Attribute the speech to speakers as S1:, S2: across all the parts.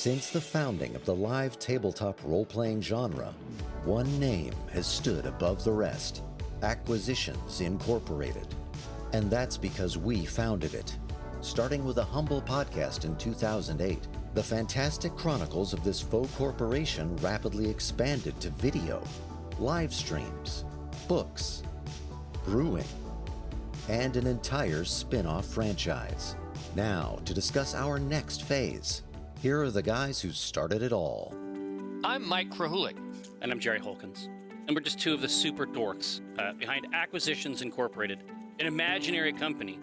S1: Since the founding of the live tabletop role-playing genre, one name has stood above the rest: Acquisitions Incorporated. And that's because we founded it. Starting with a humble podcast in 2008, the fantastic chronicles of this faux corporation rapidly expanded to video, live streams, books, brewing, and an entire spin-off franchise. Now, to discuss our next phase, here are the guys who started it all.
S2: I'm Mike Krahulik.
S3: And I'm Jerry Holkins. And we're just two of the super dorks behind Acquisitions Incorporated, an imaginary company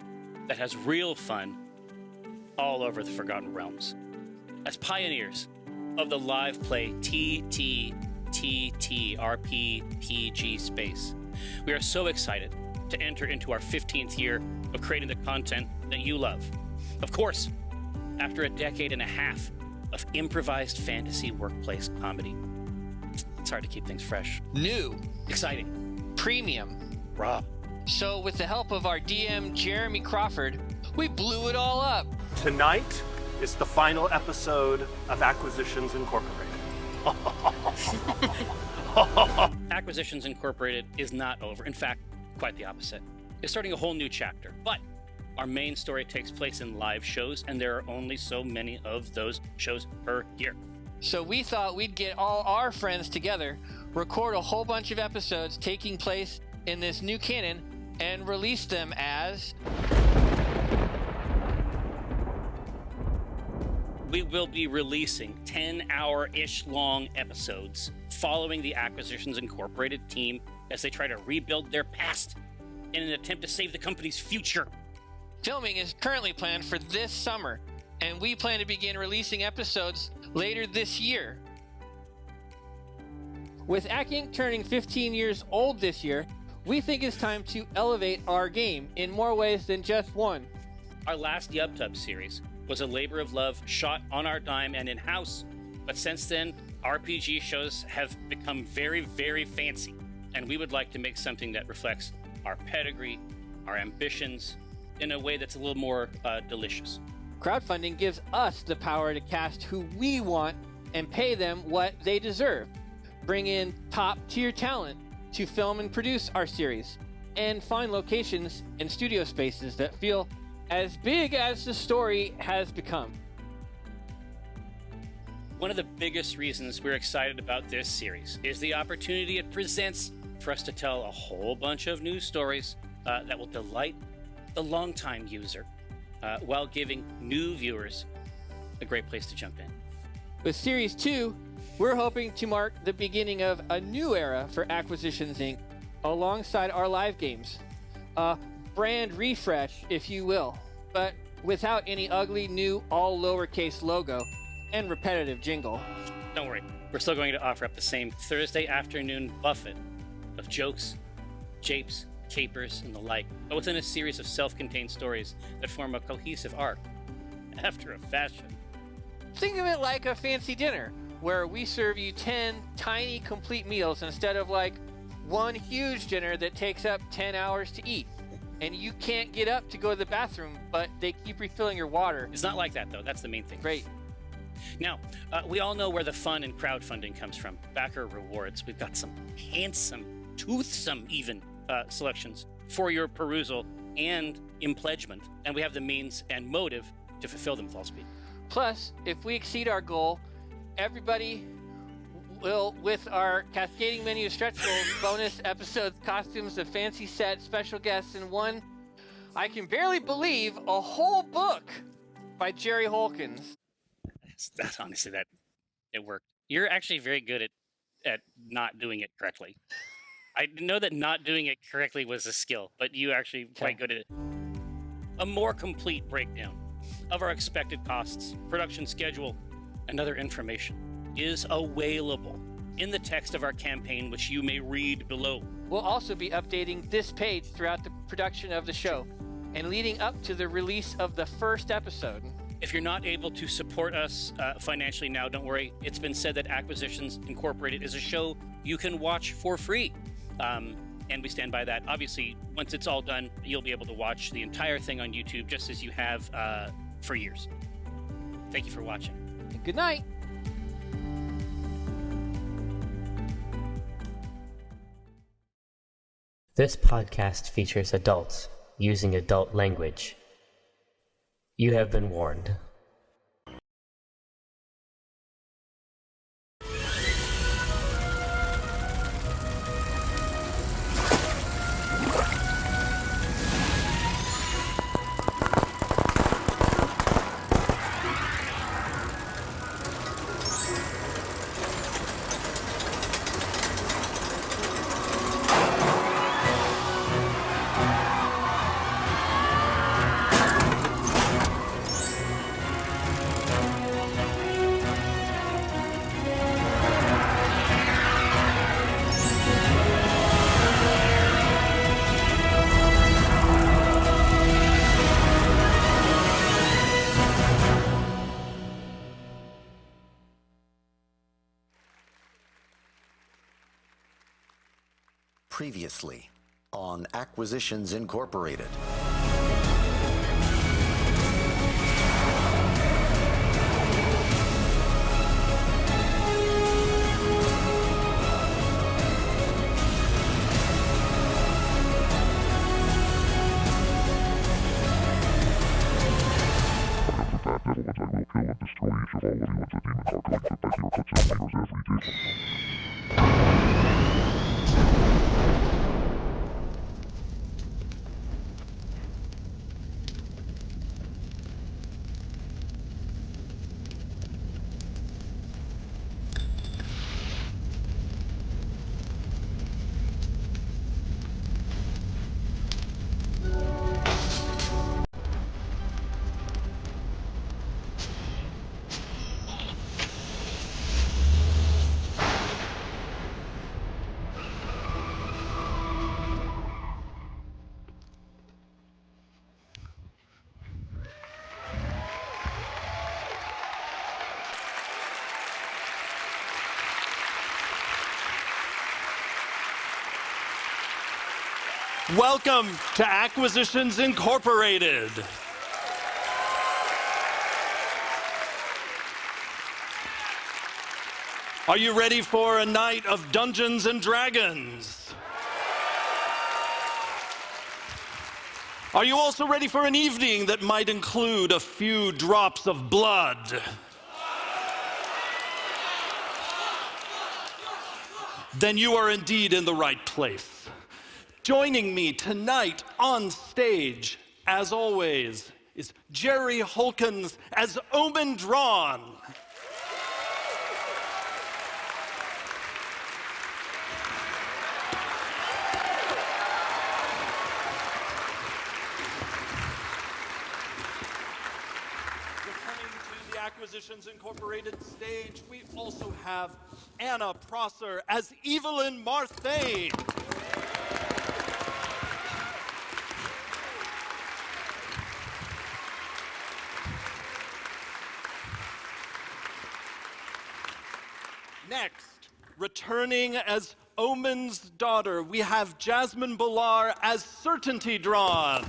S3: that has real fun all over the Forgotten Realms. As pioneers of the live play TTRPG space, we are so excited to enter into our 15th year of creating the content that you love. Of course, after a decade and a half of improvised fantasy workplace comedy. It's hard to keep things fresh.
S2: New.
S3: Exciting.
S2: Premium.
S3: Raw.
S2: So with the help of our DM, Jeremy Crawford, we blew it all up.
S4: Tonight is the final episode of Acquisitions Incorporated.
S3: Acquisitions Incorporated is not over. In fact, quite the opposite. It's starting a whole new chapter. But our main story takes place in live shows, and there are only so many of those shows per year.
S2: So we thought we'd get all our friends together, record a whole bunch of episodes taking place in this new canon, and release them as...
S3: We will be releasing 10-hour-ish long episodes following the Acquisitions Incorporated team as they try to rebuild their past in an attempt to save the company's future.
S2: Filming is currently planned for this summer, and we plan to begin releasing episodes later this year. With Ack Inc. turning 15 years old this year, we think it's time to elevate our game in more ways than just one.
S3: Our last Yub Tub series was a labor of love shot on our dime and in-house, but since then, RPG shows have become very, very fancy, and we would like to make something that reflects our pedigree, our ambitions, in a way that's a little more delicious.
S2: Crowdfunding gives us the power to cast who we want and pay them what they deserve. Bring in top-tier talent to film and produce our series, and find locations and studio spaces that feel as big as the story has become.
S3: One of the biggest reasons we're excited about this series is the opportunity it presents for us to tell a whole bunch of new stories that will delight the longtime user while giving new viewers a great place to jump in.
S2: With Series 2, we're hoping to mark the beginning of a new era for Acquisitions Inc. alongside our live games. A brand refresh, if you will, but without any ugly new all lowercase logo and repetitive jingle.
S3: Don't worry, we're still going to offer up the same Thursday afternoon buffet of jokes, japes, capers, and the like, but within a series of self-contained stories that form a cohesive arc after a fashion.
S2: Think of it like a fancy dinner, where we serve you 10 tiny complete meals instead of like one huge dinner that takes up 10 hours to eat. And you can't get up to go to the bathroom, but they keep refilling your water.
S3: It's not like that, though. That's the main thing.
S2: Great.
S3: Now, we all know where the fun in crowdfunding comes from. Backer rewards. We've got some handsome, toothsome even, selections for your perusal and impledgement. And we have the means and motive to fulfill them with all speed.
S2: Plus, if we exceed our goal, everybody will, with our cascading menu of stretch goals, bonus episodes, costumes, a fancy set, special guests, and one, I can barely believe, a whole book by Jerry Holkins.
S3: That's honestly, that it worked. You're actually very good at not doing it correctly. I know that not doing it correctly was a skill, but you actually quite good at it. A more complete breakdown of our expected costs, production schedule, and other information is available in the text of our campaign, which you may read below.
S2: We'll also be updating this page throughout the production of the show and leading up to the release of the first episode.
S3: If you're not able to support us financially now, don't worry. It's been said that Acquisitions Incorporated is a show you can watch for free. And we stand by that. Obviously, once it's all done, you'll be able to watch the entire thing on YouTube just as you have for years. Thank you for watching.
S2: Good night.
S5: This podcast features adults using adult language. You have been warned.
S1: Previously on Acquisitions Incorporated.
S4: Welcome to Acquisitions Incorporated. Are you ready for a night of Dungeons and Dragons? Are you also ready for an evening that might include a few drops of blood? Then you are indeed in the right place. Joining me tonight on stage, as always, is Jerry Holkins as Omin Dran. Returning to the Acquisitions Incorporated stage, we also have Anna Prosser as Evelyn Marthain. Next, returning as Omin's daughter, we have Jasmine Bhullar as Certainty Dran.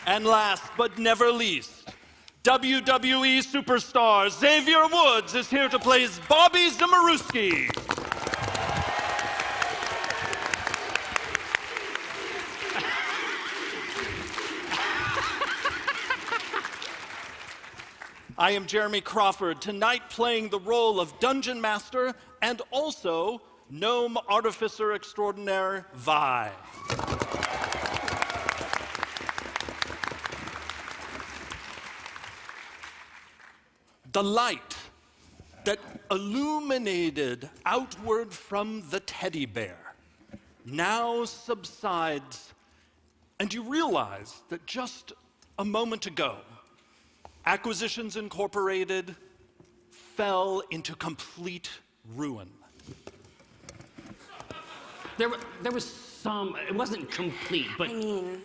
S4: And last but never least, WWE superstar Xavier Woods is here to play Bobbie Zimmeruski. I am Jeremy Crawford, tonight playing the role of Dungeon Master and also Gnome Artificer Extraordinaire Vi. The light that illuminated outward from the teddy bear now subsides, and you realize that just a moment ago, Acquisitions Incorporated fell into complete ruin.
S6: There was some, it wasn't complete,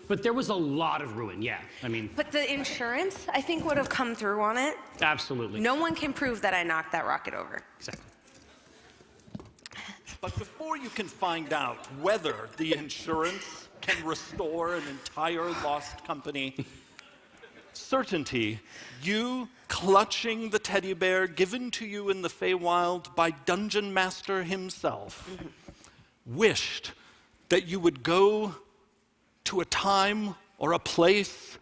S6: but there was a lot of ruin, yeah.
S7: But the insurance, I think, would have come through on it.
S6: Absolutely.
S7: No one can prove that I knocked that rocket over.
S6: Exactly.
S4: But before you can find out whether the insurance can restore an entire lost company, certainty, you, clutching the teddy bear given to you in the Feywild by Dungeon Master himself, wished that you would go to a time or a place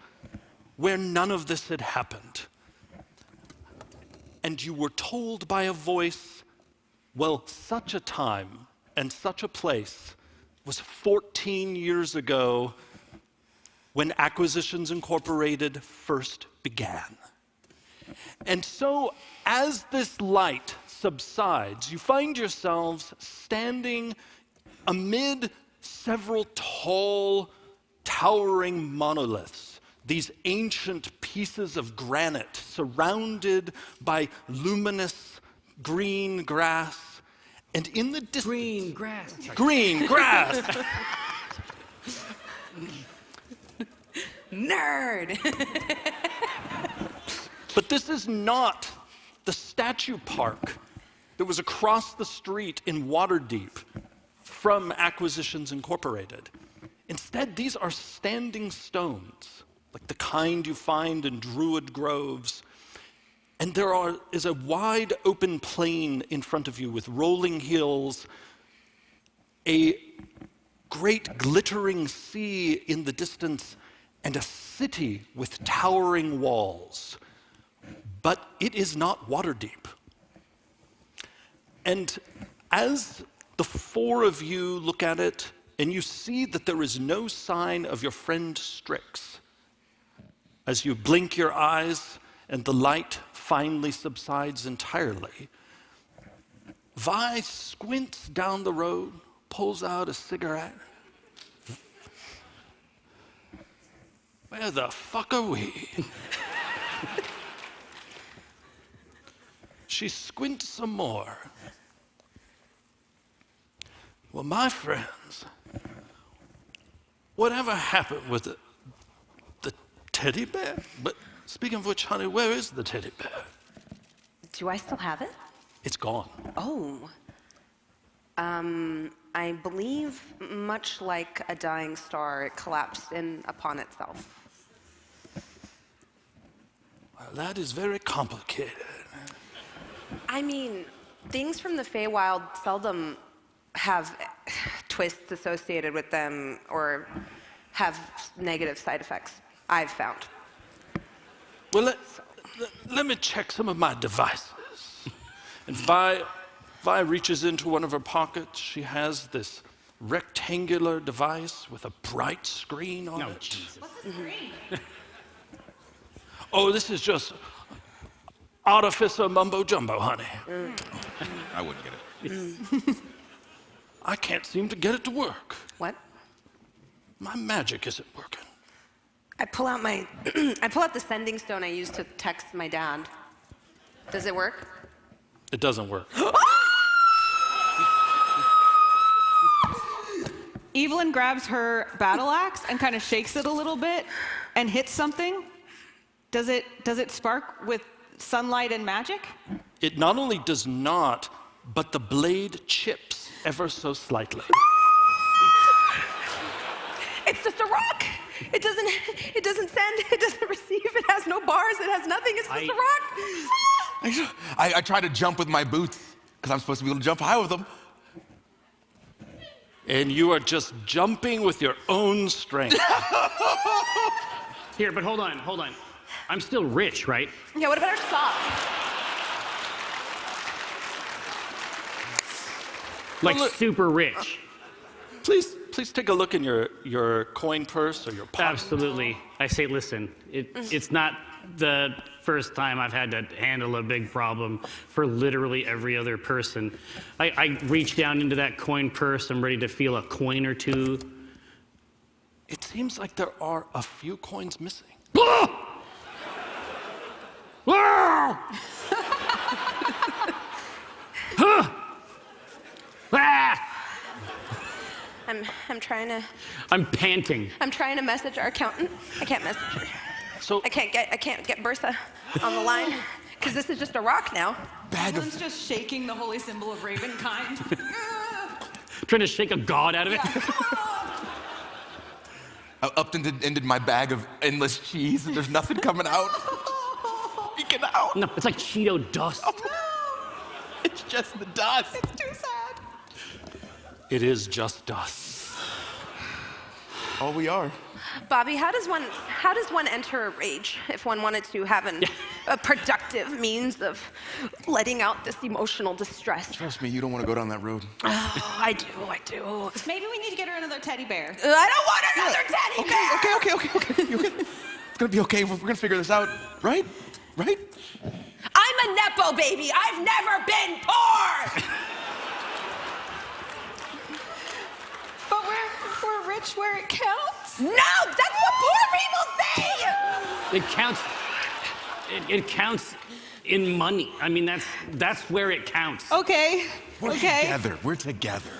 S4: where none of this had happened. And you were told by a voice, well, such a time and such a place was 14 years ago when Acquisitions Incorporated first began. And so, as this light subsides, you find yourselves standing amid several tall, towering monoliths, these ancient pieces of granite surrounded by luminous green grass, and in the distance...
S6: Green grass.
S4: Green grass!
S7: Nerd!
S4: But this is not the statue park that was across the street in Waterdeep from Acquisitions Incorporated. Instead, these are standing stones, like the kind you find in druid groves. And there is a wide open plain in front of you with rolling hills, a great glittering sea in the distance, and a city with towering walls. But it is not Waterdeep. And as the four of you look at it, and you see that there is no sign of your friend Strix, as you blink your eyes and the light finally subsides entirely, Vi squints down the road, pulls out a cigarette. Where the fuck are we? She squints some more. Well, my friends, whatever happened with the teddy bear? But speaking of which, honey, where is the teddy bear?
S7: Do I still have it?
S4: It's gone.
S7: Oh. I believe, much like a dying star, it collapsed in upon itself.
S4: Well, that is very complicated.
S7: I mean, things from the Feywild seldom have twists associated with them or have negative side effects, I've found.
S4: Well, let me check some of my devices. And Vi reaches into one of her pockets. She has this rectangular device with a bright screen on it.
S6: Jesus.
S8: What's the screen?
S4: Oh, this is just artificer mumbo jumbo, honey.
S9: I wouldn't get it.
S4: I can't seem to get it to work.
S7: What?
S4: My magic isn't working.
S7: I pull out the sending stone I used to text my dad. Does it work?
S4: It doesn't work.
S8: Evelyn grabs her battle axe and kind of shakes it a little bit and hits something. Does it spark with sunlight and magic?
S4: It not only does not, but the blade chips ever so slightly.
S7: It's just a rock. It doesn't send, it doesn't receive, it has no bars, it has nothing, it's just a rock.
S9: I try to jump with my boots, because I'm supposed to be able to jump high with them.
S4: And you are just jumping with your own strength.
S6: Here, but hold on. I'm still rich, right?
S7: Yeah, what about our sock?
S6: Like
S4: look-
S6: super rich.
S4: Please take a look in your coin purse or your pocket.
S6: Absolutely. I say, listen, it's not the first time I've had to handle a big problem for literally every other person. I reach down into that coin purse. I'm ready to feel a coin or two.
S4: It seems like there are a few coins missing.
S7: I'm
S6: panting.
S7: I'm trying to message our accountant. I can't message her.
S4: So
S7: I can't get Bertha on the line because this is just a rock now.
S8: Evelyn's just shaking the holy symbol of Ravenkind.
S6: Trying to shake a god out of it.
S9: upped and ended my bag of endless cheese, and there's nothing coming out. Speaking out.
S6: No, it's like Cheeto dust.
S9: It's just the dust.
S8: It's too sad.
S4: It is just dust.
S9: All we are.
S7: Bobbie, how does one enter a rage if one wanted to have a productive means of letting out this emotional distress?
S9: Trust me, you don't want to go down that road.
S7: Oh, I do.
S8: Maybe we need to get her another teddy bear.
S7: I don't want another teddy bear!
S9: Okay. You okay? It's gonna be okay. We're gonna figure this out, right? Right?
S7: I'm a Nepo baby. I've never been poor!
S8: But we're rich where it counts.
S7: No, that's what poor people say!
S6: It counts. It counts in money. I mean, that's where it counts.
S8: Okay.
S9: We're together. We're together.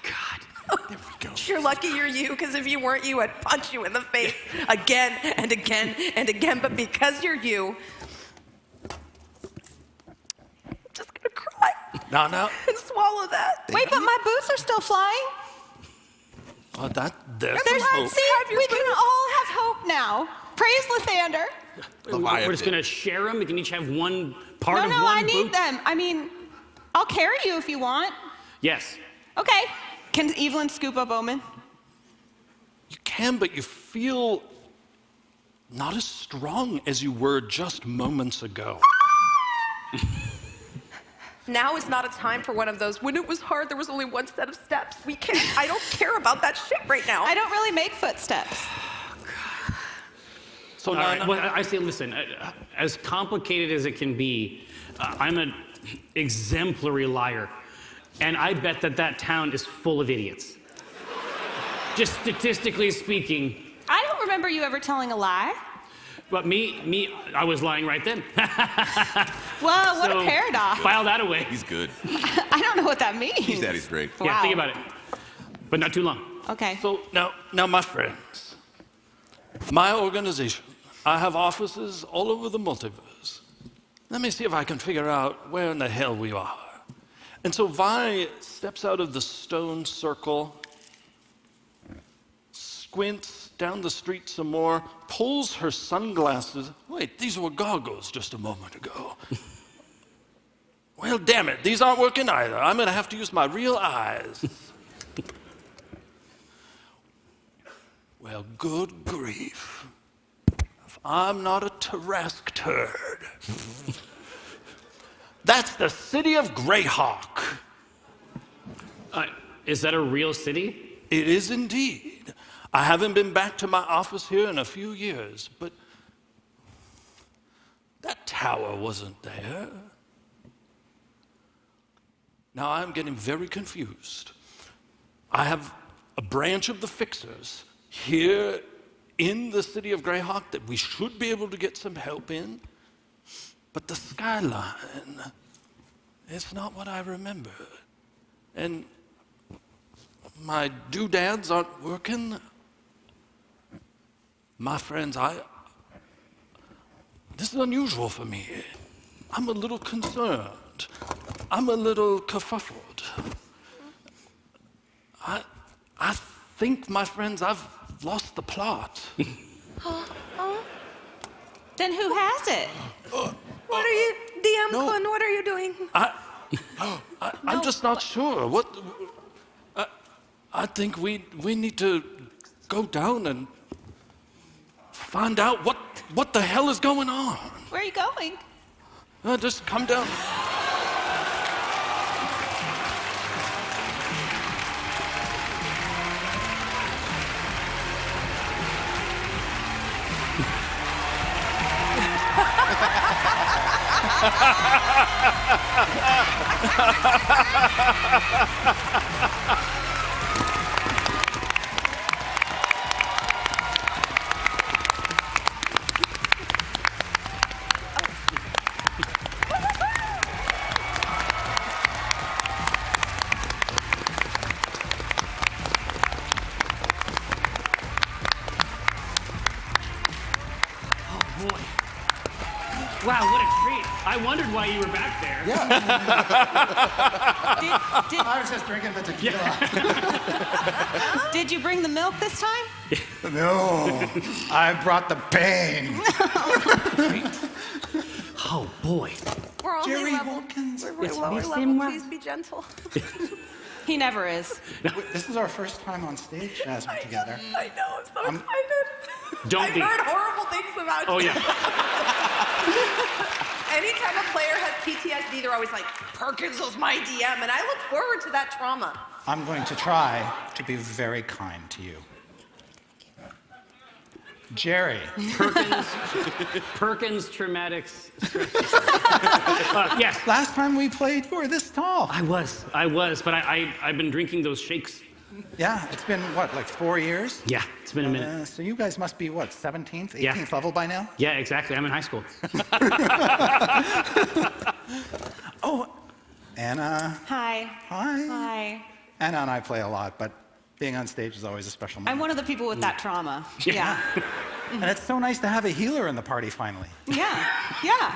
S6: God.
S9: There we go.
S7: You're lucky you're you, because if you weren't you, I'd punch you in the face again and again and again. But because you're you, I'm just gonna cry.
S4: No.
S7: And swallow that.
S8: Wait, but my boots are still flying.
S4: Oh, there's
S8: There's
S4: hope.
S8: see, we can all have hope now. Praise Lathander.
S6: We're just gonna share them. We can each have one part of one
S8: No, I
S6: boot.
S8: need them. I mean, I'll carry you if you want.
S6: Yes.
S8: Okay. Can Evelyn scoop up Omin?
S4: You can, but you feel not as strong as you were just moments ago.
S7: Now is not a time for one of those, when it was hard, there was only one set of steps. I don't care about that shit right now.
S8: I don't really make footsteps.
S4: So
S6: All right. Well, I say, listen, as complicated as it can be, I'm an exemplary liar. And I bet that town is full of idiots. Just statistically speaking.
S8: I don't remember you ever telling a lie.
S6: But me, I was lying right then.
S8: Well, what
S6: So,
S8: a paradox.
S6: File that away.
S9: He's good.
S8: I don't know what that means.
S9: He's daddy's great.
S8: Wow.
S6: Yeah, think about it. But not too long.
S8: Okay.
S4: So now, my friends, my organization, I have offices all over the multiverse. Let me see if I can figure out where in the hell we are. And so Vi steps out of the stone circle, squints down the street some more, pulls her sunglasses. Wait, these were goggles just a moment ago. Well, damn it, these aren't working either. I'm gonna have to use my real eyes. Well, good grief. If I'm not a Tarrasque turd. That's the city of Grayhawk.
S6: Is that a real city?
S4: It is indeed. I haven't been back to my office here in a few years, but that tower wasn't there. Now I'm getting very confused. I have a branch of the Fixers here in the city of Grayhawk that we should be able to get some help in, but the skyline is not what I remember. And my doodads aren't working. My friends, this is unusual for me. I'm a little concerned. I'm a little kerfuffled. I think, my friends, I've lost the plot.
S8: Then who has it?
S7: What are you, DM Clun, what are you doing?
S4: I'm just not sure. I think we need to go down and find out what the hell is going on.
S8: Where are you going?
S4: Just come down.
S6: Wow, what a treat. I wondered why you were back there.
S8: Did
S10: I was just drinking the tequila.
S8: Did you bring the milk this time?
S10: No, I brought the pain.
S6: Oh boy.
S7: We're only
S10: Jerry
S7: level.
S10: Holkins.
S7: We're lower level. Please be gentle.
S8: He never is.
S10: This is our first time on stage, Jasmine, together.
S7: I know. I'm so excited.
S6: Don't be.
S7: I've heard horrible things about you.
S6: Oh yeah.
S7: Anytime a player has PTSD, they're always like, Perkins was my DM, and I look forward to that trauma.
S10: I'm going to try to be very kind to you. Jerry.
S6: Perkins traumatic stress. Yes.
S10: Last time we played, you were this tall.
S6: I was, but I've been drinking those shakes.
S10: Yeah, it's been, what, like 4 years?
S6: Yeah, it's been a minute.
S10: So you guys must be, what, 17th, 18th
S6: Yeah.
S10: level by now?
S6: Yeah, exactly. I'm in high school.
S10: Oh, Anna.
S8: Hi.
S10: Hi.
S8: Hi.
S10: Anna and I play a lot, but being on stage is always a special moment.
S8: I'm one of the people with that trauma. Yeah.
S10: And it's so nice to have a healer in the party finally.
S8: Yeah. Yeah.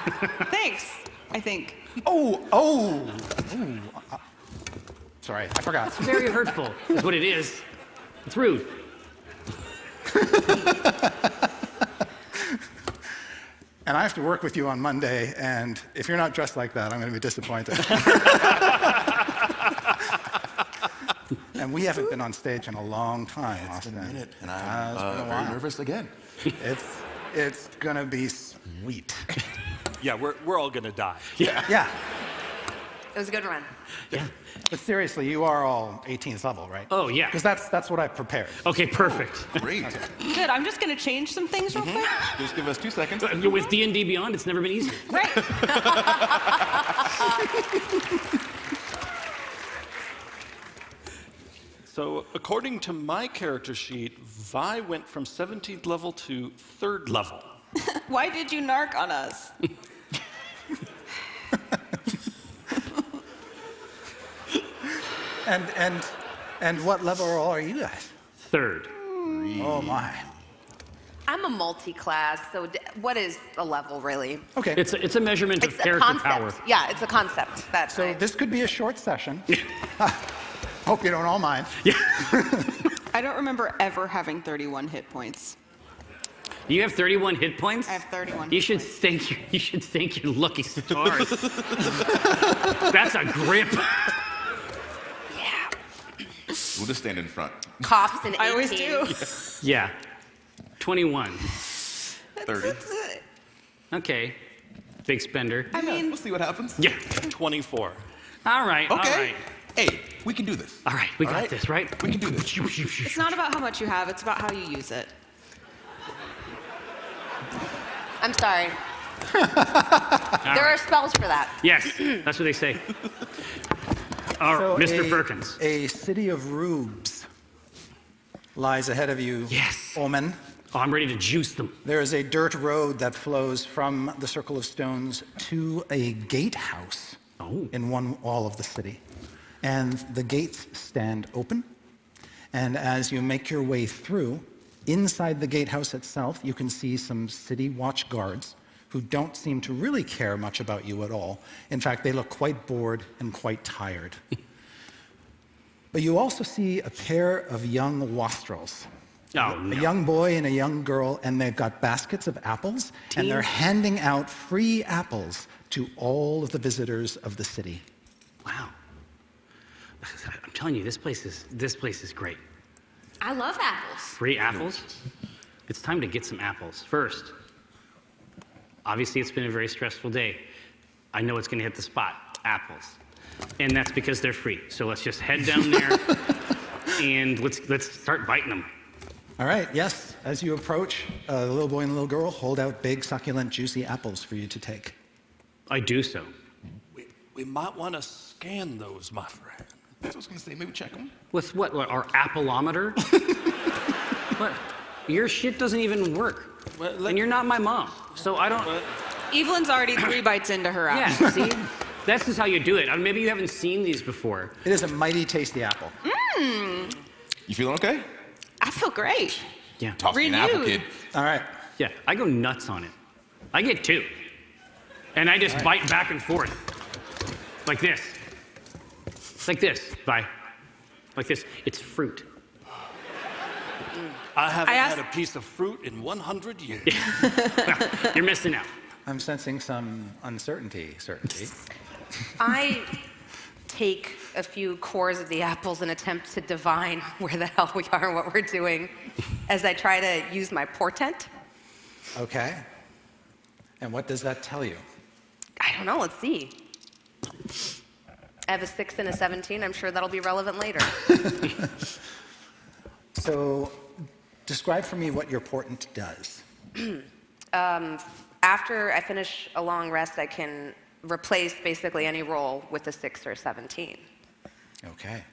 S8: Thanks, I think.
S10: Oh. Sorry, I forgot.
S6: It's very hurtful, is what it is. It's rude.
S10: And I have to work with you on Monday, and if you're not dressed like that, I'm going to be disappointed. And we haven't been on stage in a long time,
S9: It's been
S10: Austin.
S9: a minute, and
S10: It's
S9: I'm
S10: been a
S9: very
S10: while.
S9: nervous again.
S10: It's going to be sweet.
S4: Yeah, we're all gonna die.
S10: Yeah.
S7: It was a good run.
S6: Yeah.
S10: But seriously, you are all 18th level, right?
S6: Oh yeah.
S10: Because that's what I've prepared.
S6: Okay, perfect.
S9: Great.
S8: Good. I'm just going to change some things real quick.
S9: Just give us 2 seconds.
S6: With D&D Beyond, it's never been easier.
S8: Right.
S4: So according to my character sheet, Vi went from 17th level to 3rd level.
S8: Why did you narc on us?
S10: And what level are you guys?
S6: 3rd.
S10: Oh my.
S7: I'm a multi-class, so what is a level really?
S10: Okay.
S6: It's a measurement of
S7: It's a
S6: character
S7: concept.
S6: power.
S7: Yeah, it's a concept.
S10: So this could be a short session. Hope you don't all mind.
S8: I don't remember ever having 31 hit points.
S6: You have 31 hit points?
S8: I have 31
S6: You
S8: hit
S6: should
S8: points.
S6: thank your lucky stars. That's a grip.
S7: Yeah.
S9: We'll just stand in front.
S7: Coughs and 18.
S8: I always do.
S6: Yeah. 21.
S9: 30.
S6: Okay. Big spender.
S8: I mean,
S9: We'll see what happens.
S6: Yeah.
S4: 24.
S6: All right.
S9: Okay.
S6: All right.
S9: Hey, we can do this.
S6: All right. We got
S9: right?
S6: this, right?
S9: We can do this.
S8: it's not about how much you have, it's about how you use it.
S7: I'm sorry. There are spells for that.
S6: Yes. That's what they say. Mr. Perkins.
S10: A city of rubes lies ahead of you,
S6: Yes.
S10: Omin.
S6: Oh, I'm ready to juice them.
S10: There is a dirt road that flows from the Circle of Stones to a gatehouse in one wall of the city. And the gates stand open. And as you make your way through, inside the gatehouse itself, you can see some city watch guards who don't seem to really care much about you at all. In fact, they look quite bored and quite tired. But you also see a pair of young wastrels.
S6: Oh, no.
S10: A young boy and a young girl, and they've got baskets of apples, and they're handing out free apples to all of the visitors of the city.
S6: Wow. I'm telling you, this place is great.
S7: I love apples.
S6: Free apples? It's time to get some apples. First, obviously it's been a very stressful day. I know it's gonna hit the spot, apples. And that's because they're free. So let's just head down there and let's start biting them.
S10: All right, yes, as you approach, the little boy and the little girl hold out big, succulent, juicy apples for you to take.
S6: I do so.
S4: We might want to scan those, my friend.
S9: That's what I was going to say. Maybe check them.
S6: With what, our appleometer? What? Your shit doesn't even work. And you're not my mom, so I don't...
S8: Evelyn's already 3 bites into her apple.
S6: Yeah, see? That's just how you do it. Maybe you haven't seen these before.
S10: It is a mighty tasty apple.
S8: Mmm.
S9: You feeling okay?
S8: I feel great.
S6: Yeah.
S9: Toss me an apple, kid.
S10: All right.
S6: Yeah, I go nuts on it. I get 2. And I just bite back and forth. Like this. Like this, Vi. Like this. It's fruit.
S4: I haven't had a piece of fruit in 100 years.
S6: You're missing out.
S10: I'm sensing some uncertainty, certainty.
S7: I take a few cores of the apples and attempt to divine where the hell we are and what we're doing as I try to use my portent.
S10: Okay. And what does that tell you?
S7: I don't know, let's see. I have a 6 and a 17. I'm sure that'll be relevant later.
S10: So, describe for me what your portent does.
S7: After I finish a long rest, I can replace basically any roll with a 6 or 17.
S10: Okay.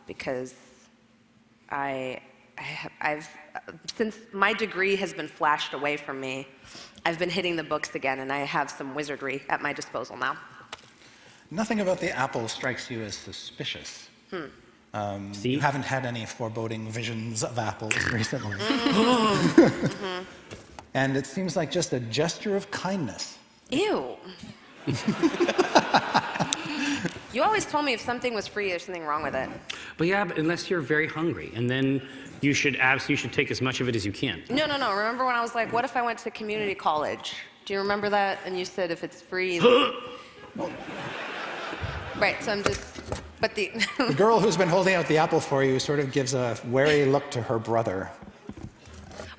S7: Because I've since my degree has been flashed away from me, I've been hitting the books again, and I have some wizardry at my disposal now.
S10: Nothing about the apple strikes you as suspicious. You haven't had any foreboding visions of apples recently. And it seems like just a gesture of kindness.
S7: Ew. You always told me if something was free, there's something wrong with it.
S6: But yeah, but unless you're very hungry, and then you should take as much of it as you can.
S7: No. Remember when I was like, what if I went to community college? Do you remember that? And you said if it's free. Right, so I'm just, but the
S10: girl who's been holding out the apple for you sort of gives a wary look to her brother.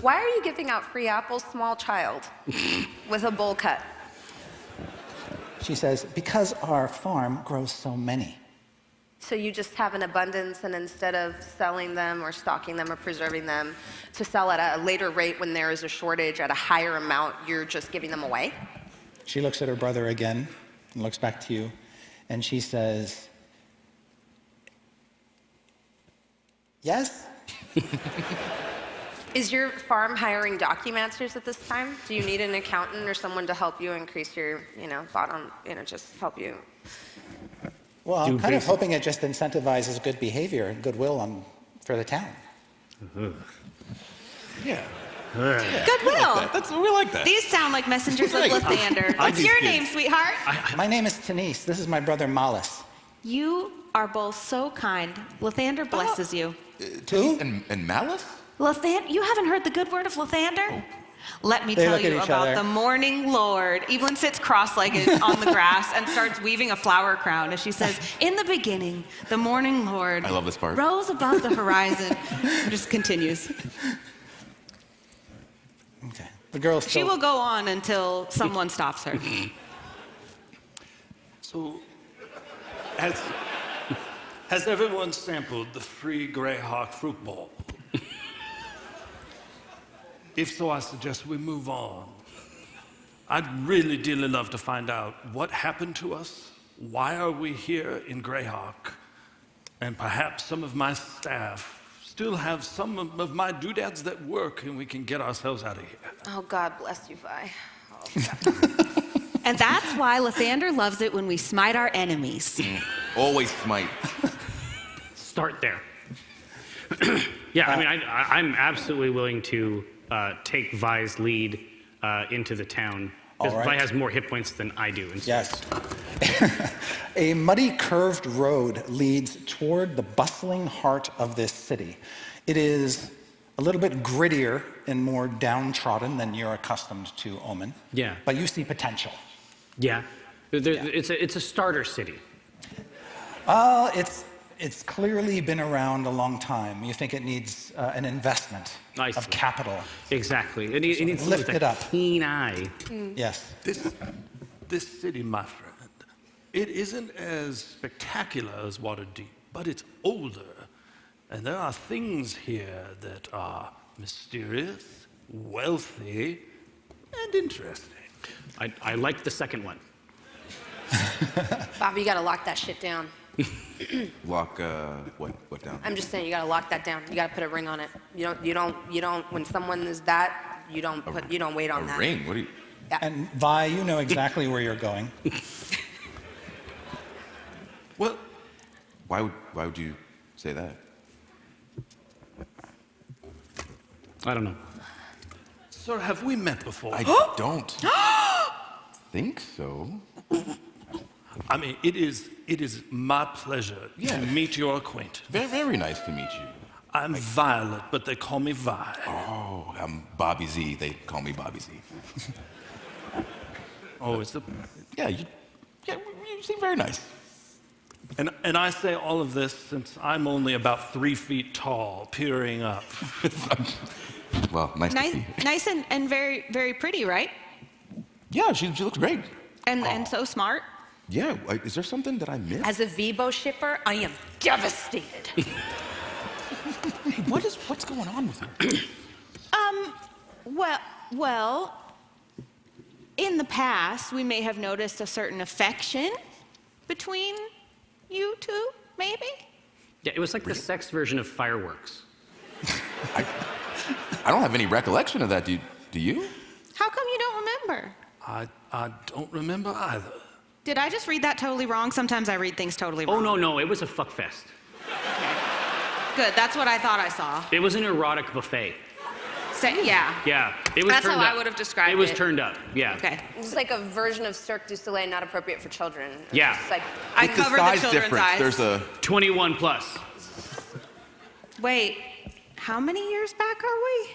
S7: Why are you giving out free apples, small child, with a bowl cut?
S10: She says, because our farm grows so many.
S7: So you just have an abundance, and instead of selling them or stocking them or preserving them to sell at a later rate when there is a shortage at a higher amount, you're just giving them away?
S10: She looks at her brother again and looks back to you, and she says, yes?
S7: Is your farm hiring documenters at this time? Do you need an accountant or someone to help you increase your, bottom, just help you?
S10: Well, I'm kind of hoping it just incentivizes good behavior and goodwill for the town.
S11: Yeah.
S8: Goodwill.
S11: We like that.
S8: These sound like messengers of Lathander. What's your name, sweetheart?
S10: My name is Denise. This is my brother Malus.
S8: You are both so kind. Lathander blesses you.
S9: Who? And Malice?
S8: Lathander, you haven't heard the good word of Lathander?
S9: Oh.
S8: Let me
S10: They
S8: tell
S10: look at
S8: you
S10: each
S8: about
S10: other.
S8: the Morning Lord. Evelyn sits cross-legged on the grass and starts weaving a flower crown as she says, in the beginning, the Morning Lord
S9: I love this part.
S8: rose above the horizon. Just continues.
S10: Okay. The girl
S8: She will go on until someone stops her.
S4: So, has everyone sampled the free Grayhawk fruit bowl? If so, I suggest we move on. I'd really dearly love to find out what happened to us, why are we here in Grayhawk, and perhaps some of my staff still have some of my doodads that work and we can get ourselves out of here.
S7: Oh, God bless you, Vi. Oh, God.
S8: And that's why Lathander loves it when we smite our enemies.
S9: Always smite.
S6: Start there. Yeah, I mean, I'm absolutely willing to take Vi's lead into the town. Because
S10: All right.
S6: Vi has more hit points than I do. And so
S10: Yes. A muddy, curved road leads toward the bustling heart of this city. It is a little bit grittier and more downtrodden than you're accustomed to, Omin.
S6: Yeah.
S10: But you see potential.
S6: Yeah. It's a starter city.
S10: It's clearly been around a long time. You think it needs an investment of capital.
S6: Exactly. It needs
S10: lift
S6: with
S10: it
S6: a
S10: up.
S6: keen eye.
S10: Yes.
S4: This city, my friend, it isn't as spectacular as Waterdeep, but it's older. And there are things here that are mysterious, wealthy, and interesting.
S6: I like the second one.
S7: Bobbie, you gotta lock that shit down.
S9: Lock what down?
S7: I'm just saying, you gotta lock that down. You gotta put a ring on it. You don't. When someone is that, you don't wait on that.
S9: A ring? What do you?
S7: Yeah.
S10: And Vi, you know exactly where you're going.
S4: Well,
S9: why would you say that?
S6: I don't know.
S4: Sir, have we met before?
S9: I don't think so.
S4: I mean, it is my pleasure to meet your acquaintance.
S9: Very, very nice to meet you.
S4: I'm Violet, but they call me Vi.
S9: Oh, I'm Bobbie Z. They call me Bobbie Z.
S4: Oh, it's the...
S9: Yeah, you seem very nice.
S4: And I say all of this since I'm only about 3 feet tall, peering up.
S9: Well, nice to see you.
S8: Nice and very, very pretty, right?
S9: Yeah, she looks great.
S8: And so smart.
S9: Yeah, is there something that I missed?
S7: As a Vibo shipper, I am devastated.
S9: Hey, what's going on with her?
S8: Well, in the past, we may have noticed a certain affection between you two, maybe?
S6: Yeah, it was like the sex version of fireworks.
S9: I don't have any recollection of that. Do you?
S8: How come you don't remember?
S4: I don't remember either.
S8: Did I just read that totally wrong? Sometimes I read things totally wrong.
S6: Oh, no, it was a fuckfest.
S8: Good, that's what I thought I saw.
S6: It was an erotic buffet.
S8: Yeah.
S6: Yeah, it was
S8: That's
S6: turned
S8: how
S6: up.
S8: I would have described it.
S6: It was turned up, yeah.
S8: Okay.
S7: It's like a version of Cirque du Soleil, not appropriate for children.
S6: Yeah.
S7: It's like,
S8: I
S9: It's the
S8: covered
S9: size
S8: the children's
S9: difference.
S8: eyes.
S9: There's a
S6: 21 plus.
S8: Wait, how many years back are we?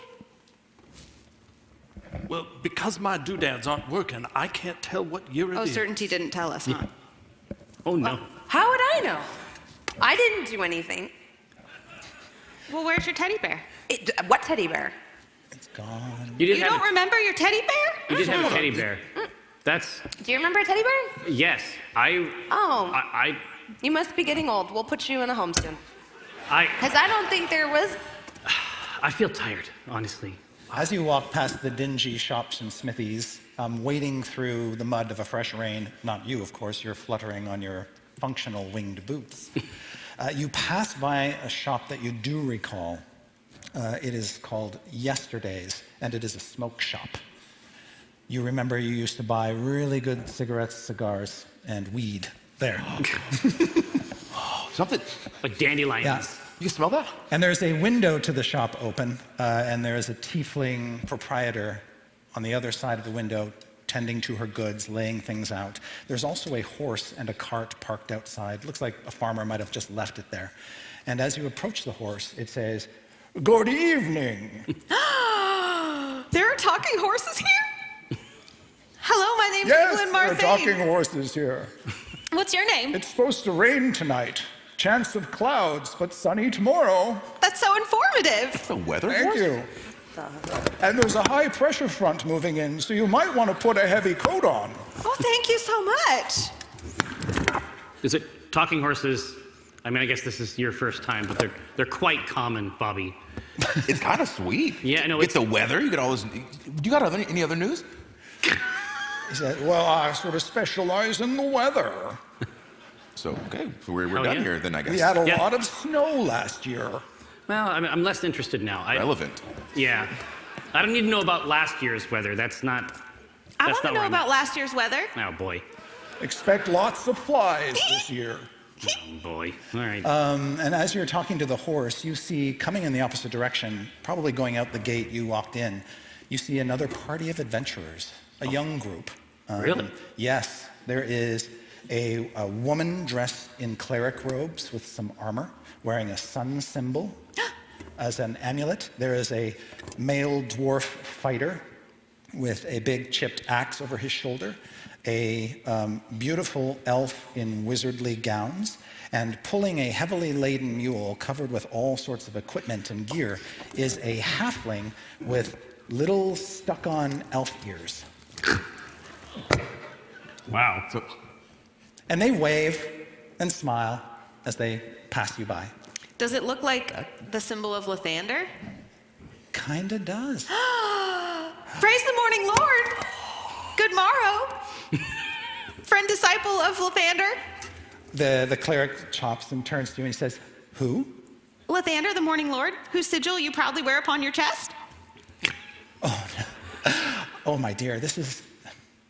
S4: Well, because my doodads aren't working, I can't tell what year it
S8: Oh,
S4: is.
S8: Certainty didn't tell us, huh?
S6: Oh, no.
S7: how would I know? I didn't do anything.
S8: Well, where's your teddy bear?
S7: What teddy bear?
S10: It's gone.
S8: You don't remember your teddy bear?
S6: You did have a teddy bear. That's...
S7: Do you remember a teddy bear?
S6: Yes,
S7: Oh. You must be getting old. We'll put you in a home soon. Because I don't think there was...
S6: I feel tired, honestly.
S10: As you walk past the dingy shops and smithies, wading through the mud of a fresh rain, not you, of course, you're fluttering on your functional winged boots, you pass by a shop that you do recall. It is called Yesterday's, and it is a smoke shop. You remember you used to buy really good cigarettes, cigars, and weed there.
S9: something.
S6: Like dandelions.
S10: Yeah.
S9: You can smell that?
S10: And there's a window to the shop open, and there is a tiefling proprietor on the other side of the window tending to her goods, laying things out. There's also a horse and a cart parked outside. Looks like a farmer might have just left it there. And as you approach the horse, it says, "Good evening."
S8: There are talking horses here? Hello, my name's
S10: Yes,
S8: Evelyn
S10: there are
S8: Marthain.
S10: talking horses here.
S8: What's your name?
S10: It's supposed to rain tonight. Chance of clouds, but sunny tomorrow.
S8: That's so informative.
S9: The weather
S10: Thank
S9: horse?
S10: you. And there's a high pressure front moving in, so you might want to put a heavy coat on.
S8: Oh, thank you so much.
S6: Is it talking horses? I mean, I guess this is your first time, but they're quite common, Bobbie.
S9: It's kind of sweet.
S6: Yeah, I know.
S9: It's the weather. You could always... You got any other news?
S10: He said, "Well, I sort of specialize in the weather.
S9: So, okay, so we're
S6: Hell
S9: done
S6: yeah.
S9: here then, I guess.
S10: We had a
S6: Yeah.
S10: lot of snow last year."
S6: Well, I'm less interested now.
S9: Relevant.
S6: Yeah. I don't need to know about last year's weather. That's not...
S8: I
S6: that's
S8: want to
S6: not
S8: know
S6: where I'm
S8: about
S6: at.
S8: last year's weather.
S6: Oh, boy.
S10: Expect lots of flies this year.
S6: Oh, boy. All right.
S10: And as you're talking to the horse, you see, coming in the opposite direction, probably going out the gate you walked in, you see another party of adventurers, a young group.
S6: Really?
S10: Yes. There is a woman dressed in cleric robes with some armor, wearing a sun symbol as an amulet. There is a male dwarf fighter with a big chipped axe over his shoulder, a beautiful elf in wizardly gowns, and pulling a heavily laden mule covered with all sorts of equipment and gear is a halfling with little stuck-on elf ears.
S6: Wow.
S10: And they wave and smile as they pass you by.
S8: Does it look like the symbol of Lathander?
S10: Kinda does.
S8: Praise the morning Lord. Good morrow. Friend disciple of Lathander.
S10: The cleric chops and turns to you and he says, "Who?"
S8: Lathander, the morning Lord, whose sigil you proudly wear upon your chest.
S10: Oh, no. Oh, my dear, this is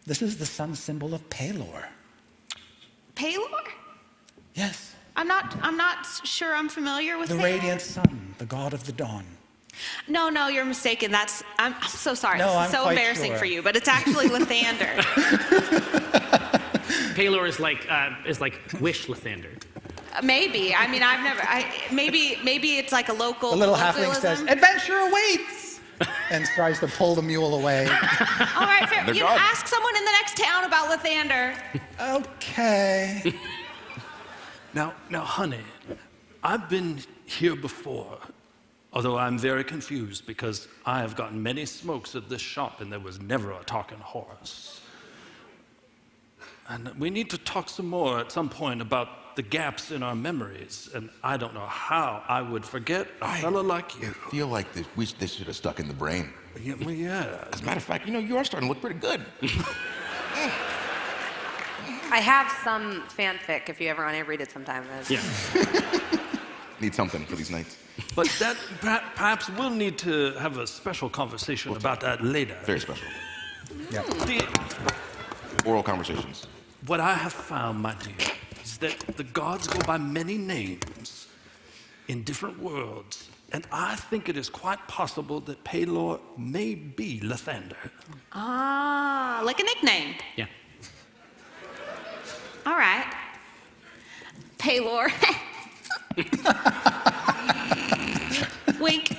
S10: the sun symbol of Pelor.
S8: Pelor?
S10: Yes,
S8: I'm not sure I'm familiar with
S10: the
S8: Pelor.
S10: radiant sun, the god of the dawn.
S8: No, you're mistaken. I'm so sorry.
S10: No,
S8: This
S10: I'm
S8: is so
S10: quite
S8: embarrassing
S10: sure.
S8: for you, but it's actually Lathander.
S6: Pelor is like Wish Lathander.
S8: Maybe. I mean, I've never. Maybe it's like a local.
S10: The little halfling says,
S8: colloquialism.
S10: "Adventure awaits," and tries to pull the mule away.
S8: All right, fair.
S9: They're
S8: You
S9: gone.
S8: ask someone in the next town about Lathander.
S10: Okay.
S4: Now, honey, I've been here before, although I'm very confused because I have gotten many smokes at this shop and there was never a talking horse. And we need to talk some more at some point about the gaps in our memories, and I don't know how I would forget a fella like you.
S9: I feel like this should have stuck in the brain.
S4: Yeah.
S9: As a matter of fact, you are starting to look pretty good.
S7: I have some fanfic if you ever want to read it sometime.
S6: Yeah.
S9: Need something for these nights.
S4: But that perhaps we'll need to have a special conversation about that later.
S9: Very special.
S10: Yeah.
S9: Oral conversations.
S4: What I have found, my dear, is that the gods go by many names in different worlds, and I think it is quite possible that Pelor may be Lathander.
S8: Ah, like a nickname.
S6: Yeah.
S8: All right. Paylor. Wink.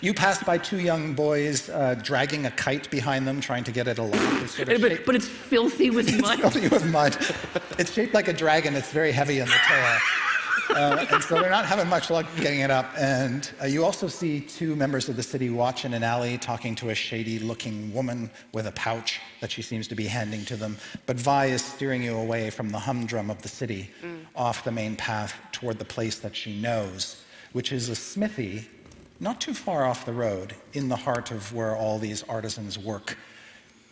S10: You pass by two young boys dragging a kite behind them, trying to get it aloft. It's sort of
S6: But it's filthy with mud.
S10: filthy with mud. It's shaped like a dragon. It's very heavy in the tail. And so they're not having much luck getting it up. And you also see two members of the city watch in an alley talking to a shady-looking woman with a pouch that she seems to be handing to them. But Vi is steering you away from the humdrum of the city, off the main path toward the place that she knows, which is a smithy not too far off the road, in the heart of where all these artisans work.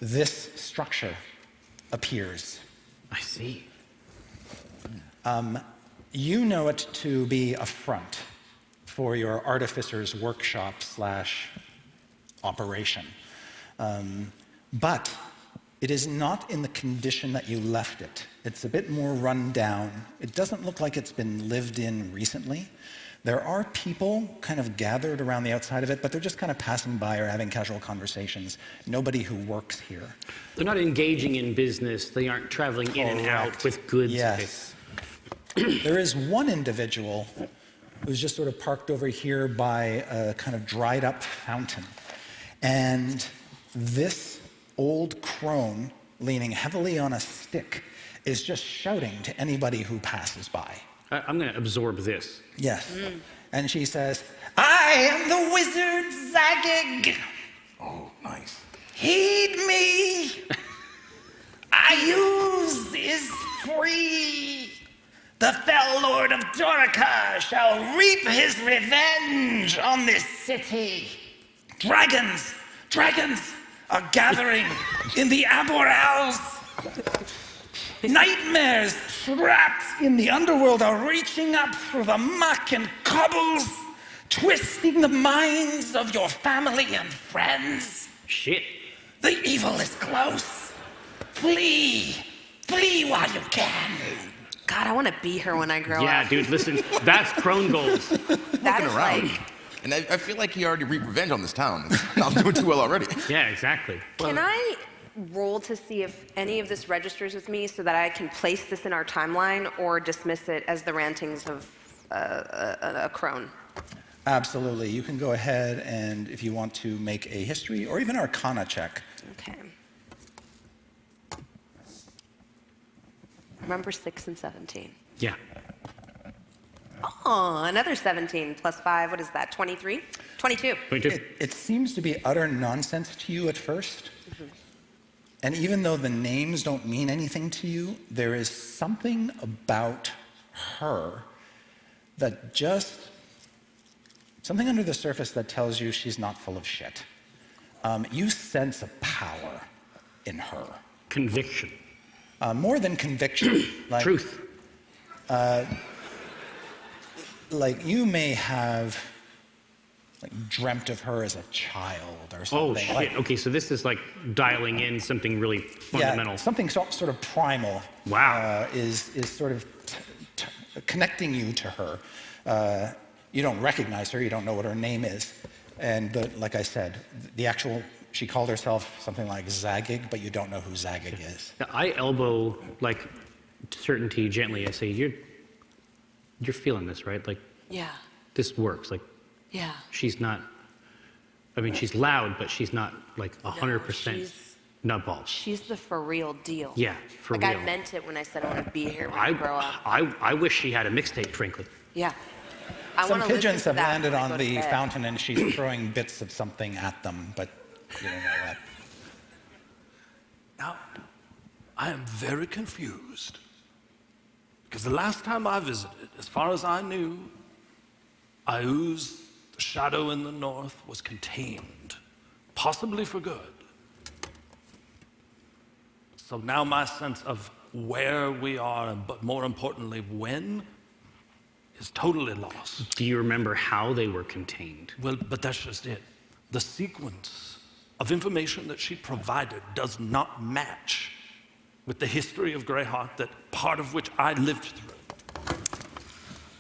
S10: This structure appears.
S6: I see.
S10: You know it to be a front for your artificer's workshop / operation. But it is not in the condition that you left it. It's a bit more run down. It doesn't look like it's been lived in recently. There are people kind of gathered around the outside of it, but they're just kind of passing by or having casual conversations. Nobody who works here.
S6: They're not engaging in business. They aren't traveling in and out with goods.
S10: Yes. There is one individual who's just sort of parked over here by a kind of dried up fountain. And this old crone, leaning heavily on a stick, is just shouting to anybody who passes by.
S6: I'm going to absorb this.
S10: Yes. And she says, "I am the wizard Zagig.
S9: Oh, nice.
S10: Heed me. I use is free. The fell lord of Dorica shall reap his revenge on this city. Dragons are gathering in the Aborals. Nightmares trapped in the underworld are reaching up through the muck and cobbles, twisting the minds of your family and friends.
S6: Shit.
S10: The evil is close. Flee while you can."
S7: God, I want to be her when I grow up.
S6: Yeah, dude, listen, that's crone goals.
S7: That is
S9: around.
S7: like,
S9: And I feel like he already reaped revenge on this town. It's not doing too well already.
S6: Yeah, exactly.
S7: can I roll to see if any of this registers with me so that I can place this in our timeline or dismiss it as the rantings of a crone?
S10: Absolutely. You can go ahead and, if you want to, make a history or even arcana check.
S7: Okay. Remember 6 and 17.
S6: Yeah.
S7: Oh, another 17 plus 5. What is that? 23? 22.
S10: It seems to be utter nonsense to you at first. And even though the names don't mean anything to you, there is something about her that just, something under the surface that tells you she's not full of shit. You sense a power in her.
S6: Conviction.
S10: More than conviction. Like,
S6: Truth.
S10: Like you may have dreamt of her as a child or something.
S6: Oh, shit.
S10: Like,
S6: Okay, so this is like dialing in something really fundamental.
S10: yeah, something sort of primal.
S6: Wow.
S10: Is sort of connecting you to her. You don't recognize her. You don't know what her name is. And like I said, the actual, she called herself something like Zagig, but you don't know who Zagig is.
S6: I elbow like certainty gently, I say, you're feeling this, right? Like,
S7: Yeah.
S6: this works. Like,
S7: Yeah.
S6: she's not, I mean, she's loud, but she's not like 100% nutballs.
S7: She's the for real deal.
S6: Yeah, for
S7: like
S6: real.
S7: I meant it when I said I want to be here when I grow up.
S6: I wish she had a mixtape, frankly.
S7: Yeah. I
S10: Some
S7: wanna listen
S10: pigeons
S7: to
S10: have
S7: that
S10: landed
S7: when I
S10: on
S7: go to
S10: the
S7: bed.
S10: fountain and she's throwing bits of something at them, but you don't know what.
S4: Now, I am very confused. Because the last time I visited, as far as I knew, Ayuz, the shadow in the north, was contained, possibly for good. So now my sense of where we are, but more importantly, when, is totally lost.
S6: Do you remember how they were contained?
S4: Well, but that's just it. The sequence of information that she provided does not match with the history of Grayhawk, that part of which I lived through.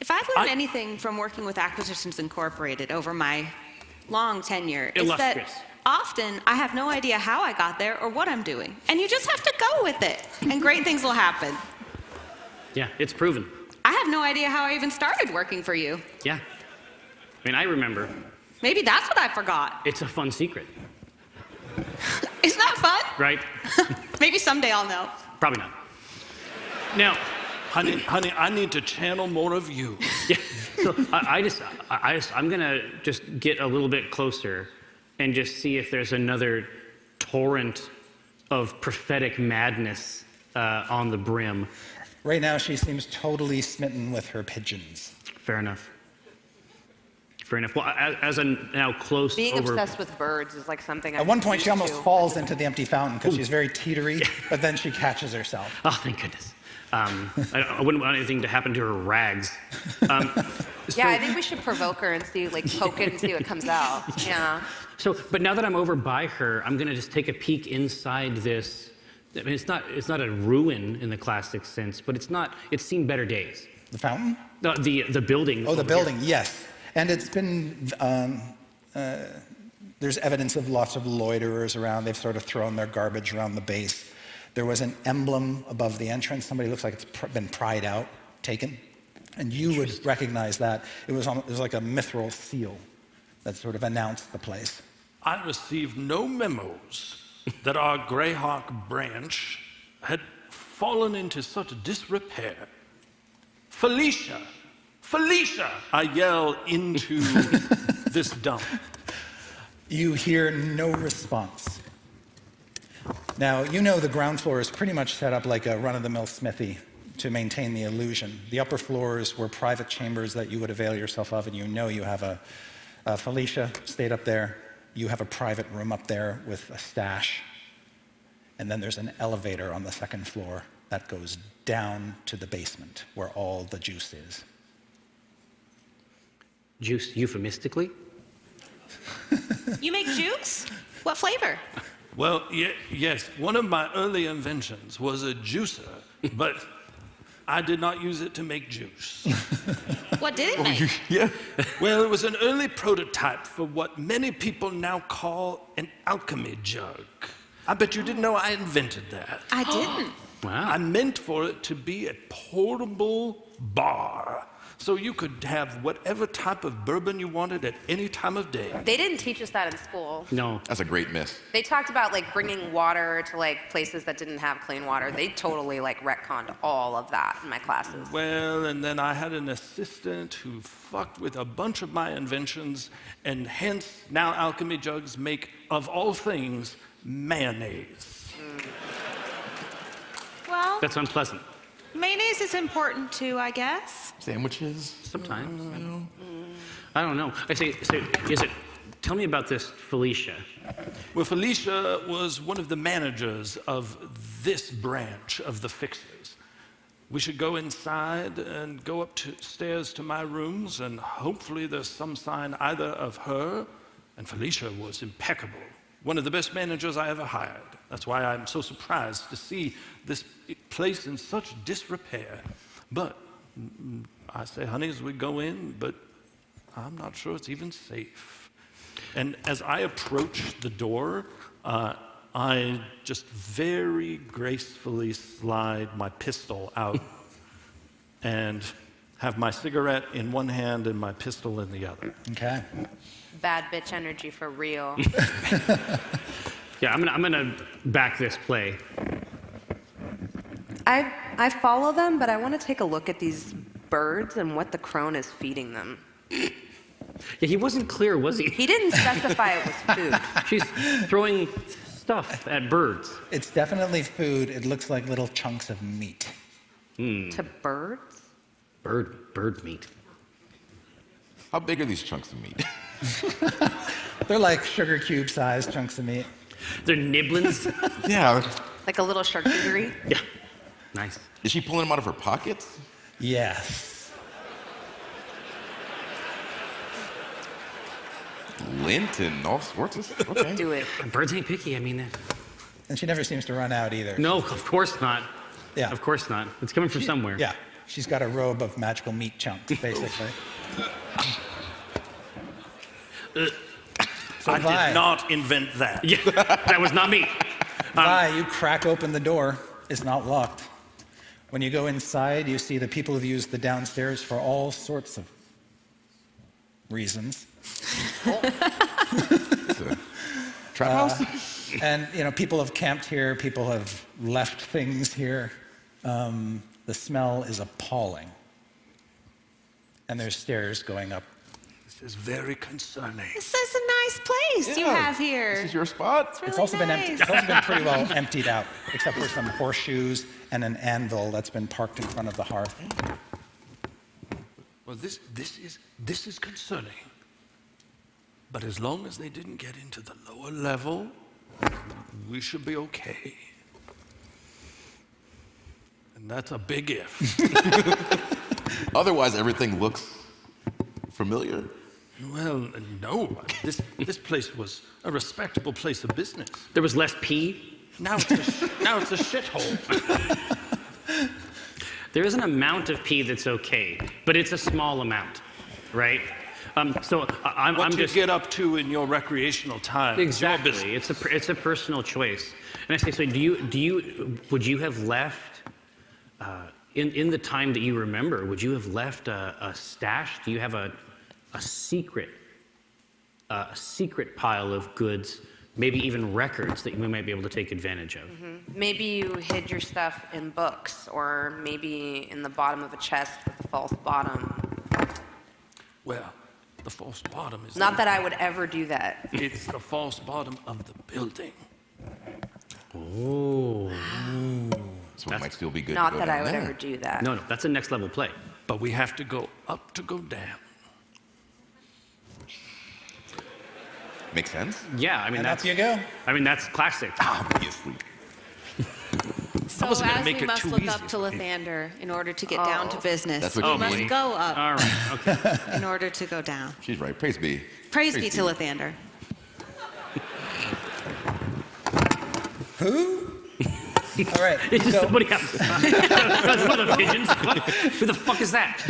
S8: If I've learned anything from working with Acquisitions Incorporated over my long tenure, it's that often I have no idea how I got there or what I'm doing. And you just have to go with it, and great things will happen.
S6: Yeah, it's proven.
S8: I have no idea how I even started working for you.
S6: Yeah. I mean, I remember.
S8: Maybe that's what I forgot.
S6: It's a fun secret.
S8: Isn't that fun?
S6: Right?
S8: Maybe someday I'll know.
S6: Probably not. Now,
S4: honey, I need to channel more of you.
S6: Yeah. So I'm gonna just get a little bit closer and just see if there's another torrent of prophetic madness on the brim.
S10: Right now, she seems totally smitten with her pigeons.
S6: Fair enough. Fair enough. Well, as I'm now close
S7: Being
S6: over...
S7: obsessed with birds is like something
S10: At one point, she almost
S7: to.
S10: falls into the empty fountain because she's very teetery, but then she catches herself.
S6: Oh, thank goodness. I wouldn't want anything to happen to her rags.
S7: Yeah, I think we should provoke her and see, like, poke it and see what comes out. Yeah.
S6: So, but now that I'm over by her, I'm gonna just take a peek inside this. I mean, it's not a ruin in the classic sense, but it's seen better days.
S10: The fountain?
S6: The building.
S10: Oh, the building, yes. And it's been, there's evidence of lots of loiterers around. They've sort of thrown their garbage around the base. There was an emblem above the entrance. Somebody looks like it's been pried out, taken. And you would recognize that. It was like a mithril seal that sort of announced the place.
S4: I received no memos that our Grayhawk branch had fallen into such disrepair. Felicia, I yell into this dump.
S10: You hear no response. Now, you know the ground floor is pretty much set up like a run-of-the-mill smithy to maintain the illusion. The upper floors were private chambers that you would avail yourself of, and you know you have Felicia stayed up there. You have a private room up there with a stash. And then there's an elevator on the second floor that goes down to the basement where all the juice is.
S6: Juice euphemistically?
S8: You make juice? What flavor?
S4: Well, yes, one of my early inventions was a juicer, but I did not use it to make juice.
S8: What did it make?
S4: Yeah. Well, it was an early prototype for what many people now call an alchemy jug. I bet you didn't know I invented that.
S8: I didn't.
S6: Wow.
S4: I meant for it to be a portable bar, so you could have whatever type of bourbon you wanted at any time of day.
S7: They didn't teach us that in school.
S6: No.
S9: That's a great miss.
S7: They talked about, like, bringing water to, like, places that didn't have clean water. They totally, like, retconned all of that in my classes.
S4: Well, and then I had an assistant who fucked with a bunch of my inventions, and hence now alchemy jugs make, of all things, mayonnaise.
S8: Well,
S6: That's unpleasant.
S8: mayonnaise is important too, I guess.
S9: Sandwiches?
S6: Sometimes. I don't know. I say, tell me about this Felicia.
S4: Well, Felicia was one of the managers of this branch of the Fixers. We should go inside and go upstairs to my rooms, and hopefully there's some sign either of her, and Felicia was impeccable. One of the best managers I ever hired. That's why I'm so surprised to see this place in such disrepair. But I say, honey, as we go in, but I'm not sure it's even safe. And as I approach the door, I just very gracefully slide my pistol out and have my cigarette in one hand and my pistol in the other.
S10: Okay.
S7: Bad bitch energy for real.
S6: Yeah, I'm gonna back this play.
S7: I follow them, but I want to take a look at these birds and what the crone is feeding them.
S6: Yeah, he wasn't clear, was he?
S7: He didn't specify it was food.
S6: She's throwing stuff at birds.
S10: It's definitely food. It looks like little chunks of meat.
S7: To birds?
S6: Bird meat.
S9: How big are these chunks of meat?
S10: They're like sugar cube sized chunks of meat.
S6: They're nibblings.
S9: Yeah.
S7: Like a little charcuterie?
S6: Yeah. Nice.
S9: Is she pulling them out of her pockets?
S10: Yes.
S9: Lint and all sorts of stuff. Okay.
S7: Do it.
S6: Birds ain't picky. I mean,
S10: And she never seems to run out either.
S6: no, of course not.
S10: Yeah.
S6: Of course not. It's coming from somewhere.
S10: Yeah. She's got a robe of magical meat chunks, basically. So
S4: I
S10: Vi,
S4: did not invent that.
S6: Yeah, that was not me.
S10: Vi, you crack open the door. It's not locked. When you go inside, you see the people have used the downstairs for all sorts of reasons.
S9: Trap house?
S10: And, you know, people have camped here. People have left things here. The smell is appalling. And there's stairs going up.
S4: This is very concerning.
S8: This is a nice place you have here.
S9: This is your spot?
S8: It's really
S10: It's also been
S8: nice.
S10: empty. It's also been pretty well emptied out, except for some horseshoes and an anvil that's been parked in front of the hearth.
S4: Well, this is concerning. But as long as they didn't get into the lower level, we should be okay. And that's a big if.
S9: Otherwise, everything looks familiar.
S4: Well, no. This place was a respectable place of business.
S6: There was less pee.
S4: Now it's a shithole.
S6: There is an amount of pee that's okay, but it's a small amount, right? So I'm
S4: What you
S6: just
S4: get up to in your recreational time is your
S6: exactly.
S4: business.
S6: It's a personal choice. And I say, so would you have left in the time that you remember? Would you have left a stash? Do you have a secret pile of goods? Maybe even records that we might be able to take advantage of.
S7: Mm-hmm. Maybe you hid your stuff in books, or maybe in the bottom of a chest with a false bottom.
S4: Well, the false bottom is...
S7: Not that I would ever do that.
S4: It's the false bottom of the building.
S6: Oh.
S9: So it might still be good
S7: Not
S9: to go
S7: that
S9: down
S7: I would
S9: there.
S7: ever do that.
S6: No, that's a next level play.
S4: But we have to go up to go down.
S9: Makes sense?
S6: Yeah, I mean
S10: And
S6: that's
S10: up you go.
S6: I mean that's classic.
S9: Obviously.
S8: So
S4: wasn't gonna
S8: as
S4: make
S8: we
S4: it
S8: must
S4: too
S8: look
S4: easy
S8: up to
S4: for me.
S8: Lathander in order to get down to business.
S9: That's what
S8: we
S9: you
S8: must
S9: mean.
S8: go up
S6: All right. Okay.
S8: in order to go down.
S9: She's right. Praise be.
S8: Praise be to Lathander.
S10: Who? All right.
S6: It's just
S10: so-
S6: somebody else. That's one of the pigeons. What? Who the fuck is that?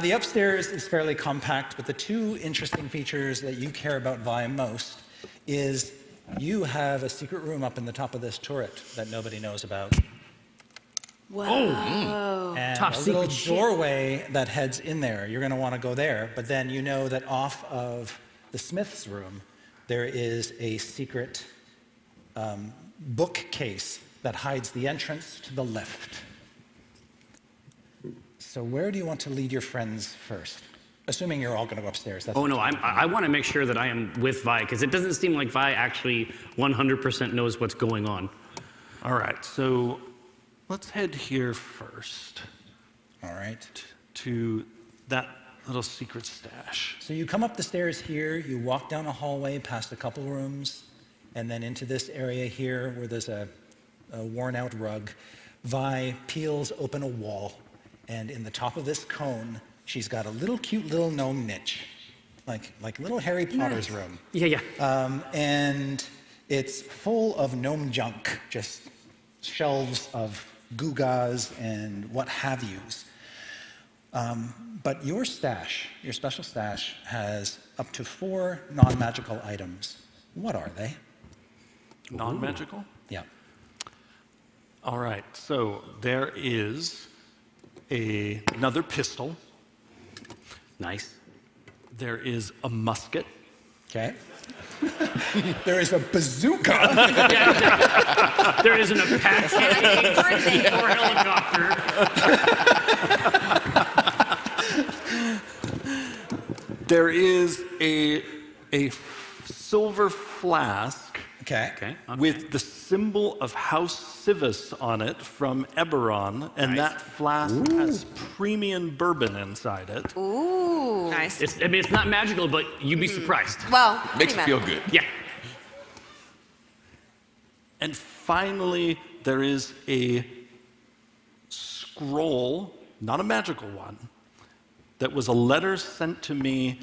S10: The upstairs is fairly compact, but the two interesting features that you care about, Vi, most is you have a secret room up in the top of this turret that nobody knows about.
S8: Whoa.
S10: And
S6: Top
S10: a little
S6: secret.
S10: doorway that heads in there. You're going to want to go there, but then you know that off of the smith's room, there is a secret bookcase that hides the entrance to the lift. So where do you want to lead your friends first? Assuming you're all going to go upstairs. That's
S6: Oh no, I want to make sure that I am with Vi because it doesn't seem like Vi actually 100% knows what's going on.
S4: All right, so let's head here first
S10: all right.
S4: to that little secret stash.
S10: So you come up the stairs here, you walk down a hallway past a couple rooms, and then into this area here where there's a worn out rug. Vi peels open a wall, and in the top of this cone, she's got a little cute little gnome niche, like little Harry Potter's room.
S6: Yeah.
S10: And it's full of gnome junk, just shelves of gewgaws and what have yous. But your stash, your special stash, has up to 4 non-magical items What are they?
S4: Non-magical?
S10: Yeah.
S4: All right, so there is another pistol.
S6: Nice.
S4: There is a musket.
S10: Okay. There is a bazooka.
S6: Yeah, there is an Apache or helicopter.
S4: There is a silver flask
S10: Okay.
S4: with the symbol of House Civis on it from Eberron, and that flask has premium bourbon inside it.
S7: Ooh.
S8: Nice.
S6: It's not magical, but you'd be surprised.
S7: Well,
S9: Makes
S7: pretty
S9: me
S7: much.
S9: feel good.
S6: Yeah.
S4: And finally, there is a scroll, not a magical one, that was a letter sent to me,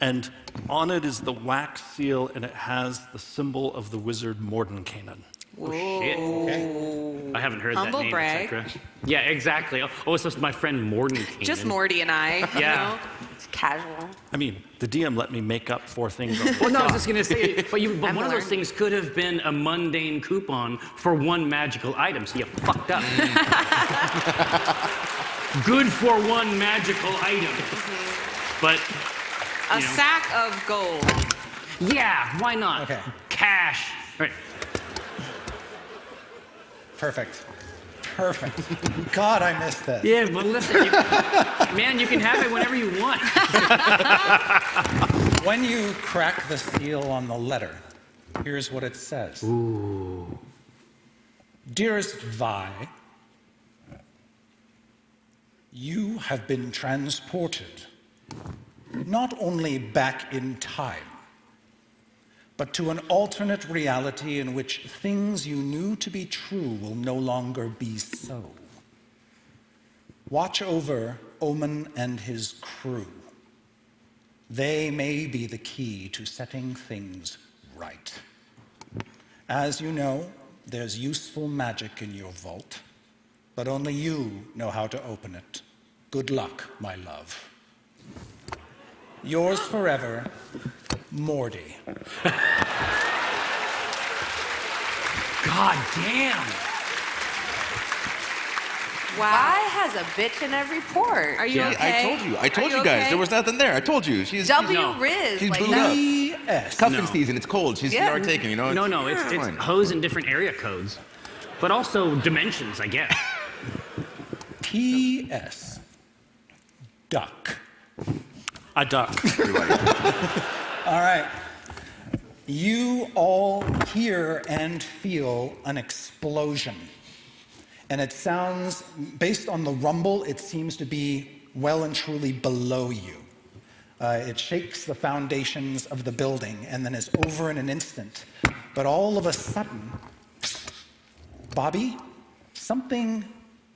S4: and on it is the wax seal, and it has the symbol of the wizard Mordenkainen.
S6: Oh, shit.
S10: Okay.
S6: I haven't heard
S8: Humble
S6: that name,
S8: brag.
S6: etc. Yeah, exactly. Oh, it's just my friend Mordenkainen.
S8: Just Morty and I.
S6: Yeah.
S8: You know?
S7: It's casual.
S4: I mean, the DM let me make up 4 things on the
S6: Well, no, I was
S4: spot.
S6: just going to say, but one of those
S8: learned.
S6: things could have been a mundane coupon for one magical item, so you fucked up. Good for one magical item. But,
S8: A sack of gold.
S6: yeah, why not?
S10: Okay.
S6: Cash. All right.
S10: Perfect. God, I missed this.
S6: Yeah, but listen, man, you can have it whenever you want.
S10: When you crack the seal on the letter, here's what it says.
S6: Ooh.
S10: Dearest Vi, you have been transported not only back in time, but to an alternate reality in which things you knew to be true will no longer be so. Watch over Omin and his crew. They may be the key to setting things right. As you know, there's useful magic in your vault, but only you know how to open it. Good luck, my love. Yours forever, Morty.
S6: God damn.
S7: Wow. Vi has a bitch in every port.
S8: Are you
S6: Yeah,
S8: okay?
S9: I told you guys, there was nothing there. I told you. She's
S7: W Riz.
S9: she's
S7: like
S9: booed
S7: that.
S9: up.
S10: P.S.
S9: Cuffing season, it's cold. She's
S7: Yeah.
S9: taking, you know?
S6: No, it's
S9: fine.
S6: hose in different area codes, but also dimensions, I guess.
S10: P.S. Duck.
S4: I duck.
S10: All right. You all hear and feel an explosion. And it sounds, based on the rumble, it seems to be well and truly below you. It shakes the foundations of the building and then is over in an instant. But all of a sudden, Bobbie, something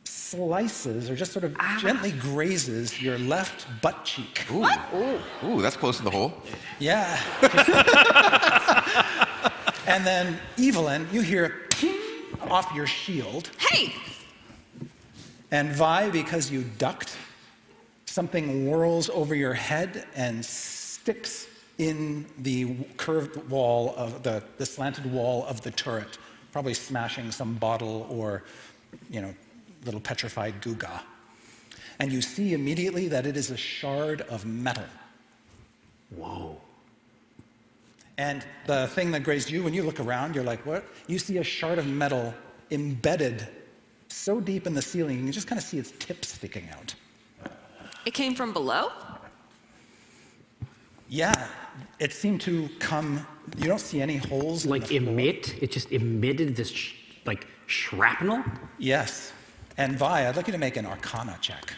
S10: slices or just sort of gently grazes your left butt cheek.
S9: Ooh. Ooh, that's close to the hole.
S10: Yeah. And then, Evelyn, you hear a ping off your shield.
S8: Hey!
S10: And Vi, because you ducked, something whirls over your head and sticks in the curved wall of the slanted wall of the turret, probably smashing some bottle or, little petrified guga. And you see immediately that it is a shard of metal.
S6: Whoa.
S10: And the thing that grazed you, when you look around, you're like, what? You see a shard of metal embedded so deep in the ceiling, you can just kind of see its tip sticking out.
S8: It came from below?
S10: Yeah, it seemed to come, you don't see any holes in the
S6: Like
S10: floor.
S6: emit? It just emitted this, shrapnel?
S10: Yes. And Vi, I'd like you to make an Arcana check.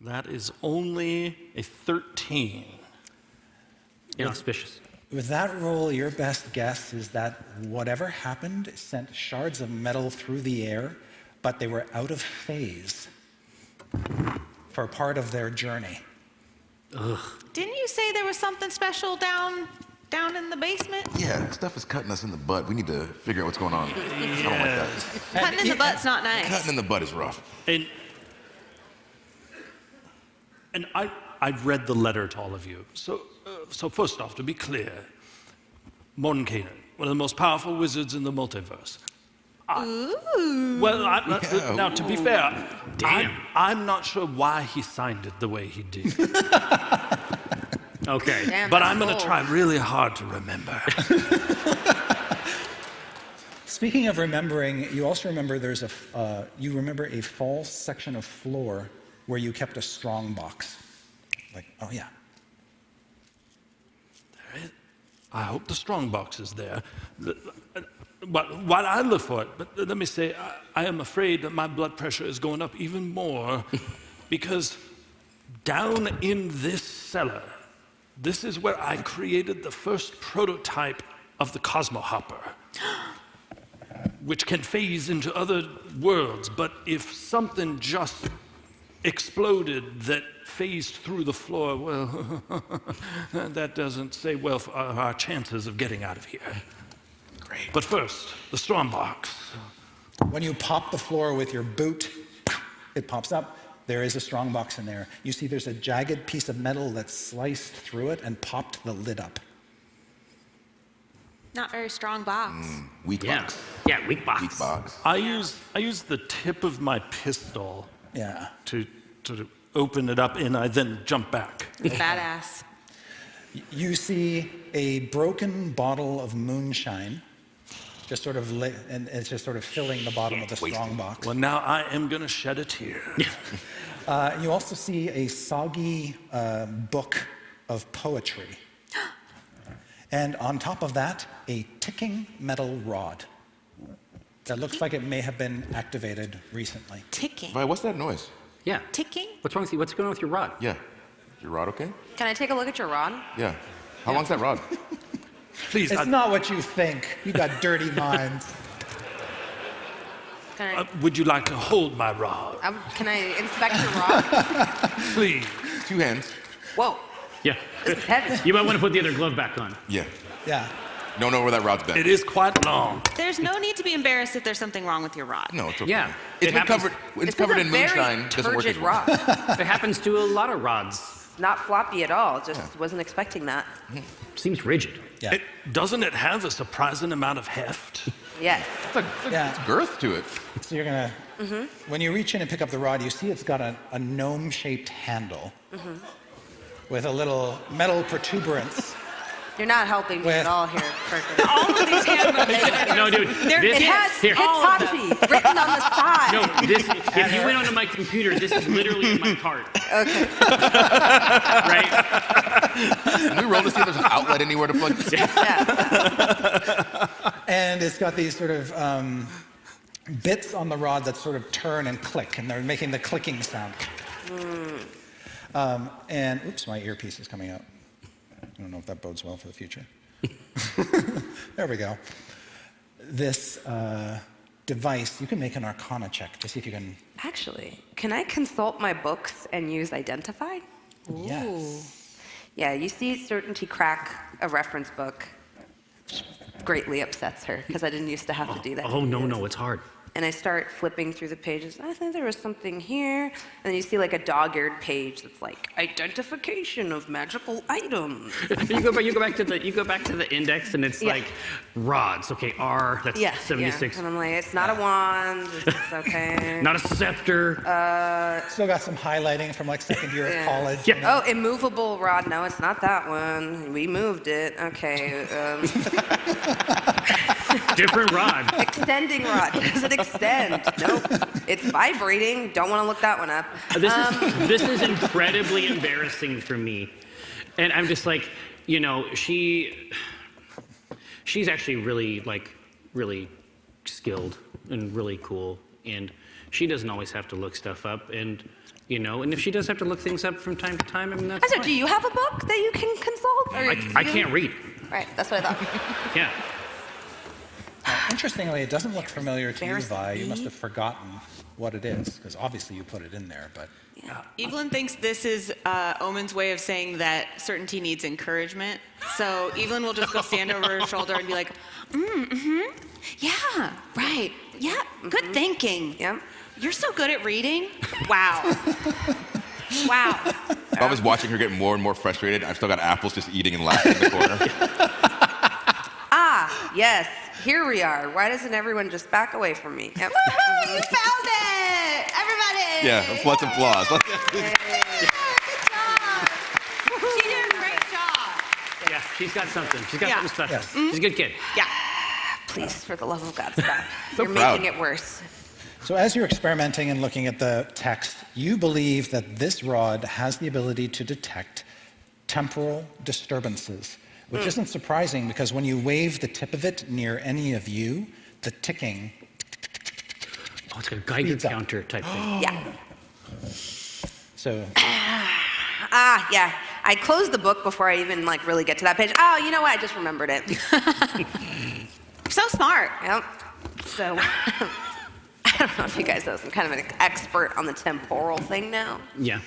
S4: That is only a 13.
S6: Inauspicious.
S10: With that roll, your best guess is that whatever happened sent shards of metal through the air, but they were out of phase for part of their journey.
S6: Ugh.
S8: Didn't you say there was something special down in the basement?
S9: Yeah, stuff is cutting us in the butt. We need to figure out what's going on. I don't like that.
S8: Cutting in the butt's not nice.
S9: Cutting in the butt is rough.
S4: And And I've read the letter to all of you. So first off, to be clear, Mordenkainen, one of the most powerful wizards in the multiverse. Now, to be fair, I'm not sure why he signed it the way he did.
S6: Okay.
S7: Damn,
S4: But
S7: that's
S4: I'm going to
S7: bold.
S4: try really hard to remember.
S10: Speaking of remembering, you also remember you remember a false section of floor where you kept a strong box. Like, oh yeah.
S4: I hope the strong box is there. But while I look for it, but let me say, I am afraid that my blood pressure is going up even more because down in this cellar, this is where I created the first prototype of the Cosmo Hopper, which can phase into other worlds. But if something just exploded that phased through the floor, well, that doesn't say well for our chances of getting out of here.
S9: Great.
S4: But first, the strong box.
S10: When you pop the floor with your boot, it pops up. There is a strong box in there. You see there's a jagged piece of metal that's sliced through it and popped the lid up.
S8: Not very strong box.
S9: Weak box.
S6: Yeah, weak box.
S9: Weak box.
S4: I use the tip of my pistol
S10: Yeah.
S4: to open it up, and I then jump back.
S8: Badass.
S10: You see a broken bottle of moonshine, just sort of lit, and it's just sort of filling the bottom of the strong box.
S4: Well, now I am going to shed a tear.
S10: You also see a soggy book of poetry. And on top of that, a ticking metal rod that looks like it may have been activated recently.
S8: Ticking.
S9: Vi, what's that noise?
S6: Yeah.
S8: Ticking?
S6: What's wrong with you? What's going on with your rod?
S9: Yeah. Your rod okay?
S7: Can I take a look at your rod?
S9: Yeah. How long's that rod?
S4: Please,
S10: It's not what you think. You got dirty minds.
S7: Can I,
S4: would you like to hold my rod?
S7: can I inspect your rod?
S4: Please.
S9: 2 hands.
S7: Whoa,
S6: Yeah.
S7: this is heavy.
S6: You might want to put the other glove back on.
S9: Yeah.
S10: Yeah.
S9: Don't know where that rod's been.
S4: It is quite long.
S8: There's no need to be embarrassed if there's something wrong with your rod.
S9: No, it's okay.
S6: Yeah.
S9: It's
S6: It
S9: been
S6: happens-
S9: covered. It's
S7: This
S9: covered
S7: is
S9: in
S7: a very
S9: moonshine. Doesn't work as
S7: turgid
S9: well.
S7: rod.
S6: It happens to a lot of rods.
S7: Not floppy at all. Just wasn't expecting that.
S6: Seems rigid.
S10: Yeah.
S4: Doesn't it have a surprising amount of heft?
S7: Yes.
S10: Yeah.
S9: Girth to it.
S10: So you're gonna, when you reach in and pick up the rod, you see it's got a gnome-shaped handle with a little metal protuberance.
S7: You're not helping me
S10: With-
S7: at all here, Perkins.
S8: All of these hand motions.
S6: No, dude.
S7: It has Hitachi written on the side.
S6: No, if you went onto my computer, this is literally in my cart.
S7: Okay.
S6: Right?
S9: Can we roll to see if there's an outlet anywhere to plug this in?
S7: Yeah.
S10: And it's got these sort of bits on the rod that sort of turn and click, and they're making the clicking sound. And oops, my earpiece is coming out. I don't know if that bodes well for the future. There we go. This device, you can make an Arcana check to see if you can.
S7: Actually, can I consult my books and use Identify?
S10: Yes.
S7: Yeah, you see Certainty crack a reference book. Greatly upsets her because I didn't used to have to do that.
S6: Oh, no, it's hard.
S7: And I start flipping through the pages. I think there was something here. And then you see like a dog-eared page that's like identification of magical items.
S6: You go back to the index, and it's like rods. Okay, R. That's 76.
S7: Yeah. And I'm like, it's not a wand. It's okay.
S6: Not a scepter.
S10: Still got some highlighting from like second year of college.
S6: Yeah.
S10: you know.
S7: Oh, immovable rod. No, it's not that one. We moved it. Okay.
S6: Different rod.
S7: Extending rod. Does it extend? Nope. It's vibrating. Don't want to look that one up.
S6: This is incredibly embarrassing for me, and I'm just like, you know, she's actually really skilled and really cool, and she doesn't always have to look stuff up, and you know, and if she does have to look things up from time to time, I mean that's
S7: So,
S6: fine.
S7: do you have a book that you can consult? Or
S6: I can't read.
S7: Right. That's what I thought.
S6: Yeah.
S10: Interestingly, it doesn't look familiar to you,
S7: There's
S10: Vi. You must
S7: the-
S10: have forgotten what it is, because obviously you put it in there, but.
S8: Evelyn thinks this is Omin's way of saying that certainty needs encouragement. So Evelyn will just go stand over her shoulder and be like, yeah, right, yeah, good thinking.
S7: Yep.
S8: You're so good at reading. Wow. Wow.
S9: If I was watching her get more and more frustrated, I've still got apples just eating and laughing in the corner.
S7: Ah, yes. Here we are. Why doesn't everyone just back away from me? Yep.
S8: Woohoo! You found it! Everybody!
S9: Yeah, let's applause.
S8: Good job. She did a great job.
S6: Yeah, she's got something. She's got
S8: Yeah.
S6: something special.
S10: Yes.
S6: She's a good kid.
S8: Yeah.
S7: Please, for the love of God, stop.
S9: So
S7: You're
S9: proud.
S7: making it worse.
S10: So as you're experimenting and looking at the text, you believe that this rod has the ability to detect temporal disturbances, which isn't surprising because when you wave the tip of it near any of you, the ticking.
S6: Oh, it's like a Geiger
S10: Speeds up.
S6: counter type thing.
S7: Yeah.
S10: So
S7: Yeah. I closed the book before I even really get to that page. Oh, you know what? I just remembered it.
S8: So smart.
S7: Yep. So I don't know if you guys know, I'm kind of an expert on the temporal thing now.
S6: Yeah.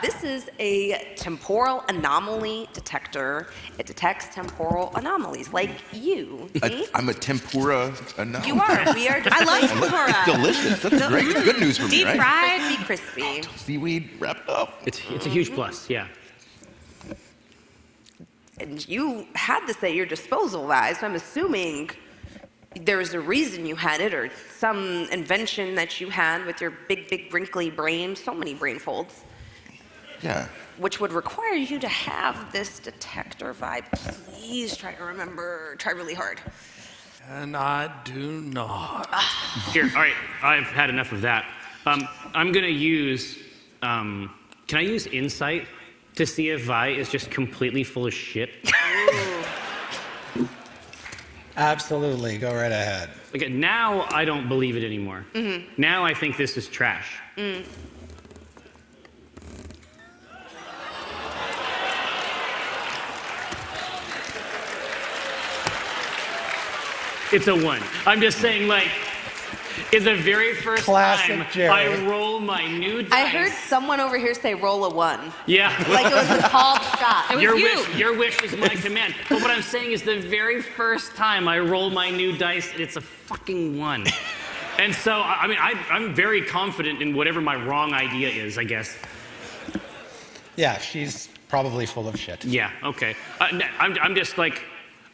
S7: This is a temporal anomaly detector. It detects temporal anomalies, like you. See?
S9: I'm a tempura. No.
S7: You are. We are.
S8: I like tempura.
S9: Delicious. That's great. It's good news for me,
S8: Deep
S9: right?
S8: fried.
S7: Be crispy.
S9: Seaweed wrapped up.
S6: It's a huge plus, yeah.
S7: And you had this at your disposal, guys. So I'm assuming there was a reason you had it, or some invention that you had with your big, wrinkly brain. So many brain folds.
S9: Yeah.
S7: Which would require you to have this detector vibe. Please try to remember. Try really hard.
S4: And I do not.
S6: Here, all right, I've had enough of that. I'm gonna use, can I use insight to see if Vi is just completely full of shit?
S10: absolutely, go right ahead.
S6: Okay, now I don't believe it anymore. Now I think this is trash. It's a 1. I'm just saying, in the very first
S10: Classic
S6: time
S10: Jerry.
S6: I roll my new dice.
S7: I heard someone over here say roll a 1.
S6: Yeah.
S7: Like it was a called shot.
S8: It was
S6: Your
S8: you.
S6: wish is my command. But what I'm saying is the very first time I roll my new dice, it's a fucking 1. And so, I'm very confident in whatever my wrong idea is, I guess.
S10: Yeah, she's probably full of shit.
S6: Yeah, okay. I'm just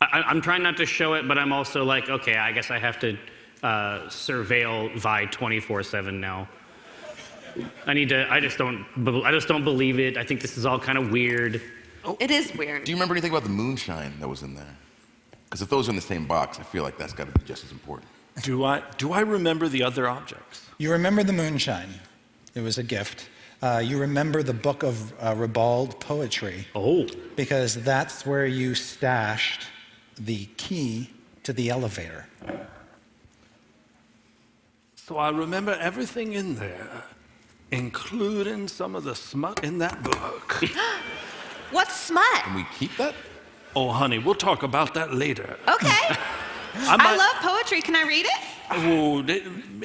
S6: I'm trying not to show it, but I'm also okay, I guess I have to surveil Vi 24/7 now. I just don't believe it. I think this is all kind of weird.
S7: It is weird.
S9: Do you remember anything about the moonshine that was in there? Because if those are in the same box, I feel like that's got to be just as important.
S4: Do I remember the other objects?
S10: You remember the moonshine. It was a gift. You remember the book of ribald poetry.
S6: Oh.
S10: Because that's where you stashed the key to the elevator.
S4: So I remember everything in there, including some of the smut in that book.
S8: What's smut?
S9: Can we keep that?
S4: Oh, honey, we'll talk about that later.
S8: Okay. I love poetry. Can I read it?
S4: Oh,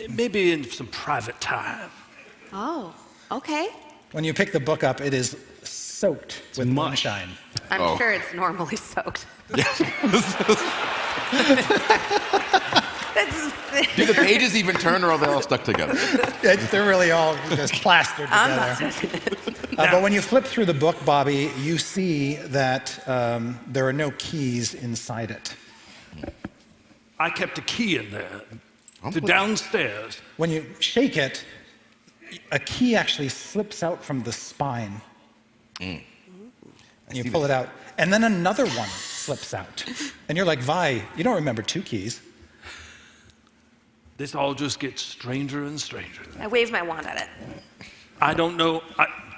S4: maybe in some private time.
S8: Oh, okay.
S10: When you pick the book up, it is soaked with moonshine.
S7: I'm sure it's normally soaked.
S9: Do the pages even turn, or are they all stuck together?
S10: They're really all just plastered together. But when you flip through the book, Bobbie, you see that there are no keys inside it.
S4: I kept a key in there to downstairs.
S10: When you shake it, a key actually slips out from the spine. And you pull it out, and then another one slips out. And you're like, Vi, you don't remember 2 keys.
S4: This all just gets stranger and stranger.
S7: I wave my wand at it.
S4: I don't know.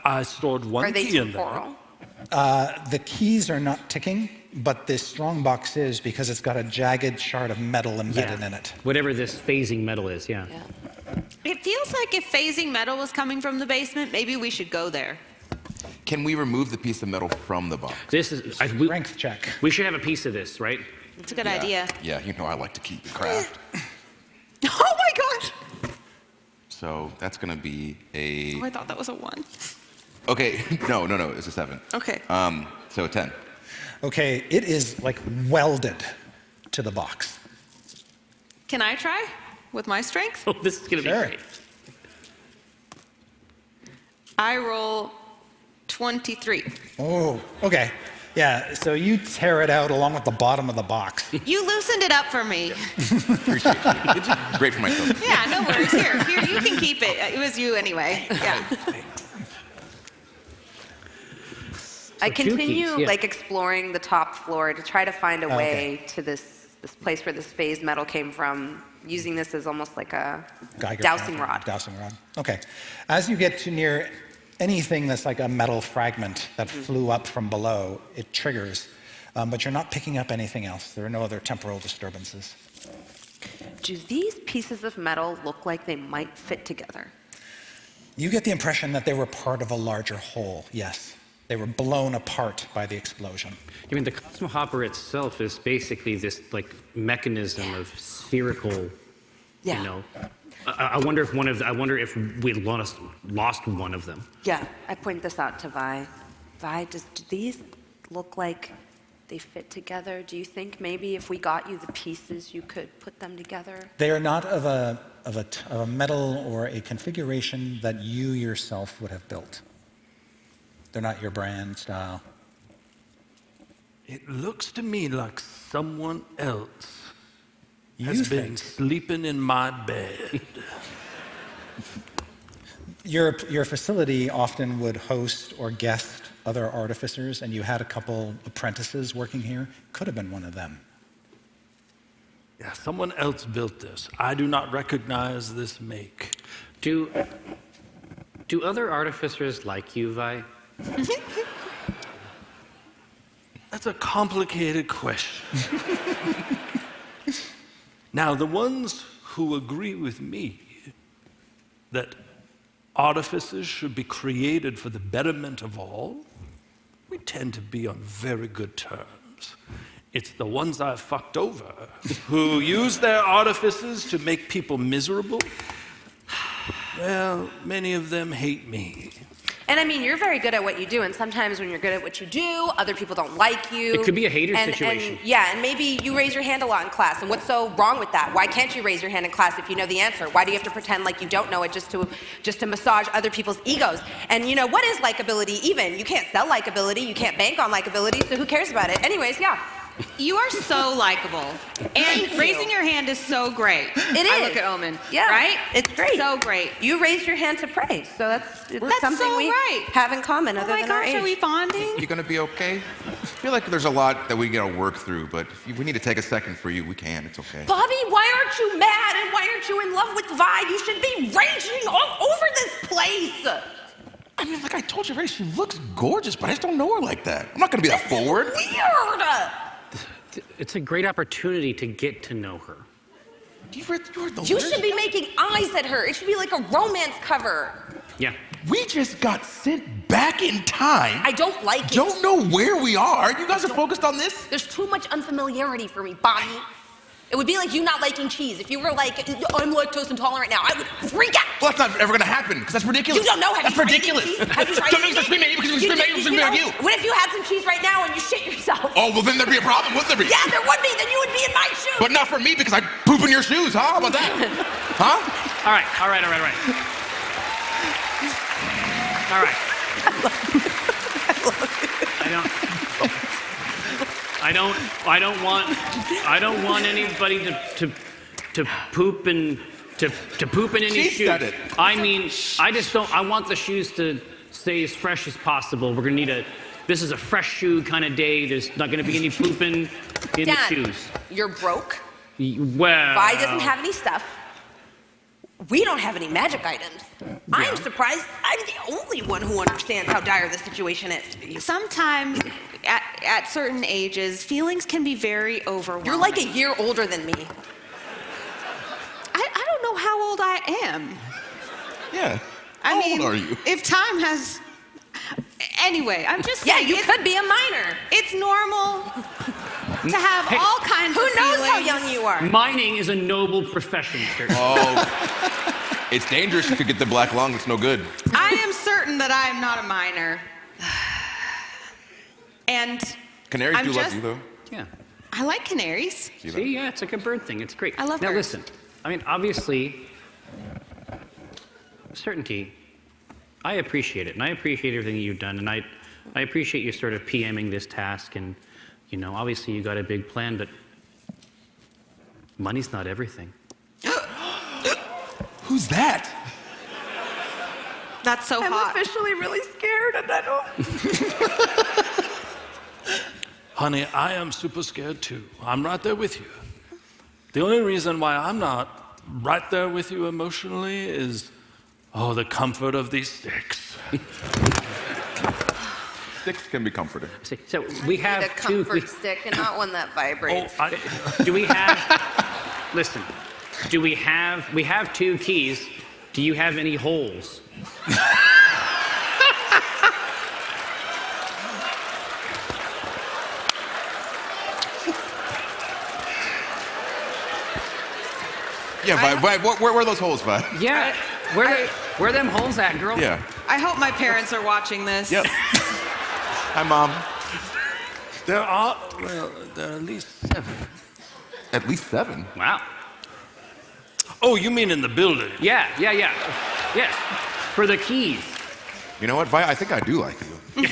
S4: I stored one
S7: Are they
S4: key in there.
S7: temporal?
S10: The keys are not ticking, but this strong box is because it's got a jagged shard of metal embedded in it.
S6: Whatever this phasing metal is, yeah.
S8: It feels like if phasing metal was coming from the basement, maybe we should go there.
S9: Can we remove the piece of metal from the box?
S6: This is
S10: Strength check.
S6: We should have a piece of this, right?
S8: It's a good idea.
S9: Yeah, you know I like to keep the craft.
S8: Oh my gosh!
S9: So that's going to be a...
S8: Oh, I thought that was a 1.
S9: Okay, no, it's a 7.
S8: Okay.
S9: So a 10.
S10: Okay, it is like welded to the box.
S8: Can I try with my strength?
S6: Oh, this is gonna be great.
S8: I roll 23.
S10: Oh, okay. Yeah, so you tear it out along with the bottom of the box.
S8: You loosened it up for me.
S9: Appreciate it. It's great for myself.
S8: Yeah, no worries. Here, you can keep it. It was you anyway. Yeah.
S7: I continue like exploring the top floor to try to find a way to this place where this phased metal came from, using this as almost like a dowsing rod.
S10: Dowsing rod. Okay. As you get to near anything that's like a metal fragment that flew up from below, it triggers, but you're not picking up anything else. There are no other temporal disturbances.
S7: Do these pieces of metal look like they might fit together?
S10: You get the impression that they were part of a larger whole, yes. They were blown apart by the explosion.
S6: I mean, the Cosmohopper itself is basically this like mechanism of spherical, you know. I wonder if we lost one of them.
S7: Yeah, I point this out to Vi. Vi, do these look like they fit together? Do you think maybe if we got you the pieces, you could put them together?
S10: They are not of a metal or a configuration that you yourself would have built. They're not your brand style.
S4: It looks to me like someone else has been sleeping in my bed.
S10: Your facility often would host or guest other artificers, and you had a couple apprentices working here. Could have been one of them.
S4: Yeah, someone else built this. I do not recognize this make.
S6: Do other artificers like you, Vi?
S4: That's a complicated question. Now, the ones who agree with me that artifices should be created for the betterment of all, we tend to be on very good terms. It's the ones I've fucked over who use their artifices to make people miserable. Well, many of them hate me.
S7: And I mean, you're very good at what you do, and sometimes when you're good at what you do, other people don't like you.
S6: It could be a hater situation.
S7: And maybe you raise your hand a lot in class, and what's so wrong with that? Why can't you raise your hand in class if you know the answer? Why do you have to pretend like you don't know it just to massage other people's egos? And you know, what is likability even? You can't sell likability, you can't bank on likability, so who cares about it? Anyways, yeah.
S8: You are so likable. And raising your hand is so great.
S7: It is.
S8: I look at Omin.
S7: Yeah.
S8: Right?
S7: It's great.
S8: So great.
S7: You raised your hand to pray, so that's something
S8: so
S7: we have in common other than our age.
S8: Are we bonding?
S9: You gonna be okay? I feel like there's a lot that we gotta work through, but if we need to take a second for you, we can. It's okay.
S7: Bobbie, why aren't you mad and why aren't you in love with Vi? You should be raging all over this place.
S9: I mean, like I told you already, she looks gorgeous, but I just don't know her like that. I'm not gonna be that forward.
S7: Weird.
S6: It's a great opportunity to get to know her.
S7: You should be making eyes at her. It should be like a romance cover.
S6: Yeah.
S9: We just got sent back in time.
S7: I don't like it.
S9: Don't know where we are. You guys are focused on this?
S7: There's too much unfamiliarity for me, Bobbie. It would be like you not liking cheese. If you were like, I'm lactose intolerant now, I would freak out.
S9: Well, that's not ever gonna happen, because that's ridiculous.
S7: You don't know.
S9: That's ridiculous.
S7: Have you tried
S9: Don't make us scream at you because we scream at you.
S7: What if you had some cheese right now and you shit yourself?
S9: Oh, well, then there'd be a problem, wouldn't there be?
S7: Yeah, there would be. Then you would be in my shoes.
S9: But not for me, because I poop in your shoes, huh? How about that? Huh?
S6: All right. I don't want anybody to poop in any shoes.
S9: Said it.
S6: I mean, I want the shoes to stay as fresh as possible. We're gonna need this is a fresh shoe kind of day. There's not gonna be any pooping in the shoes.
S7: You're broke.
S6: Well,
S7: Vi doesn't have any stuff. We don't have any magic items. Yeah. I'm surprised I'm the only one who understands how dire the situation is.
S8: Sometimes, at certain ages, feelings can be very overwhelming.
S7: You're like a year older than me.
S8: I don't know how old I am.
S9: Yeah.
S8: How
S9: old are you?
S8: If time has... Anyway, I'm just saying...
S7: Yeah, you could be a minor.
S8: It's normal to have all kinds of feelings.
S7: Who knows how young you are?
S6: Mining is a noble profession, sir.
S9: Oh, it's dangerous. You could get the black lung. It's no good.
S8: I am certain that I am not a minor. And
S9: Canaries do love you, though.
S6: Yeah.
S8: I like canaries.
S6: See, yeah, it's like a bird thing. It's great.
S8: I love birds.
S6: Now listen, I mean, obviously, certainty, I appreciate it, and I appreciate everything you've done, and I appreciate you sort of PMing this task, and, you know, obviously you got a big plan, but money's not everything.
S9: Who's that?
S8: That's so hot.
S7: I'm officially really scared, and I don't...
S4: Honey, I am super scared too. I'm right there with you. The only reason why I'm not right there with you emotionally is, the comfort of these sticks.
S9: Sticks can be comforting.
S6: So we have
S7: a comfort stick and not one that vibrates.
S6: Do we have, listen, we have 2 keys. Do you have any holes?
S9: Yeah, where are those holes, Vi?
S6: Yeah, where them holes at, girl?
S9: Yeah.
S8: I hope my parents are watching this.
S9: Yep. Hi, Mom.
S4: There are at least 7.
S9: At least 7?
S6: Wow.
S4: Oh, you mean in the building?
S6: Yeah. For the keys.
S9: You know what, Vi? I think I do like you.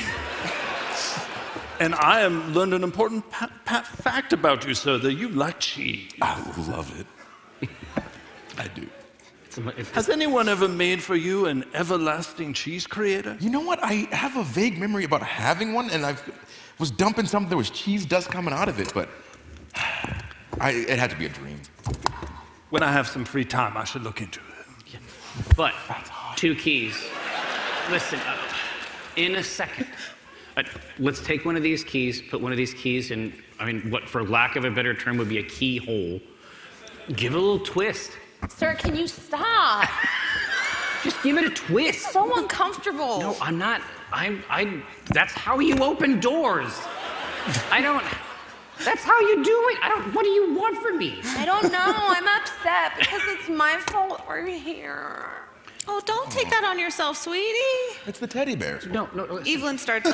S4: And I am learned an important fact about you, sir, that you like cheese.
S9: I love it. I do.
S4: Has anyone ever made for you an everlasting cheese creator?
S9: You know what? I have a vague memory about having one, and I was dumping something. There was cheese dust coming out of it, but it had to be a dream.
S4: When I have some free time, I should look into it.
S6: Yeah. But 2 keys. Listen, in a second, let's take one of these keys, put one of these keys in, what for lack of a better term would be a keyhole. Give it a little twist.
S7: Sir, can you stop?
S6: Just give it a twist.
S7: It's so uncomfortable.
S6: No, I'm not. That's how you open doors. That's how you do it. What do you want from me?
S7: I don't know. I'm upset because it's my fault we're here.
S8: Oh, don't take that on yourself, sweetie.
S9: It's the teddy bears.
S6: No.
S8: Evelyn starts,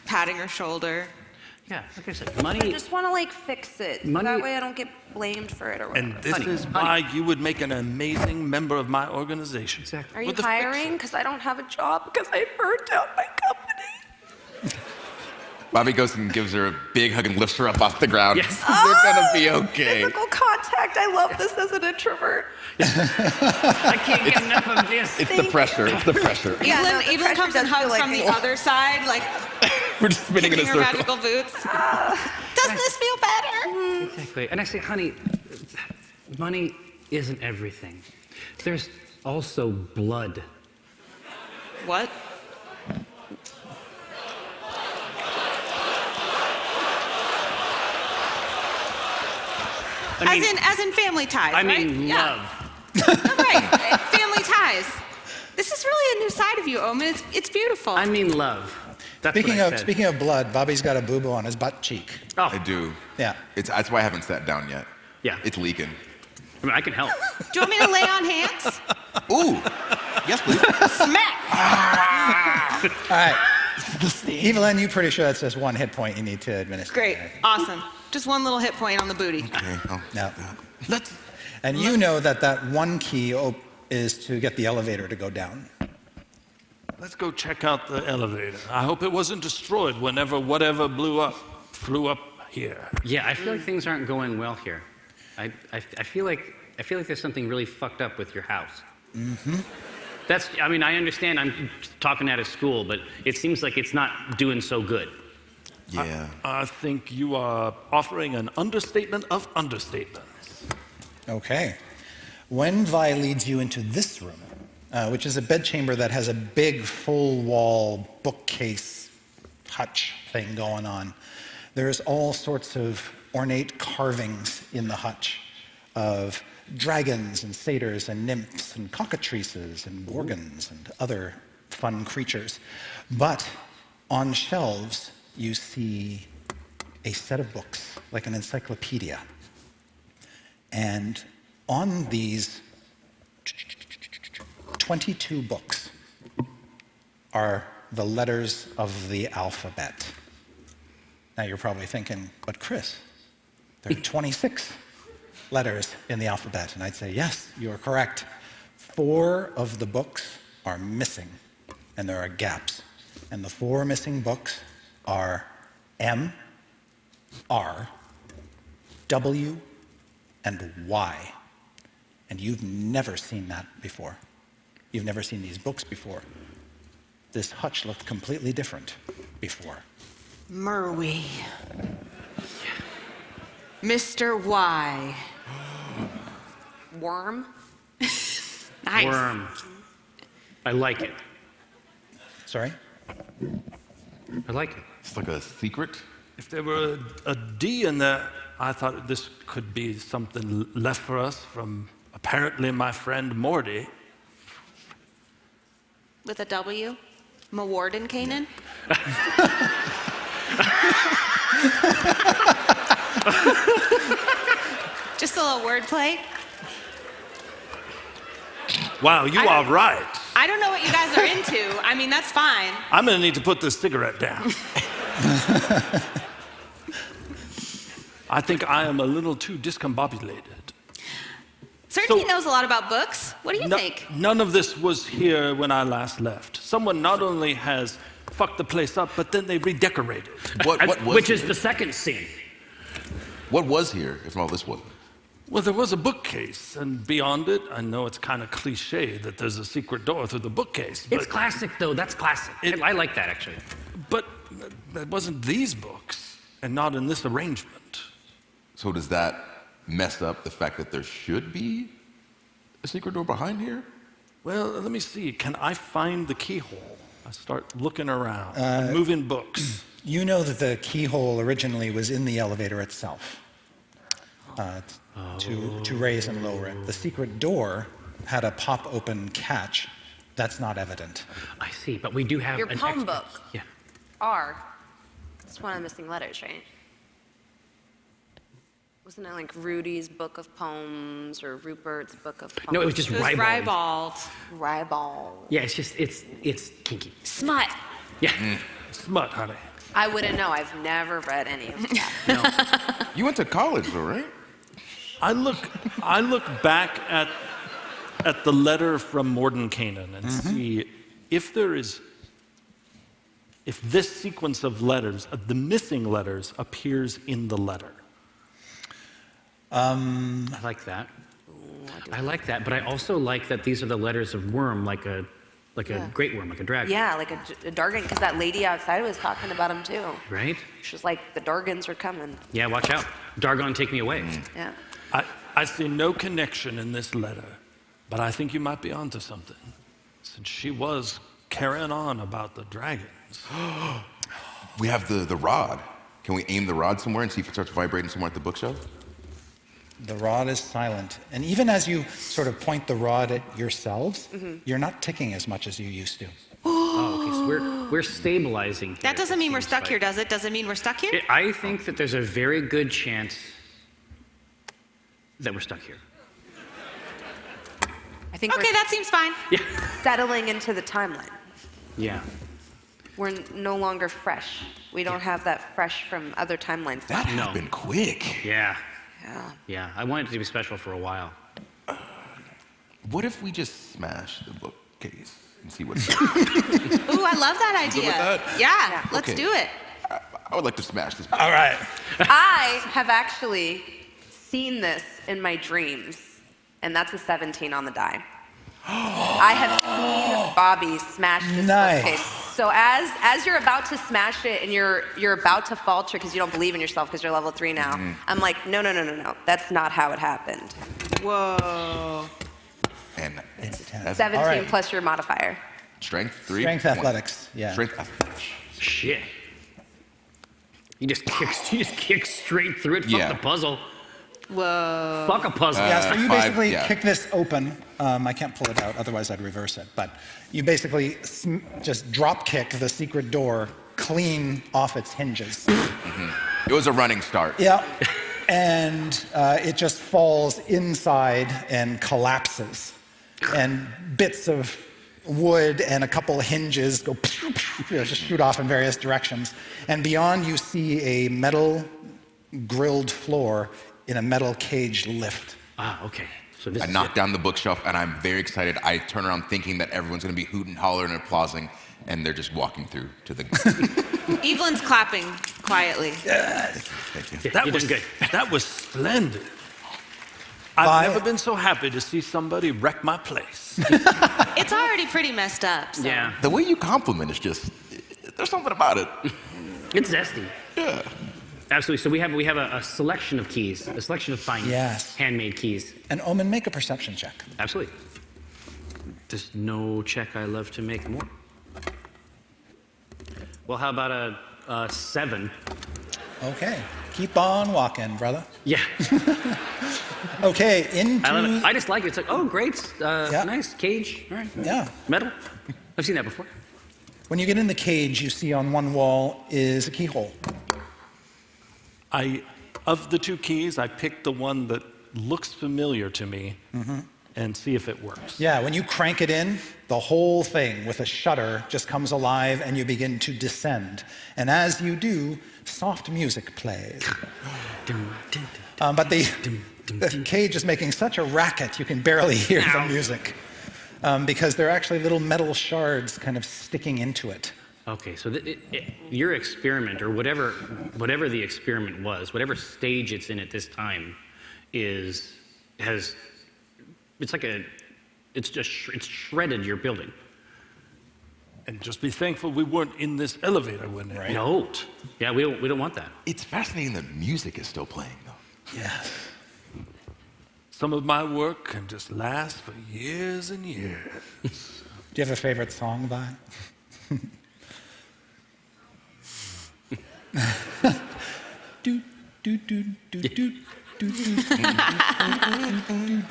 S8: patting her shoulder.
S6: Yeah, like I said, money...
S7: I just want to, fix it.
S6: Money...
S7: That way I don't get blamed for it or whatever.
S4: And this is why you would make an amazing member of my organization.
S6: Exactly.
S7: Are you hiring? Because I don't have a job because I burned out my company.
S9: Bobbie goes and gives her a big hug and lifts her up off the ground.
S6: Yes.
S9: They're gonna be okay.
S7: Physical contact. I love this as an introvert.
S6: I can't get enough of this.
S9: It's the pressure. It's the pressure.
S8: Evelyn comes and hugs from the other side,
S9: we're just spinning in a
S8: her
S9: circle.
S8: magical boots. Doesn't this feel better?
S6: Exactly. And I say, honey, money isn't everything. There's also blood.
S8: What? As in family ties,
S6: I mean,
S8: right?
S6: love.
S8: Right, family ties. This is really a new side of you, Omin. It's beautiful.
S6: I mean love. That's
S10: Speaking of blood, Bobbie's got a boo-boo on his butt cheek.
S6: Oh.
S9: I do.
S10: Yeah.
S9: That's why I haven't sat down yet.
S6: Yeah.
S9: It's leaking.
S6: I can help.
S8: Do you want me to lay on hands?
S9: Ooh. Yes, please.
S8: Smack!
S10: All right. Evelyn, you're pretty sure that says 1 hit point you need to administer.
S8: Great. Awesome. Just 1 little hit point on the booty.
S9: Okay.
S10: No. And you know that 1 key is to get the elevator to go down.
S4: Let's go check out the elevator. I hope it wasn't destroyed whenever whatever flew up here.
S6: Yeah, I feel like things aren't going well here. I feel like there's something really fucked up with your house.
S10: Mm-hmm.
S6: I understand I'm talking out of school, but it seems like it's not doing so good.
S9: Yeah.
S4: I think you are offering an understatement of understatements.
S10: Okay. When Vi leads you into this room, which is a bedchamber that has a big full-wall bookcase hutch thing going on, there's all sorts of ornate carvings in the hutch of dragons and satyrs and nymphs and cockatrices and gorgons and other fun creatures. But on shelves, you see a set of books, like an encyclopedia. And on these 22 books are the letters of the alphabet. Now you're probably thinking, but Chris, there are 26 letters in the alphabet. And I'd say, yes, you are correct. 4 of the books are missing. and there are gaps. And the 4 missing books are M, R, W, and Y. And you've never seen that before. You've never seen these books before. This hutch looked completely different before.
S8: Merwee. Mr. Y.
S7: Worm?
S8: Nice.
S6: Worm. I like it.
S10: Sorry?
S6: I like it.
S9: It's like a secret.
S4: If there were a D in there, I thought this could be something left for us from apparently my friend Morty.
S8: With a W? Mawarden Kanan? Just a little wordplay.
S4: Wow, you are right.
S8: I don't know what you guys are into. I mean, that's fine.
S4: I'm going to need to put this cigarette down. I think I am a little too discombobulated.
S8: Certainty knows a lot about books. What do you think?
S4: None of this was here when I last left. Someone not only has fucked the place up, but then they redecorated.
S9: What was
S6: Which
S9: here?
S6: is the second scene.
S9: What was here if all this wasn't?
S4: Well, there was a bookcase, and beyond it, I know it's kind of cliche that there's a secret door through the bookcase.
S6: It's classic, though. That's classic. I like that, actually.
S4: But it wasn't these books, and not in this arrangement.
S9: So does that mess up the fact that there should be a secret door behind here?
S4: Well, let me see. Can I find the keyhole? I start looking around, moving books.
S10: You know that the keyhole originally was in the elevator itself. To raise and lower it. The secret door had a pop-open catch. That's not evident.
S6: I see, but we do have
S7: Your
S6: an
S7: poem
S6: extra-
S7: book.
S6: Yeah.
S7: R. It's one of the missing letters, right? Wasn't it like Rudy's book of poems or Rupert's book of poems?
S6: No, it was just ribald.
S7: Ribald.
S6: Yeah, it's just, it's kinky.
S7: Smut.
S6: Yeah.
S4: Smut, honey.
S7: I wouldn't know. I've never read any of that.
S9: You went to college though, right?
S4: I look back at the letter from Morden Canaan and see if this sequence of letters, of the missing letters, appears in the letter.
S6: I like that. I like that, but I also like that these are the letters of worm, like a great worm, like a dragon.
S7: Yeah, like a Dargan, because that lady outside was talking about him too.
S6: Right?
S7: She was like, the Dargans are coming.
S6: Yeah, watch out. Dargon, take me away.
S7: Yeah.
S4: I see no connection in this letter, but I think you might be onto something, since she was carrying on about the dragons.
S9: We have the rod. Can we aim the rod somewhere and see if it starts vibrating somewhere at the bookshelf?
S10: The rod is silent. And even as you sort of point the rod at yourselves, you're not ticking as much as you used to.
S6: Oh, okay, so we're stabilizing here.
S8: That doesn't mean we're stuck here,
S6: does
S8: does it? Does it mean we're stuck here?
S6: I think that there's a very good chance that we're stuck here.
S7: I think
S8: Okay, that seems fine.
S6: Yeah.
S7: settling into the timeline.
S6: Yeah.
S7: We're no longer fresh. We don't have that fresh from other timelines.
S9: That happened quick.
S6: Yeah.
S7: Yeah.
S6: Yeah. I wanted it to be special for a while.
S9: What if we just smash the bookcase and see what's
S8: Ooh, I love that idea.
S9: good with that?
S8: Yeah, let's
S9: Okay.
S8: do it.
S9: I would like to smash this.
S10: All right.
S7: I have actually seen this in my dreams, and that's a 17 on the die. I have seen Bobbie smash this
S10: Nice.
S7: bookcase. So as you're about to smash it and you're about to falter because you don't believe in yourself because you're level 3 now, I'm like, no. That's not how it happened.
S8: Whoa.
S9: And
S7: 17
S10: All right.
S7: plus your modifier.
S9: strength 3.
S10: Strength
S9: One.
S10: athletics, yeah.
S9: Strength athletics.
S6: Shit. You just kick straight through it. Fuck
S9: Yeah.
S6: the puzzle.
S8: Whoa.
S6: Fuck a puzzle.
S10: Yeah, so you
S9: 5,
S10: basically
S9: yeah.
S10: kick this open. I can't pull it out, otherwise I'd reverse it. But you basically just drop kick the secret door clean off its hinges.
S9: It was a running start.
S10: Yeah. And it just falls inside and collapses. And bits of wood and a couple hinges go just shoot off in various directions. And beyond you see a metal grilled floor in a metal caged lift.
S6: Ah, okay. So this
S9: I
S6: is
S9: knocked down the bookshelf, and I'm very excited. I turn around thinking that everyone's going to be hooting, hollering, and applauding, and they're just walking through to the.
S8: Evelyn's clapping quietly.
S9: Thank you.
S4: That was good. That was splendid. I've never been so happy to see somebody wreck my place.
S8: It's already pretty messed up. So.
S6: Yeah.
S9: The way you compliment is just, there's something about it.
S6: It's zesty.
S9: Yeah.
S6: Absolutely. So we have a selection of keys, a selection of fine handmade keys.
S10: And Omin, make a perception check.
S6: Absolutely. There's no check I love to make more. Well, how about a 7?
S10: Okay. Keep on walking, brother.
S6: Yeah.
S10: Okay, into...
S6: I love it. I just like it. It's like, oh, great. Nice. Cage. All right.
S10: Yeah.
S6: Metal. I've seen that before.
S10: When you get in the cage, you see on one wall is a keyhole.
S4: Of the 2 keys, I picked the one that looks familiar to me and see if it works.
S10: Yeah, when you crank it in, the whole thing with a shutter just comes alive and you begin to descend. And as you do, soft music plays. But the cage is making such a racket you can barely hear the music. Because there are actually little metal shards kind of sticking into it.
S6: Okay, so your experiment, or whatever the experiment was, whatever stage it's in at this time, it's shredded your building.
S4: And just be thankful we weren't in this elevator when they
S6: right. No. Yeah, we don't want that.
S9: It's fascinating that music is still playing, though.
S10: Yeah.
S4: Some of my work can just last for years and years.
S10: Do you have a favorite song, Vi?
S6: A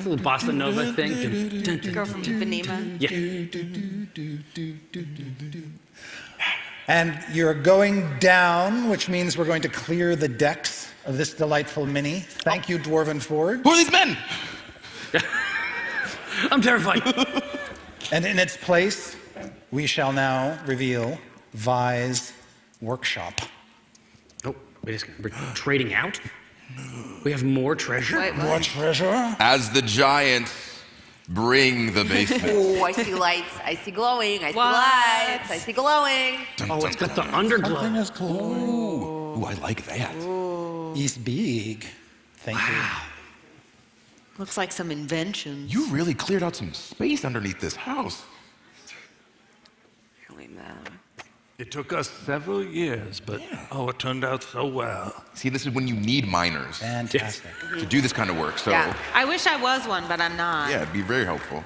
S6: little bossa nova thing.
S8: Girl from Ipanema.
S6: Yeah.
S10: And you're going down, which means we're going to clear the decks of this delightful mini. Thank you, Dwarven Forge.
S9: Who are these men?
S6: I'm terrified.
S10: And in its place, we shall now reveal Vi's workshop.
S6: Oh, wait a second. We're trading out? We have more treasure?
S8: Wait,
S10: More treasure?
S9: As the giants bring the basement.
S7: Oh, I see lights. I see glowing. I see lights. I see glowing.
S6: Oh, it's got the underglow.
S10: Something is glowing.
S9: Ooh, I like that.
S10: He's big. Thank you.
S8: Looks like some invention.
S9: You really cleared out some space underneath this house.
S7: Really mad.
S4: It took us several years, but it turned out so well.
S9: See, this is when you need miners
S10: Fantastic.
S9: to do this kind of work. So,
S7: Yeah.
S8: I wish I was one, but I'm not.
S9: yeah, it'd be very helpful.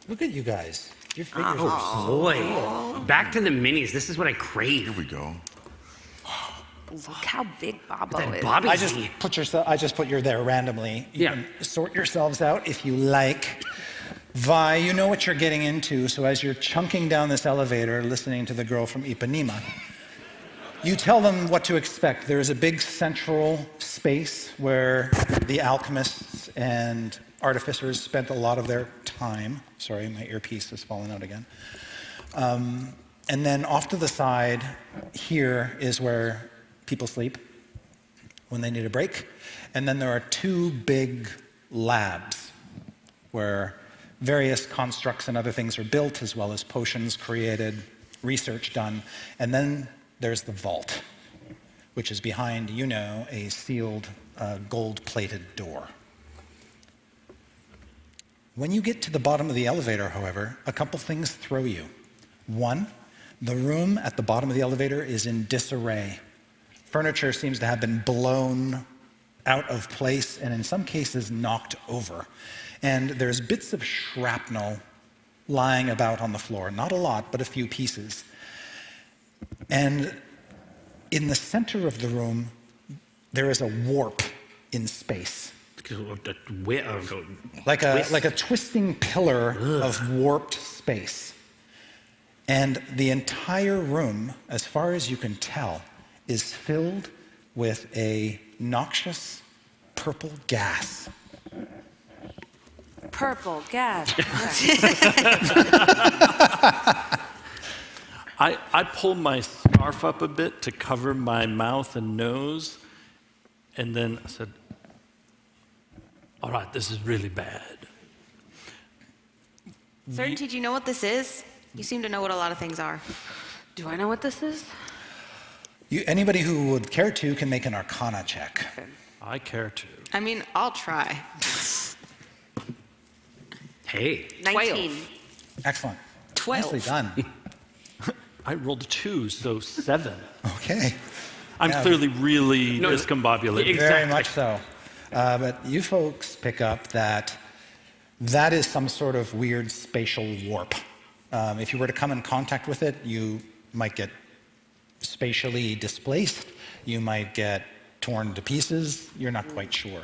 S10: Look at you guys. Your figures
S6: Oh, boy. Back to the minis. This is what I crave.
S9: Here we go.
S7: Look how big Bobo
S6: That
S7: is.
S6: Bobbie
S10: I just put you there randomly. You can sort yourselves out if you like. Vi, you know what you're getting into, so as you're chunking down this elevator, listening to the girl from Ipanema, you tell them what to expect. There is a big central space where the alchemists and artificers spent a lot of their time. Sorry, my earpiece has fallen out again. And then off to the side, here is where people sleep when they need a break. And then there are 2 big labs where various constructs and other things are built, as well as potions created, research done. And then there's the vault, which is behind, a sealed gold-plated door. When you get to the bottom of the elevator, however, a couple things throw you. One, the room at the bottom of the elevator is in disarray. Furniture seems to have been blown out of place and in some cases knocked over. And there's bits of shrapnel lying about on the floor. Not a lot, but a few pieces. And in the center of the room, there is a warp in space. Like a twisting pillar of warped space. And the entire room, as far as you can tell, is filled with a noxious purple gas.
S7: Purple gas.
S4: I pulled my scarf up a bit to cover my mouth and nose, and then I said, all right, this is really bad.
S8: Certainty, do you know what this is? You seem to know what a lot of things are.
S7: Do I know what this is?
S10: Anybody who would care to can make an Arcana check.
S4: I care to.
S8: I mean, I'll try.
S6: Hey.
S7: 19.
S10: Excellent.
S8: 12.
S10: Nicely done.
S4: I rolled a 2, so 7.
S10: Okay.
S4: I'm clearly really discombobulated.
S10: Very much so. But you folks pick up that is some sort of weird spatial warp. If you were to come in contact with it, you might get spatially displaced. You might get torn to pieces. You're not quite sure.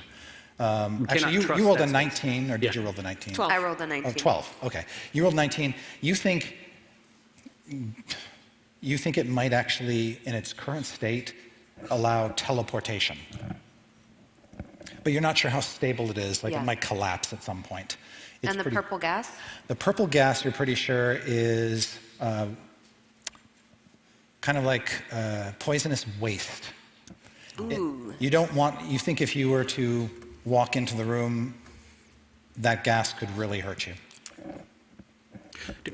S10: Actually, you rolled a 19, or did you roll the 19?
S8: 12.
S7: I rolled a 19.
S10: Oh, 12. Okay. You rolled 19. You think it might actually, in its current state, allow teleportation. But you're not sure how stable it is. Like it might collapse at some point. It's
S7: and the purple gas?
S10: The purple gas, you're pretty sure, is kind of like poisonous waste.
S7: Ooh.
S10: You think if you were to walk into the room, that gas could really hurt you.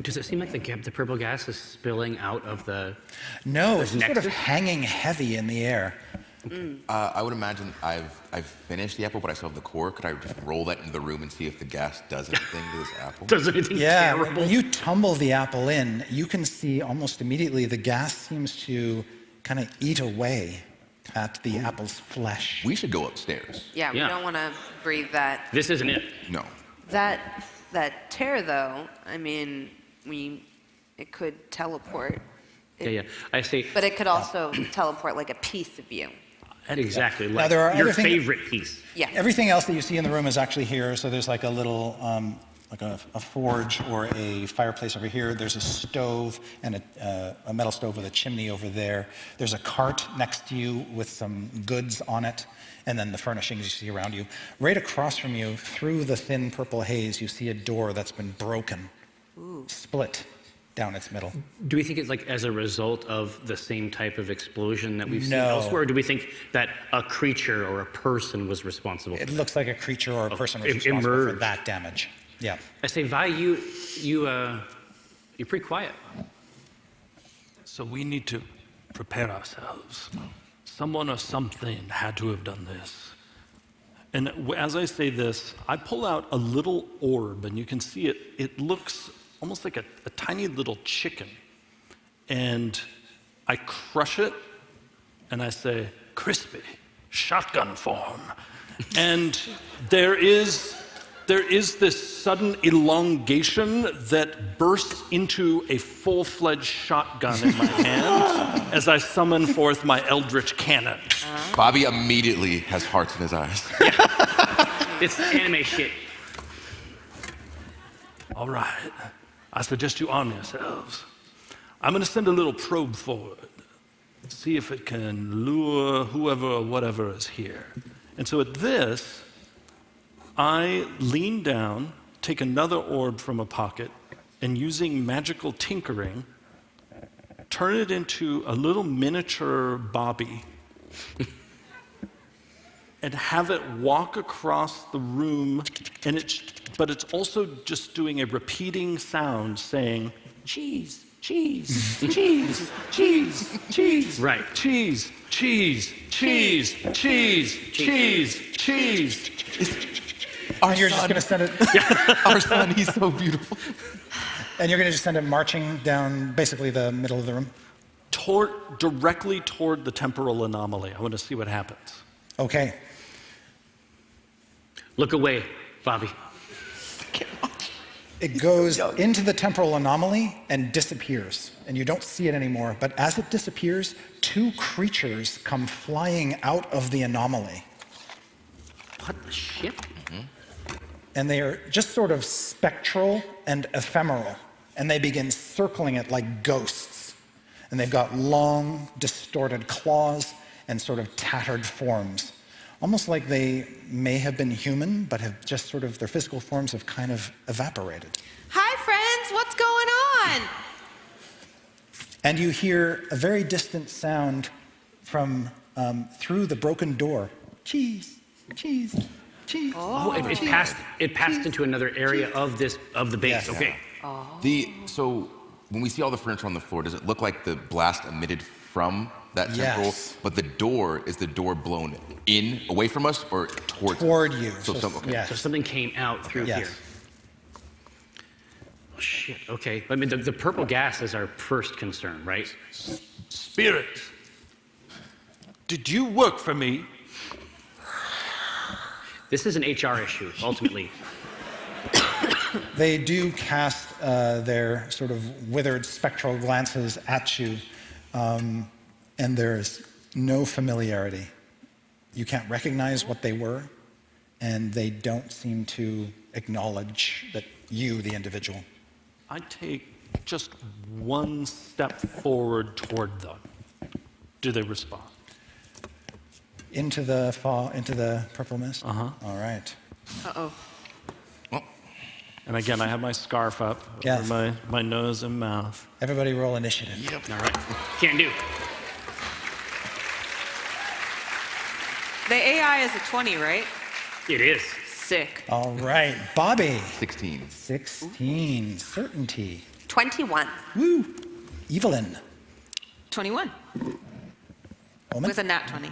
S6: Does it seem like the purple gas is spilling out of the...
S10: No, it's sort of hanging heavy in the air.
S9: I would imagine I've finished the apple, but I still have the core. Could I just roll that into the room and see if the gas does anything to this apple?
S6: Does anything terrible?
S10: When you tumble the apple in, you can see almost immediately the gas seems to kind of eat away at the apple's flesh.
S9: We should go upstairs.
S7: Yeah, we don't want to breathe that.
S6: This isn't it.
S9: No.
S7: That tear, though, I mean, it could teleport.
S6: I see.
S7: But it could also teleport like a piece of you.
S6: Exactly.
S10: Now,
S6: Like
S10: there are
S6: your
S10: other things-
S6: favorite piece.
S7: Yeah.
S10: Everything else that you see in the room is actually here. So there's like a little, like a forge or a fireplace over here. There's a stove and a metal stove with a chimney over there. There's a cart next to you with some goods on it, and then the furnishings you see around you. Right across from you, through the thin purple haze, you see a door that's been broken, split down its middle.
S6: Do we think it's like as a result of the same type of explosion that we've seen
S10: No.
S6: elsewhere? Or do we think that a creature or a person was responsible?
S10: It looks like a creature or a person was
S6: it
S10: responsible for
S6: emerged.
S10: that damage. Yeah.
S6: I say, Vi, you're pretty quiet.
S4: So we need to prepare ourselves. Someone or something had to have done this. And as I say this, I pull out a little orb, and you can see it. It looks almost like a tiny little chicken. And I crush it, and I say, crispy, shotgun form. And there is this sudden elongation that bursts into a full-fledged shotgun in my hand as I summon forth my eldritch cannon.
S9: Bobbie immediately has hearts in his eyes.
S6: It's anime shit.
S4: All right, I suggest you arm yourselves. I'm going to send a little probe forward, see if it can lure whoever or whatever is here. And so at this, I lean down, take another orb from a pocket, and using magical tinkering, turn it into a little miniature Bobbie and have it walk across the room, but it's also just doing a repeating sound saying, cheese, cheese, cheese, cheese, cheese,
S6: Right.
S4: cheese, cheese, cheese, cheese, cheese, cheese.
S10: And you're just going to send it,
S9: Our son, he's so beautiful.
S10: and you're going to just send it marching down basically the middle of the room?
S4: Directly toward the temporal anomaly. I want to see what happens.
S10: Okay.
S6: Look away, Bobbie.
S10: It goes into the temporal anomaly and disappears, and you don't see it anymore. But as it disappears, two creatures come flying out of the anomaly.
S6: What the shit?
S10: And they are just sort of spectral and ephemeral, and they begin circling it like ghosts. And they've got long, distorted claws and sort of tattered forms, almost like they may have been human, but have just sort of, their physical forms have kind of evaporated.
S8: Hi, friends. What's going on?
S10: And you hear a very distant sound from through the broken door. Cheese, cheese, cheese.
S6: Oh, it passed into another area of the base.
S10: Yes.
S6: Okay.
S9: So when we see all the furniture on the floor, does it look like the blast emitted from that temporal?
S10: Yes.
S9: But is the door blown in, away from us, or toward
S10: you?
S9: Okay.
S10: Yes.
S6: So something came out through here. Oh, shit, okay. I mean, the purple gas is our first concern, right?
S4: Spirit, did you work for me?
S6: This is an HR issue, ultimately.
S10: They do cast their sort of withered spectral glances at you, and there's no familiarity. You can't recognize what they were, and they don't seem to acknowledge that you, the individual.
S4: I take just one step forward toward them. Do they respond?
S10: Into the purple mist?
S4: Uh-huh.
S10: All right.
S8: Uh-oh.
S4: And again, I have my scarf up
S10: Yes.
S4: over my nose and mouth.
S10: Everybody roll initiative.
S9: Yep.
S6: All right. Can do.
S8: The AI is a 20, right?
S6: It is.
S8: Sick.
S10: All right. Bobbie.
S9: 16.
S10: 16. Certainty.
S7: 21.
S10: Woo. Evelyn.
S8: 21.
S10: Omin?
S8: With a nat 20.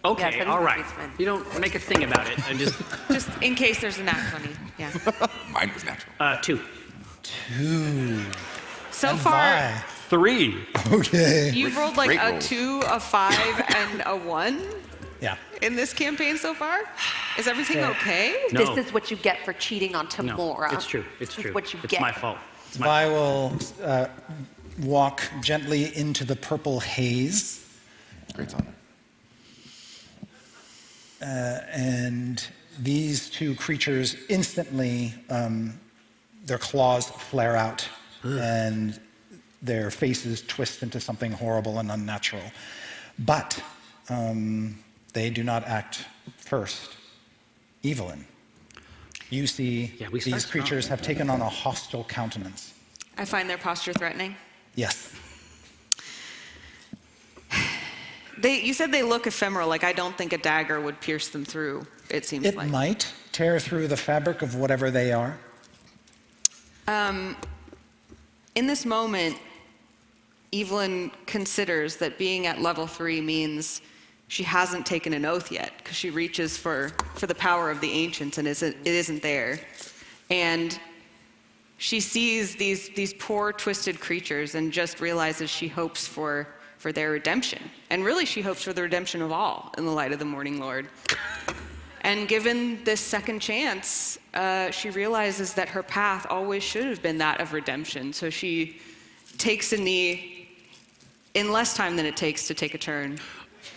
S6: Okay,
S7: Yes,
S6: all right.
S7: beats mine.
S6: You don't make a thing about it. I just
S8: Just in case there's a nat 20. Yeah.
S9: Mine was natural.
S6: 2.
S10: 2.
S8: So
S10: And
S8: far,
S10: Vi.
S4: 3.
S10: Okay.
S8: you've rolled like
S9: Great
S8: a
S9: rolls.
S8: 2, a 5, and a 1
S10: Yeah.
S8: in this campaign so far. Is everything
S10: So-
S8: okay?
S6: No.
S7: This is what you get for cheating on
S6: No,
S7: Tamora.
S6: it's true. It's
S7: This is
S6: true.
S7: what you
S6: it's
S7: get.
S6: my fault. It's my
S10: Vi will walk gently into the purple haze,
S9: Great song.
S10: and these two creatures instantly, their claws flare out, and their faces twist into something horrible and unnatural. But they do not act first. Evelyn, you see
S6: Yeah, we start
S10: these
S6: strong.
S10: creatures have taken on a hostile countenance.
S8: I find their posture threatening.
S10: Yes.
S8: You said they look ephemeral, like I don't think a dagger would pierce them through, it seems
S10: It
S8: like.
S10: might tear through the fabric of whatever they are.
S8: In this moment, Evelyn considers that being at level 3 means she hasn't taken an oath yet, because she reaches for the power of the ancients and it isn't there. And she sees these poor, twisted creatures and just realizes she hopes for their redemption. And really, she hopes for the redemption of all in the light of the Morning Lord. And given this second chance, she realizes that her path always should have been that of redemption. So she takes a knee in less time than it takes to take a turn.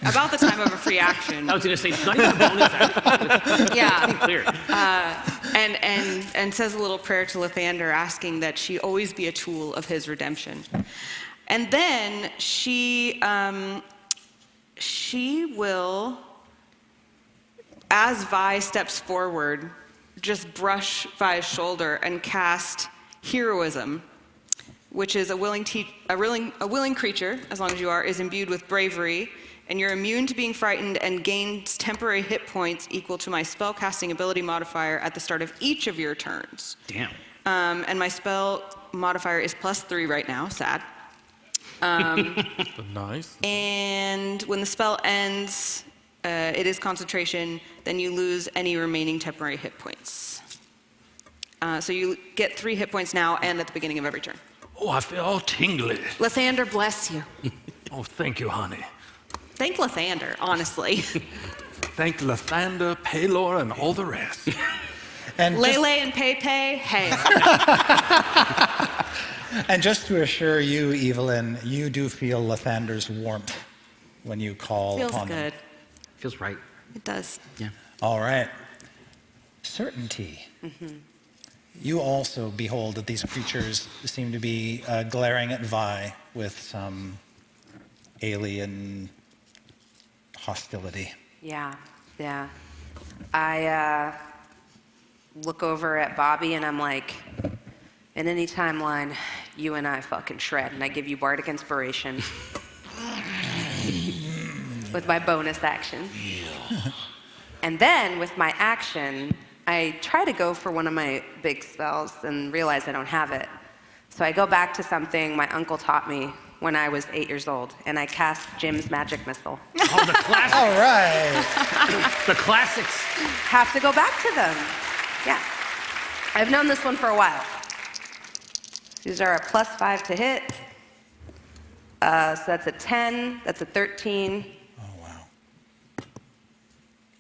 S8: About the time of a free action.
S6: I was going to say, it's not even a bonus action.
S8: Yeah.
S6: Be clear.
S8: And says a little prayer to Lathander, asking that she always be a tool of his redemption. And then she will, as Vi steps forward, just brush Vi's shoulder and cast Heroism, which is a willing creature, as long as you are, is imbued with bravery, and you're immune to being frightened and gains temporary hit points equal to my spellcasting ability modifier at the start of each of your turns.
S6: Damn.
S8: And my spell modifier is +3 right now, sad.
S4: Nice.
S8: And when the spell ends, it is concentration, then you lose any remaining temporary hit points. So you get 3 hit points now and at the beginning of every turn.
S4: Oh, I feel all tingly.
S8: Lathander, bless you.
S4: Oh, thank you, honey.
S8: Thank Lathander, honestly.
S4: Thank Lathander, Paylor, and all the rest.
S10: And
S8: Lele and Pepe, hey.
S10: And just to assure you, Evelyn, you do feel Lathander's warmth when you call
S8: Feels
S10: upon
S8: good.
S10: them.
S6: Feels right.
S8: It does.
S6: Yeah.
S10: All right. Certainty. You also behold that these creatures seem to be glaring at Vi with some alien hostility.
S7: Yeah. I look over at Bobbie and I'm like, in any timeline, you and I fucking shred, and I give you bardic inspiration with my bonus action. And then with my action, I try to go for one of my big spells and realize I don't have it. So I go back to something my uncle taught me when I was 8 years old, and I cast Jim's magic missile.
S6: Oh, the classics.
S10: All right.
S6: The classics.
S7: Have to go back to them. Yeah. I've known this one for a while. These are a +5 to hit. So that's a 10, that's a 13.
S10: Oh, wow.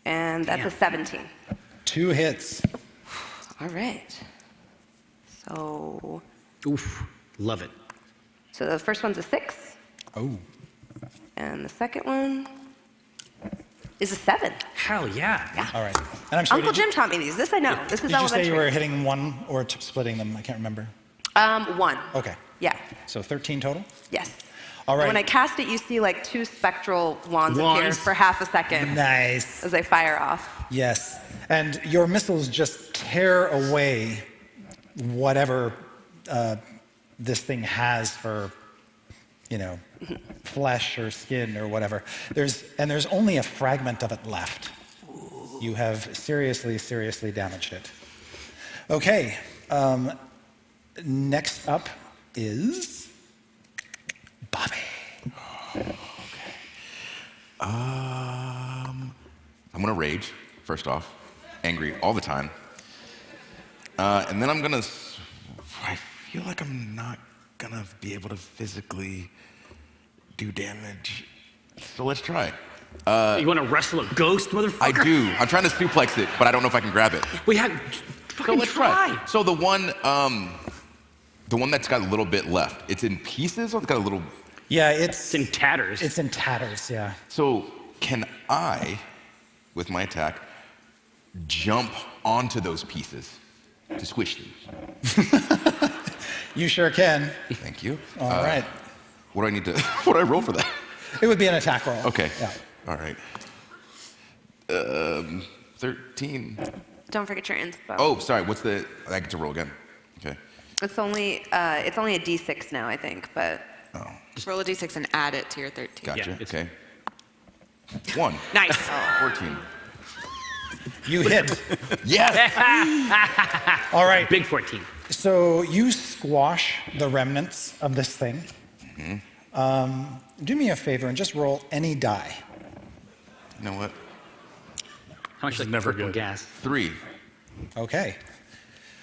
S7: And that's a 17.
S10: 2 hits.
S7: All right. So.
S6: Oof. Love it.
S7: So the first one's a 6.
S10: Oh.
S7: And the second one is a 7.
S6: Hell yeah.
S7: Yeah.
S10: All right. And I'm sorry,
S7: Uncle Jim taught me these. This I know. This is
S10: did you
S7: elementary.
S10: say you were hitting 1 or splitting them? I can't remember.
S7: 1.
S10: Okay.
S7: Yeah.
S10: So 13 total?
S7: Yes.
S10: All right.
S7: And when I cast it, you see like 2 spectral wands appear for half a second.
S10: Nice.
S7: As they fire off.
S10: Yes. And your missiles just tear away whatever this thing has for, flesh or skin or whatever. There's only a fragment of it left. You have seriously, seriously damaged it. Okay. Next up is Bobbie.
S9: Okay. I'm gonna rage, first off. Angry all the time. And then I feel like I'm not gonna be able to physically do damage. So let's try.
S6: You want to wrestle a ghost, motherfucker?
S9: I do. I'm trying to suplex it, but I don't know if I can grab it.
S6: We have.
S9: So let's try. So the one that's got a little bit left, it's in pieces or it's got a little.
S10: Yeah,
S6: it's in tatters.
S10: It's in tatters, yeah.
S9: So can I, with my attack, jump onto those pieces to squish them?
S10: You sure can.
S9: Thank you.
S10: All right.
S9: What do I need to? What do I roll for that?
S10: It would be an attack roll.
S9: Okay.
S10: Yeah.
S9: All right. 13.
S7: Don't forget your inspo.
S9: Oh, sorry. What's the? I get to roll again. Okay.
S7: It's only a D6 now, I think, but.
S9: Oh.
S8: Just roll a D6 and add it to your 13.
S9: Gotcha. Okay. 1.
S8: Nice.
S9: 14.
S10: You hit.
S9: Yes.
S10: All right.
S6: Big 14.
S10: So you squash the remnants of this thing.
S9: Mm-hmm.
S10: Do me a favor and just roll any die.
S9: You know what?
S6: How much is never good gas?
S9: 3.
S10: Okay.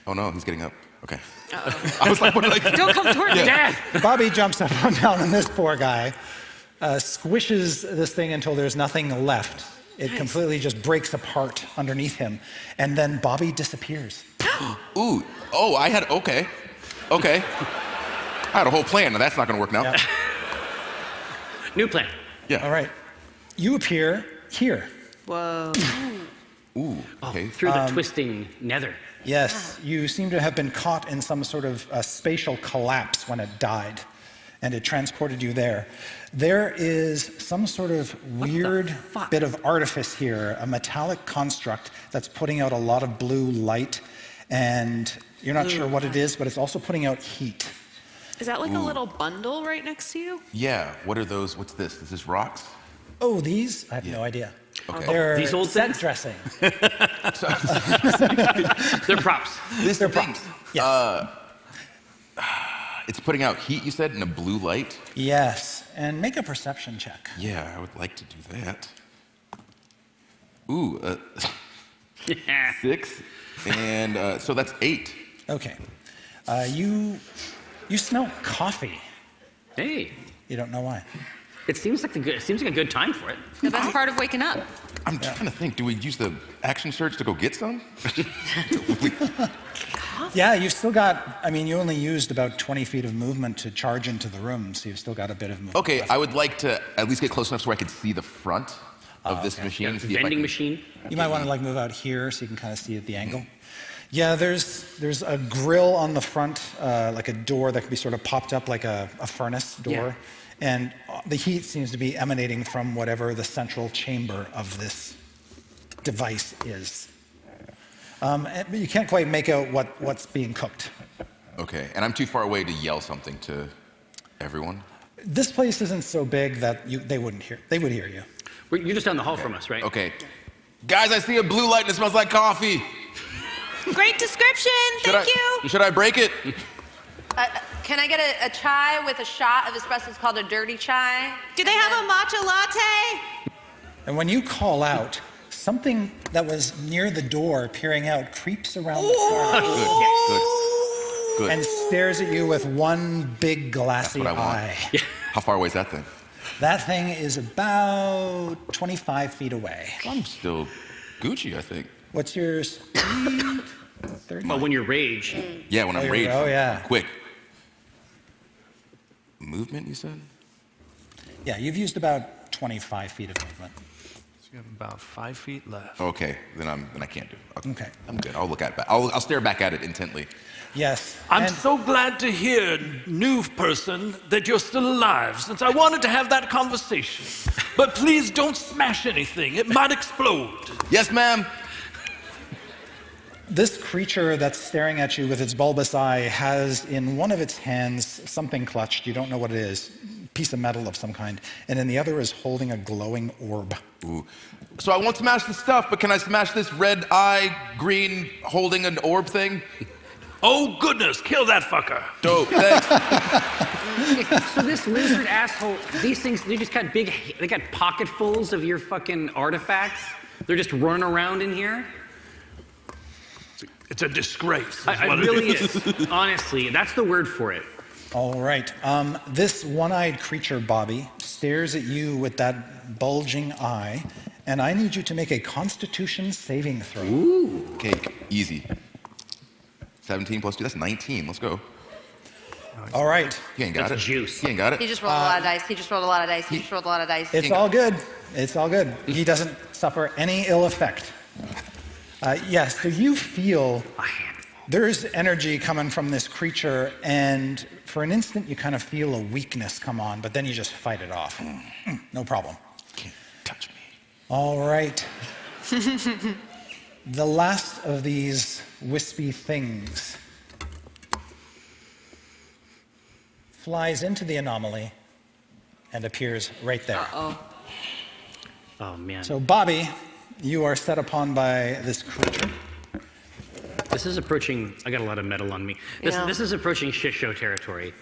S9: Oh no, he's getting up. Okay.
S8: Uh-oh.
S9: I was like, what did I do?
S8: Don't come toward me, Dad.
S10: Bobbie jumps up and down on this poor guy, squishes this thing until there's nothing left. It completely just breaks apart underneath him, and then Bobbie disappears.
S9: Ooh. Oh, okay. I had a whole plan. Now that's not going to work now.
S10: Yep.
S6: New plan.
S9: Yeah.
S10: All right. You appear here.
S8: Whoa.
S9: Ooh. Okay.
S6: Through the twisting nether.
S10: Yes. You seem to have been caught in some sort of spatial collapse when it died, and it transported you there. There is some sort of weird bit of artifice here, a metallic construct that's putting out a lot of blue light, and you're not sure what it is, but it's also putting out heat.
S8: Is that like a little bundle right next to you?
S9: Yeah. What are those? What's this? Is this rocks?
S10: Oh, these? I have no idea.
S9: Okay.
S10: They're
S6: These old
S10: set
S6: things?
S10: dressing.
S6: They're props.
S10: They're props. Yes.
S9: It's putting out heat, you said, and a blue light?
S10: Yes. And make a perception check.
S9: Yeah, I would like to do that. Ooh, 6. And so that's 8.
S10: Okay. You smell coffee.
S6: Hey.
S10: You don't know why.
S6: It seems like a good time for it.
S8: The best part of waking up.
S9: I'm trying to think. Do we use the action surge to go get some?
S10: Yeah, you've still got, you only used about 20 feet of movement to charge into the room, so you've still got a bit of movement.
S9: Okay, I would like to at least get close enough so I could see the front of this machine.
S6: Yeah,
S9: See if I
S6: vending
S9: can-
S6: machine.
S10: You might want to move out here so you can kind of see at the angle. Yeah, there's a grill on the front, like a door that can be sort of popped up like a furnace door.
S6: Yeah.
S10: And the heat seems to be emanating from whatever the central chamber of this device is. But you can't quite make out what's being cooked.
S9: Okay, and I'm too far away to yell something to everyone?
S10: This place isn't so big that they would hear you.
S6: You're just down the hall from us, right?
S9: Okay. Guys, I see a blue light and it smells like coffee.
S8: Great description. Thank you.
S9: Should I break it?
S7: Can I get a chai with a shot of espresso? It's called a dirty chai.
S8: Do they have a matcha latte?
S10: And when you call out, something that was near the door peering out creeps around the corner.
S9: Good.
S10: And stares at you with one big glassy
S9: That's what I want.
S10: eye.
S9: How far away is that thing?
S10: That thing is about 25 feet away.
S9: I'm still Gucci, I think.
S10: What's your speed? 30?
S6: Well, when you're rage.
S9: Yeah, when I'm raged.
S10: Oh, yeah.
S9: Quick. Movement, you said?
S10: Yeah, you've used about 25 feet of movement.
S4: So you have about 5 feet left.
S9: Okay, then I can't do it.
S10: Okay.
S9: I'm good. I'll look at it back. I'll stare back at it intently.
S10: Yes.
S4: I'm so glad to hear, new person, that you're still alive, since I wanted to have that conversation. But please don't smash anything. It might explode.
S9: Yes, ma'am.
S10: This creature that's staring at you with its bulbous eye has in one of its hands something clutched. You don't know what it is. Piece of metal of some kind. And in the other is holding a glowing orb.
S9: Ooh. So I won't smash the stuff, but can I smash this red eye, green, holding an orb thing?
S4: Oh, goodness, kill that fucker.
S9: Dope, thanks.
S6: So this lizard asshole, these things, they just got they got pocketfuls of your fucking artifacts. They're just running around in here.
S4: It's a disgrace.
S6: It really is. Honestly, that's the word for it.
S10: All right. This one-eyed creature, Bobbie, stares at you with that bulging eye, and I need you to make a Constitution saving throw.
S9: Ooh. Cake. Easy. 17 plus 2, that's 19. Let's go.
S10: All right.
S9: He ain't got
S6: That's
S9: it.
S6: juice.
S9: He ain't got it.
S7: He just rolled a lot of dice. He just rolled a lot of dice.
S10: It's all good. It's all good. He doesn't suffer any ill effect. Yes, so you feel there's energy coming from this creature, and for an instant you kind of feel a weakness come on, but then you just fight it off. No problem.
S9: Can't touch me.
S10: All right. The last of these wispy things flies into the anomaly and appears right there.
S8: Uh-oh.
S6: Oh, man.
S10: So, Bobbie, you are set upon by this creature.
S6: This is approaching, I got a lot of metal on me. This is approaching shit show territory.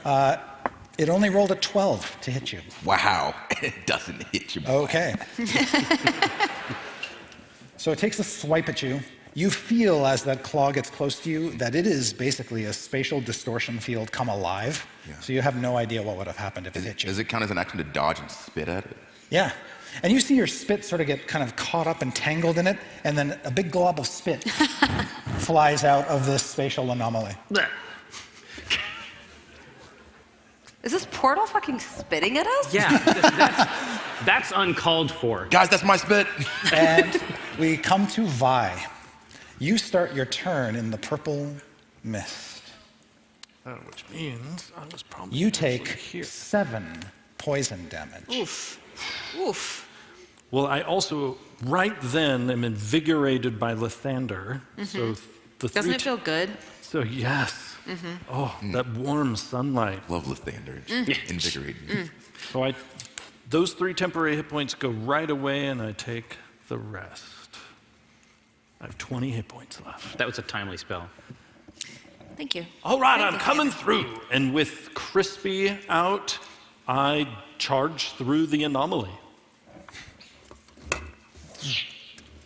S10: It only rolled a 12 to hit you.
S9: Wow. It doesn't hit you.
S10: Okay. So it takes a swipe at you. You feel as that claw gets close to you that it is basically a spatial distortion field come alive. Yeah. So you have no idea what would have happened if it hit you.
S9: Does it count as an action to dodge and spit at it?
S10: Yeah. And you see your spit sort of get kind of caught up and tangled in it, and then a big glob of spit flies out of this spatial anomaly.
S7: Is this portal fucking spitting at us?
S6: Yeah, that's uncalled for.
S9: Guys, that's my spit.
S10: And we come to Vi. You start your turn in the purple mist.
S4: Which means I was probably
S10: You take
S4: here.
S10: 7 poison damage.
S8: Oof. Oof.
S4: Well, I also, right then, am invigorated by Lathander. So the
S8: Doesn't it feel good?
S4: So yes. Oh, that warm sunlight.
S9: Love Lathander. Invigorating.
S4: So those 3 temporary hit points go right away, and I take the rest. I have 20 hit points left.
S6: That was a timely spell.
S8: Thank you.
S4: All right, I'm coming through. And with Crispy out, I charge through the anomaly.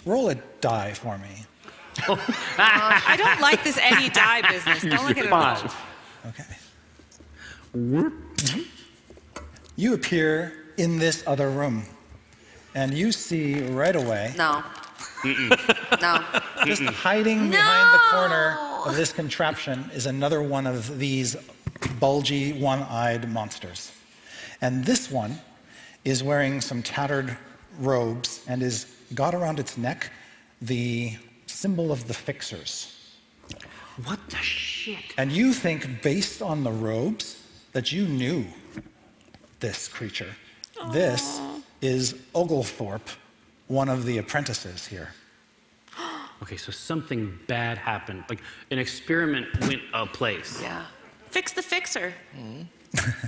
S10: Roll a die for me.
S8: I don't like this any die business. Don't look at it at all.
S4: 5.
S10: Okay. You appear in this other room, and you see right away,
S7: No. No.
S10: just hiding behind the corner of this contraption is another one of these bulgy, one-eyed monsters. And this one is wearing some tattered robes and is got around its neck the symbol of the Fixers.
S6: What the shit?
S10: And you think, based on the robes, that you knew this creature. This is Oglethorpe, one of the apprentices here.
S6: Okay, so something bad happened. Like an experiment went a place.
S8: Yeah. Fix the fixer.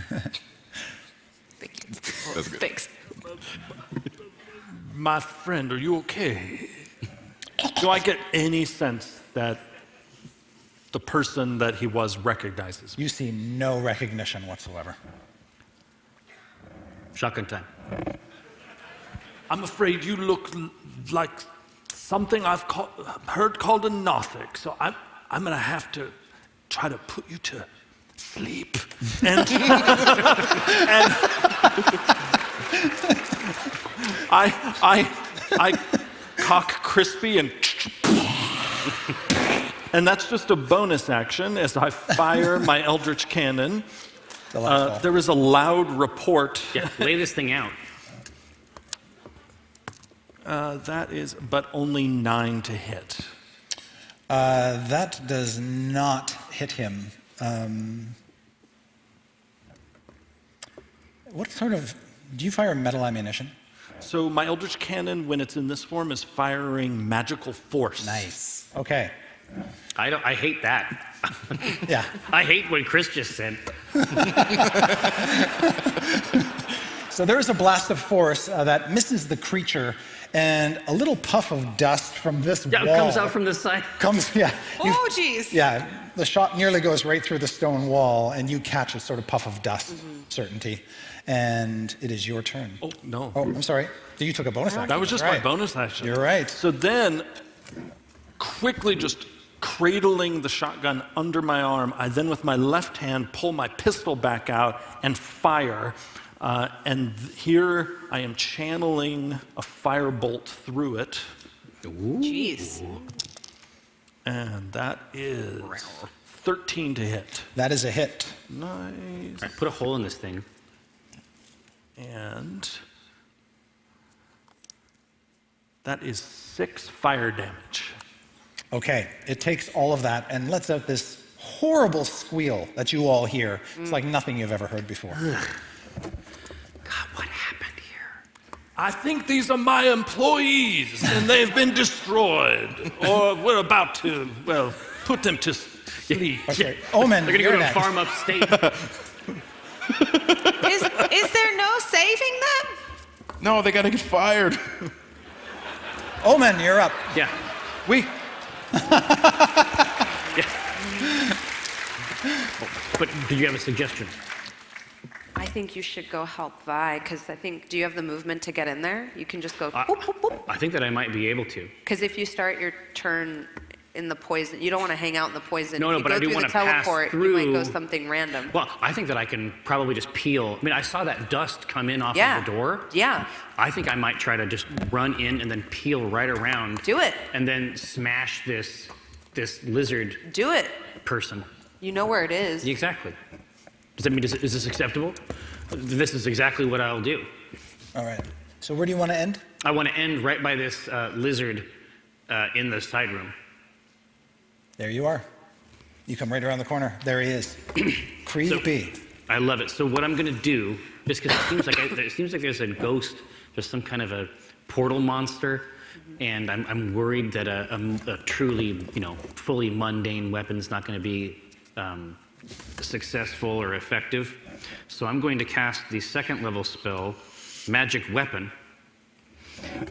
S9: That's good.
S8: Fix.
S4: My friend, are you okay? Do I get any sense that the person that he was recognizes me.
S10: You see no recognition whatsoever.
S6: Shotgun time.
S4: I'm afraid you look like something I've heard called a Nothic, so I'm going to have to try to put you to sleep. And, and I cock crispy and that's just a bonus action as I fire my Eldritch Cannon. There is a loud report.
S6: Yeah, lay this thing out.
S4: That is but only 9 to hit.
S10: That does not hit him. What sort of... Do you fire metal ammunition?
S4: So my Eldritch Cannon, when it's in this form, is firing magical force.
S10: Nice. Okay.
S6: I hate that.
S10: Yeah.
S6: I hate what Chris just said.
S10: So there is a blast of force that misses the creature, and a little puff of dust from this wall...
S6: Yeah, it comes out from this side.
S10: Yeah.
S8: Oh, jeez.
S10: Yeah, the shot nearly goes right through the stone wall, and you catch a sort of puff of dust, certainty. And it is your turn.
S4: Oh, no.
S10: Oh, I'm sorry. You took a bonus action.
S4: That was just my bonus action.
S10: You're right.
S4: So then, quickly just cradling the shotgun under my arm, I then with my left hand pull my pistol back out and fire. Here I am channeling a firebolt through it.
S8: Ooh. Jeez.
S4: And that is 13 to hit.
S10: That is a hit.
S4: Nice.
S6: All right, put a hole in this thing.
S4: And that is 6 fire damage.
S10: Okay, it takes all of that and lets out this horrible squeal that you all hear. It's like nothing you've ever heard before.
S6: God, what happened here?
S4: I think these are my employees, and they've been destroyed. Or we're about to, well, put them to sleep.
S10: Okay. Omin,
S6: they're going to go to a farm upstate.
S8: Is there no saving them?
S9: No, they gotta get fired.
S10: Omin, you're up.
S6: Yeah. Yeah. But do you have a suggestion?
S7: I think you should go help Vi, because I think, do you have the movement to get in there? You can just go whoop, whoop, whoop.
S6: I think that I might be able to.
S7: Because if you start your turn in the poison, you don't want to hang out in the poison.
S6: No,
S7: if you
S6: but
S7: go
S6: I do
S7: through
S6: want
S7: the
S6: to pass
S7: teleport,
S6: through.
S7: you might go something random.
S6: Well, I think that I can probably just peel. I mean, I saw that dust come in off of the door.
S7: Yeah.
S6: I think I might try to just run in and then peel right around.
S7: Do it.
S6: And then smash this lizard.
S7: Do it.
S6: Person.
S7: You know where it is.
S6: Exactly. Does that mean is this acceptable? This is exactly what I'll do.
S10: All right. So where do you want to end?
S6: I want to end right by this lizard in the side room.
S10: There you are. You come right around the corner. There he is. Creepy.
S6: So, I love it. So what I'm going to do, just because it seems like there's a ghost, there's some kind of a portal monster, and I'm worried that a truly, fully mundane weapon's not going to be successful or effective. So I'm going to cast the 2nd level spell, Magic Weapon,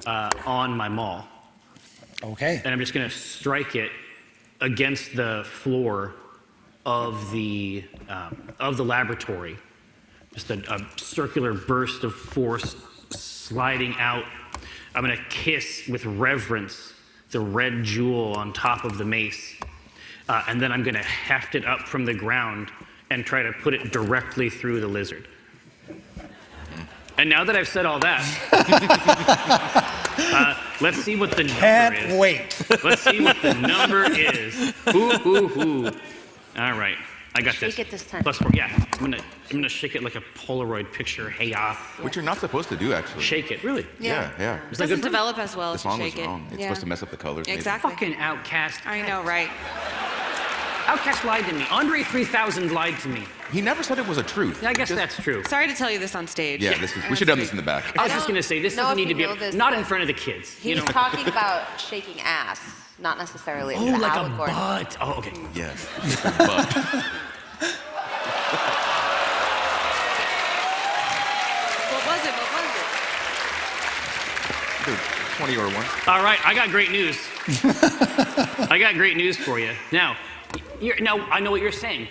S6: on my maul.
S10: Okay.
S6: And I'm just going to strike it against the floor of the laboratory. Just a circular burst of force sliding out. I'm going to kiss with reverence the red jewel on top of the mace. And then I'm going to heft it up from the ground and try to put it directly through the lizard. And now that I've said all that, let's see what the number is.
S10: Can't wait.
S6: Let's see what the number is. Ooh. All right, I got this.
S7: Shake it this time.
S6: +4. Yeah, I'm gonna shake it like a Polaroid picture. Hey, off.
S9: Which you're not supposed to do, actually.
S6: Shake it, really?
S9: Yeah.
S6: Is that
S8: Doesn't
S6: good for you?
S8: develop as well
S9: The
S8: if you
S9: song was
S8: shake it.
S9: wrong. It's supposed to mess up the colors. maybe.
S8: Exactly.
S6: Fucking Outcast.
S8: I know, right?
S6: Outcast lied to me. Andre 3000 lied to me.
S9: He never said it was a truth.
S6: I guess that's true.
S8: Sorry to tell you this on stage.
S9: Yeah, we should have this in the back.
S6: I was just gonna say this doesn't need to be not in front of the kids.
S7: He was talking about shaking ass, not necessarily.
S6: Oh, like a
S7: allegory.
S6: butt. Oh, okay.
S9: Yes. But
S8: What was it?
S9: 20 or 1.
S6: All right, I got great news. I got great news for you. Now, No, I know what you're saying.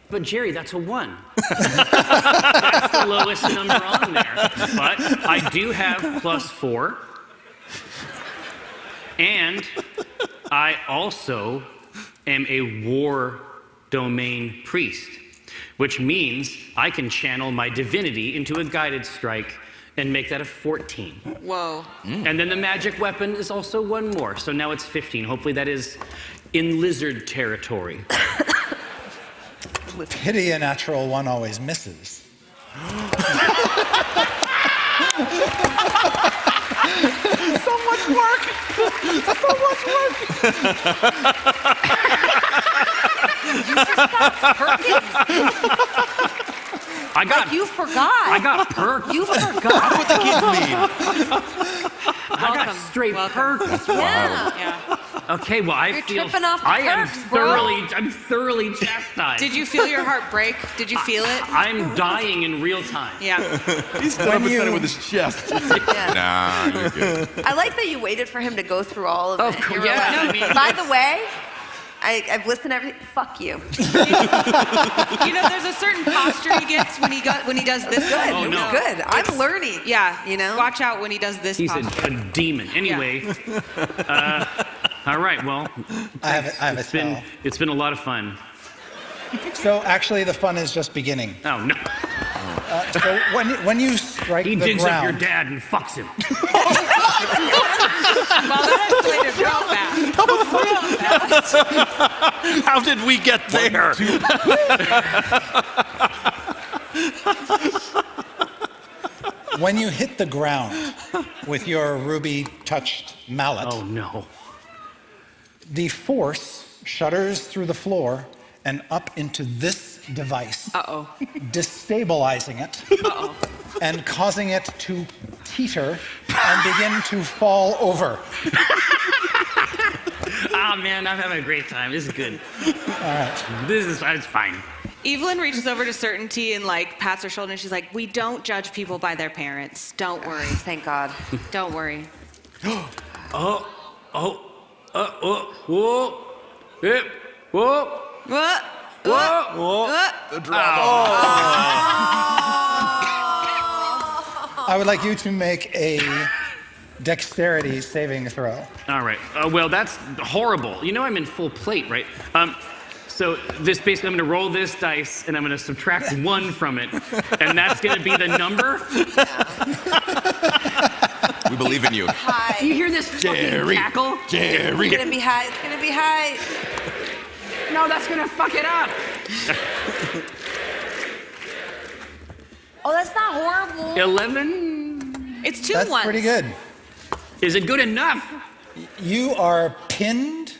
S6: But Jerry, that's a 1. That's the lowest number on there. But I do have +4. And I also am a war domain priest, which means I can channel my divinity into a guided strike and make that a 14.
S8: Whoa.
S6: And then the magic weapon is also 1 more, so now it's 15. Hopefully that is in lizard territory.
S10: Pity a natural 1 always misses. So much work! So much work!
S7: You just got Perkins.
S6: I got.
S7: Like you forgot.
S6: I got perk.
S7: You forgot.
S9: That's what the kids mean.
S6: I got straight perk.
S7: Yeah.
S6: Okay, well
S7: You're tripping off the perks,
S6: I'm thoroughly chastised.
S8: Did you feel your heart break? Did you feel it?
S6: I'm dying in real time.
S8: Yeah.
S9: He's represented with his chest. Nah, you're good.
S7: I like that you waited for him to go through all of it. You were
S6: yeah,
S7: like,
S6: I mean,
S7: by the way, I've listened to everything. Fuck you.
S8: You know, there's a certain posture he gets when he does this.
S7: Good.
S6: Oh,
S7: It
S6: no.
S7: was good. I'm learning.
S8: Yeah.
S7: You know?
S8: Watch out when he does this
S6: He's
S8: posture.
S6: a demon. Anyway, all right. Well,
S10: I have a spell.
S6: it's been a lot of fun.
S10: So actually, the fun is just beginning.
S6: Oh no.
S10: So when you strike
S6: He
S10: the
S6: digs up your
S10: ground,
S6: dad and fucks him.
S8: Well, that escalated real fast.
S4: How did we get there?
S10: when you hit the ground with your ruby-touched mallet,
S6: Oh no.
S10: the force shudders through the floor and up into this device,
S8: Uh-oh.
S10: destabilizing it
S8: Uh-oh.
S10: and causing it to teeter and begin to fall over.
S6: Ah man, I'm having a great time. This is good.
S10: All right.
S6: It's fine.
S8: Evelyn reaches over to Certainty and like pats her shoulder and she's like, "We don't judge people by their parents. Don't worry.
S7: Thank God.
S8: Don't worry."
S6: Whoa, hip, whoa,
S8: What?
S6: whoa.
S10: I would like you to make a dexterity saving throw.
S6: All right. Well, that's horrible. You know I'm in full plate, right? So this basically, I'm going to roll this dice, and I'm going to subtract 1 from it, and that's going to be the number.
S9: We believe in you.
S7: High.
S6: Do you hear this fucking cackle?
S9: Jerry.
S7: It's gonna be high. It's gonna be high.
S6: No, that's going to fuck it up.
S7: Oh, that's not horrible.
S6: 11.
S8: It's 2
S10: That's
S8: ones.
S10: pretty good.
S6: Is it good enough?
S10: You are pinned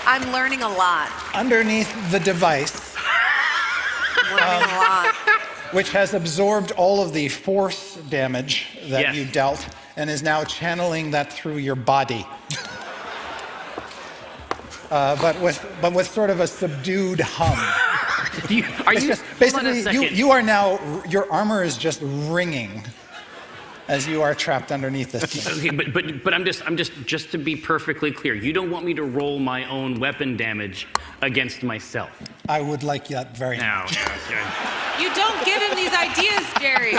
S7: I'm learning a lot.
S10: underneath the device,
S7: I'm learning a lot.
S10: which has absorbed all of the force damage that
S6: Yes.
S10: you dealt and is now channeling that through your body. But with sort of a subdued hum.
S6: Are you?
S10: Basically, you are now, your armor is just ringing as you are trapped underneath this thing.
S6: Okay, but I'm just to be perfectly clear, you don't want me to roll my own weapon damage against myself.
S10: I would like that very much.
S6: No.
S8: You don't give him these ideas, Jerry.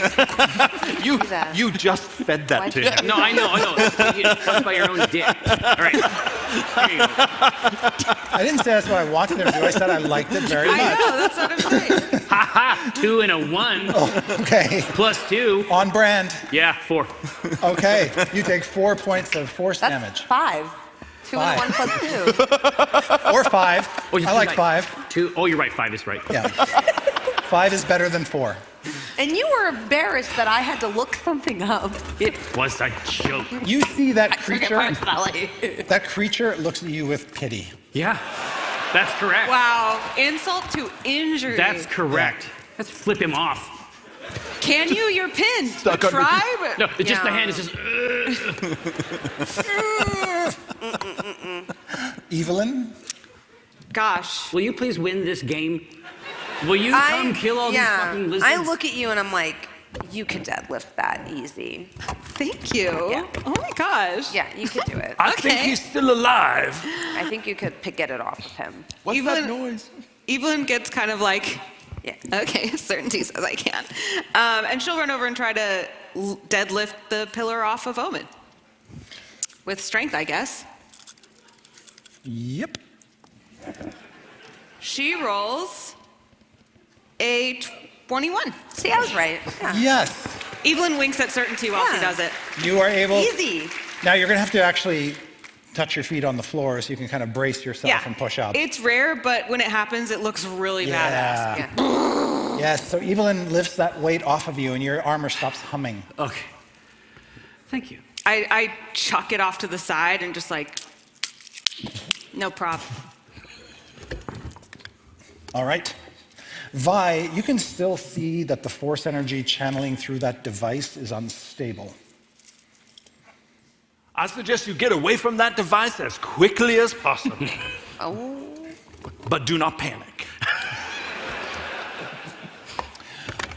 S4: You just fed that to him.
S6: No, I know. You fucked by your own dick. All right. There you go.
S10: I didn't say that's what I wanted him to do. I said I liked it very much.
S8: I know, that's what I'm saying.
S6: Ha ha! 2 and a 1.
S10: Oh, okay.
S6: Plus 2.
S10: On brand.
S6: Yeah, 4.
S10: Okay. You take 4 points of force
S7: That's
S10: damage.
S7: 5. 2 and 1 plus 2.
S10: Or 5.
S6: Oh, you're
S10: I like
S6: right.
S10: 5.
S6: 2. Oh, you're right. 5 is right.
S10: Yeah. 5 is better than 4.
S7: And you were embarrassed that I had to look something up.
S6: It was a joke.
S10: You see that creature.
S7: Personality.
S10: That creature looks at you with pity.
S6: Yeah, that's correct.
S8: Wow. Insult to injury.
S6: That's correct. Let's flip him off.
S8: Can you? You're pinned.
S9: Stuck under-
S8: Try, but...
S6: No, it's just the hand is just.
S10: Evelyn?
S8: Gosh.
S6: Will you please win this game? Will you come kill all these fucking lizards?
S7: I look at you and I'm like, You could deadlift that easy.
S8: Thank you.
S7: Yeah.
S8: Oh my gosh.
S7: Yeah, you could do it.
S4: I think he's still alive.
S7: I think you could get it off of him.
S9: What's that noise?
S8: Evelyn gets kind of like,
S7: Yeah.
S8: okay, certainty says I can. And she'll run over and try to deadlift the pillar off of Omin. With strength, I guess.
S10: Yep.
S8: She rolls a 21.
S7: See, I was right. Yeah.
S10: Yes.
S8: Evelyn winks at certainty while she
S7: Yeah.
S8: does it.
S10: You are able.
S7: Easy.
S10: Now you're going to have to actually touch your feet on the floor so you can kind of brace yourself and push up.
S8: It's rare, but when it happens, it looks really badass.
S7: Yeah.
S10: Yes, so Evelyn lifts that weight off of you and your armor stops humming.
S6: Okay. Thank you.
S8: I chuck it off to the side and just like, no problem.
S10: All right. Vi, you can still see that the force energy channeling through that device is unstable.
S4: I suggest you get away from that device as quickly as possible.
S7: Oh.
S4: But do not panic.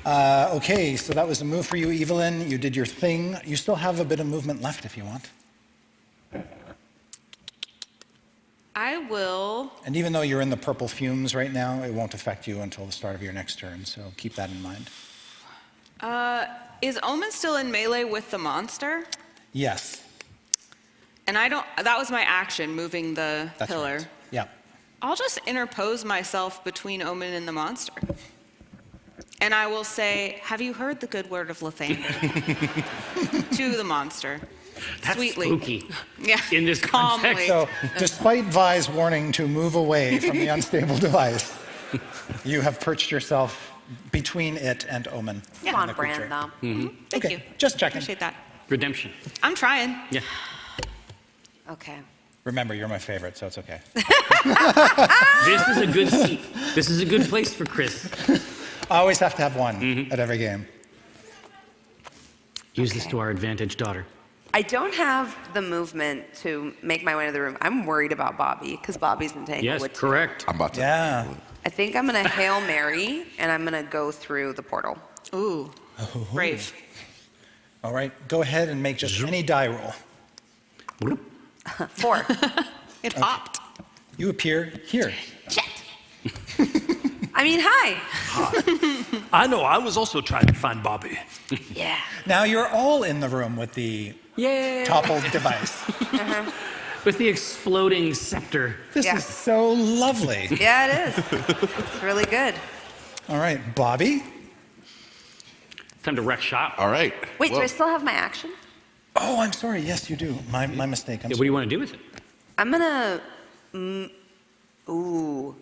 S10: Okay, so that was a move for you, Evelyn. You did your thing. You still have a bit of movement left if you want.
S8: I will.
S10: And even though you're in the purple fumes right now, it won't affect you until the start of your next turn, so keep that in mind.
S8: Is Omin still in melee with the monster?
S10: Yes.
S8: And I don't, that was my action, moving the
S10: That's
S8: pillar.
S10: right. Yeah.
S8: I'll just interpose myself between Omin and the monster. And I will say, have you heard the good word of Lathander? To the monster.
S6: That's
S8: Sweetly.
S6: spooky.
S8: Yeah.
S6: In this
S8: Calmly.
S6: context.
S10: So, despite Vi's warning to move away from the unstable device, you have perched yourself between it and Omin.
S7: Yeah. On brand, though.
S8: Thank
S10: Okay,
S8: you.
S10: just checking.
S8: Appreciate that.
S6: Redemption.
S8: I'm trying.
S6: Yeah.
S7: Okay.
S10: Remember, you're my favorite, so it's okay.
S6: This is a good seat. This is a good place for Chris.
S10: I always have to have one at every game.
S6: Use this to our advantage, daughter.
S7: I don't have the movement to make my way to the room. I'm worried about Bobbie, because Bobbie's in Tanglewood.
S6: Yes, correct.
S9: I'm about to.
S10: Yeah.
S7: I think I'm going to Hail Mary, and I'm going to go through the portal.
S8: Ooh. Brave.
S10: All right, go ahead and make just any die roll.
S7: 4.
S8: It popped.
S10: You appear here.
S7: Shit. I mean, hi.
S4: I know, I was also trying to find Bobbie.
S7: Yeah.
S10: Now you're all in the room with the toppled device.
S6: With the exploding scepter.
S10: This is so lovely.
S7: Yeah, it is. It's really good.
S10: All right, Bobbie.
S6: Time to wreck shop.
S9: All right.
S7: Wait,
S9: Well,
S7: do I still have my action?
S10: Oh, I'm sorry. Yes, you do. My mistake. I'm
S6: Yeah, what do
S10: sorry.
S6: you want to do with it?
S7: I'm going to... ooh.